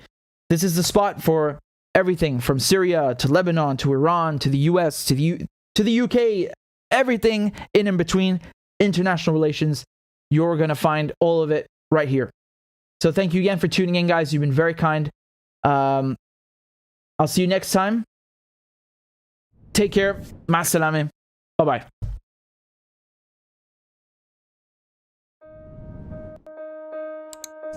This is the spot for everything from Syria to Lebanon to Iran to the US to the UK, everything in between, international relations. You're going to find all of it right here. So thank you again for tuning in, guys. You've been very kind. I'll see you next time. Take care. Ma salame. Bye-bye.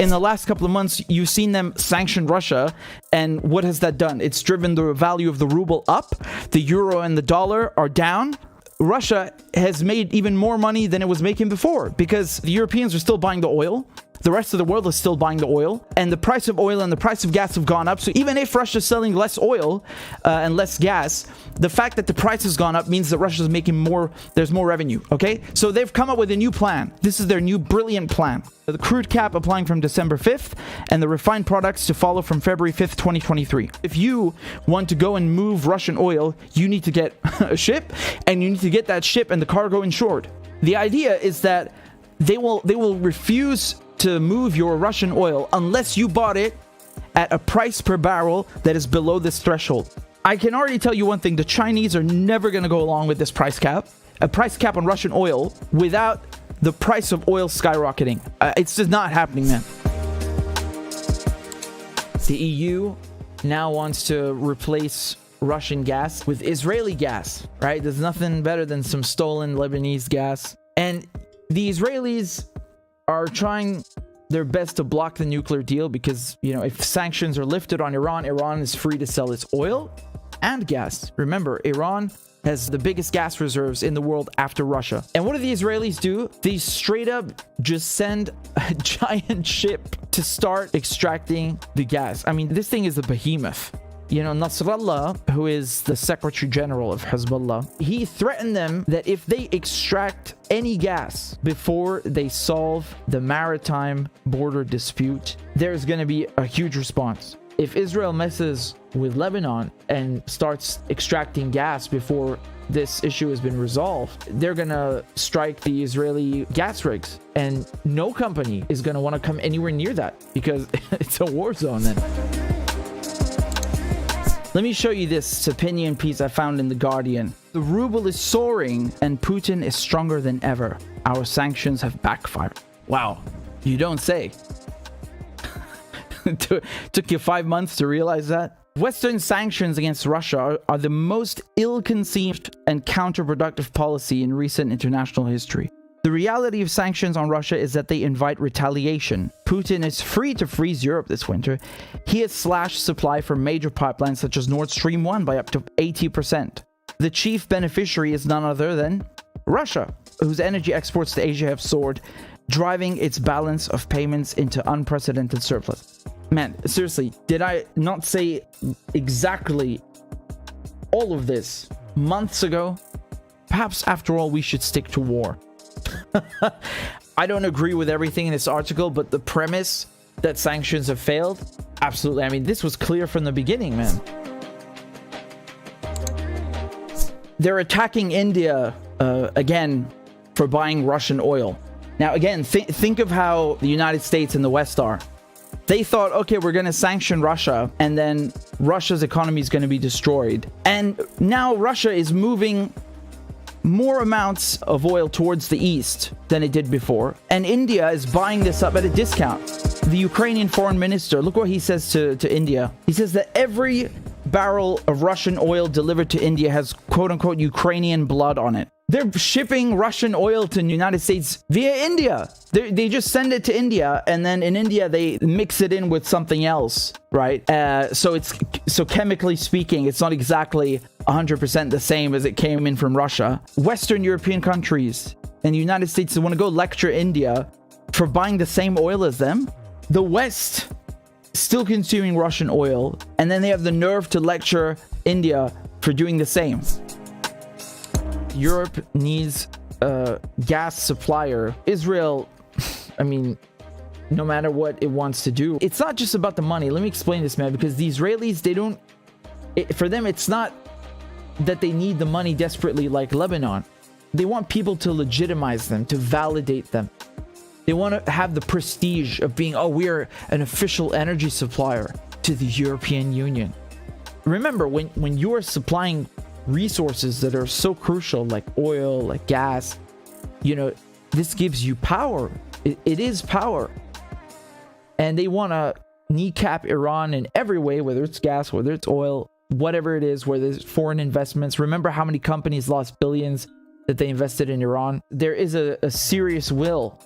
In the last couple of months, you've seen them sanction Russia, and what has that done? It's driven the value of the ruble up, the euro and the dollar are down. Russia has made even more money than it was making before because the Europeans are still buying the oil. The rest of the world is still buying the oil, and the price of oil and the price of gas have gone up. So even if Russia's selling less oil and less gas, the fact that the price has gone up means that Russia's making more, there's more revenue, okay? So they've come up with a new plan. This is their new brilliant plan. The crude cap applying from December 5th, and the refined products to follow from February 5th, 2023. If you want to go and move Russian oil, you need to get a ship, and you need to get that ship and the cargo insured. The idea is that they will refuse to move your Russian oil unless you bought it at a price per barrel that is below this threshold. I can already tell you one thing, the Chinese are never going to go along with this price cap. A price cap on Russian oil without the price of oil skyrocketing. It's just not happening, man. The EU now wants to replace Russian gas with Israeli gas, right? There's nothing better than some stolen Lebanese gas. And the Israelis are trying their best to block the nuclear deal because, you know, if sanctions are lifted on Iran, Iran is free to sell its oil and gas. Remember, Iran has the biggest gas reserves in the world after Russia. And what do the Israelis do? They straight up just send a giant ship to start extracting the gas. I mean, this thing is a behemoth. You know, Nasrallah, who is the Secretary General of Hezbollah, he threatened them that if they extract any gas before they solve the maritime border dispute, there's going to be a huge response. If Israel messes with Lebanon and starts extracting gas before this issue has been resolved, they're going to strike the Israeli gas rigs. And no company is going to want to come anywhere near that because it's a war zone then. Let me show you this opinion piece I found in The Guardian. The ruble is soaring and Putin is stronger than ever. Our sanctions have backfired. Wow, you don't say. Took you 5 months to realize that? Western sanctions against Russia are the most ill-conceived and counterproductive policy in recent international history. The reality of sanctions on Russia is that they invite retaliation. Putin is free to freeze Europe this winter. He has slashed supply from major pipelines such as Nord Stream 1 by up to 80%. The chief beneficiary is none other than Russia, whose energy exports to Asia have soared, driving its balance of payments into unprecedented surplus. Man, seriously, did I not say exactly all of this months ago? Perhaps after all, we should stick to war. I don't agree with everything in this article, but the premise that sanctions have failed, absolutely. I mean, this was clear from the beginning, man. They're attacking India again for buying Russian oil. Now, again, think of how the United States and the West are. They thought, okay, we're going to sanction Russia, and then Russia's economy is going to be destroyed. And now Russia is moving more amounts of oil towards the east than it did before. And India is buying this up at a discount. The Ukrainian foreign minister, look what he says to India. He says that every barrel of Russian oil delivered to India has quote-unquote Ukrainian blood on it. They're shipping Russian oil to the United States via India. They just send it to India, and then in India they mix it in with something else, right? So chemically speaking, it's not exactly 100% the same as it came in from Russia. Western European countries and the United States want to go lecture India for buying the same oil as them. The West still consuming Russian oil, and then they have the nerve to lecture India for doing the same. Europe needs a gas supplier. Israel, I mean, no matter what it wants to do, it's not just about the money. Let me explain this, man, because the Israelis, for them, it's not that they need the money desperately like Lebanon. They want people to legitimize them, to validate them. They want to have the prestige of being, oh, we're an official energy supplier to the European Union. Remember, when you're supplying resources that are so crucial, like oil, like gas, you know, this gives you power. It is power. And they want to kneecap Iran in every way, whether it's gas, whether it's oil, whatever it is, whether it's foreign investments. Remember how many companies lost billions that they invested in Iran? There is a serious will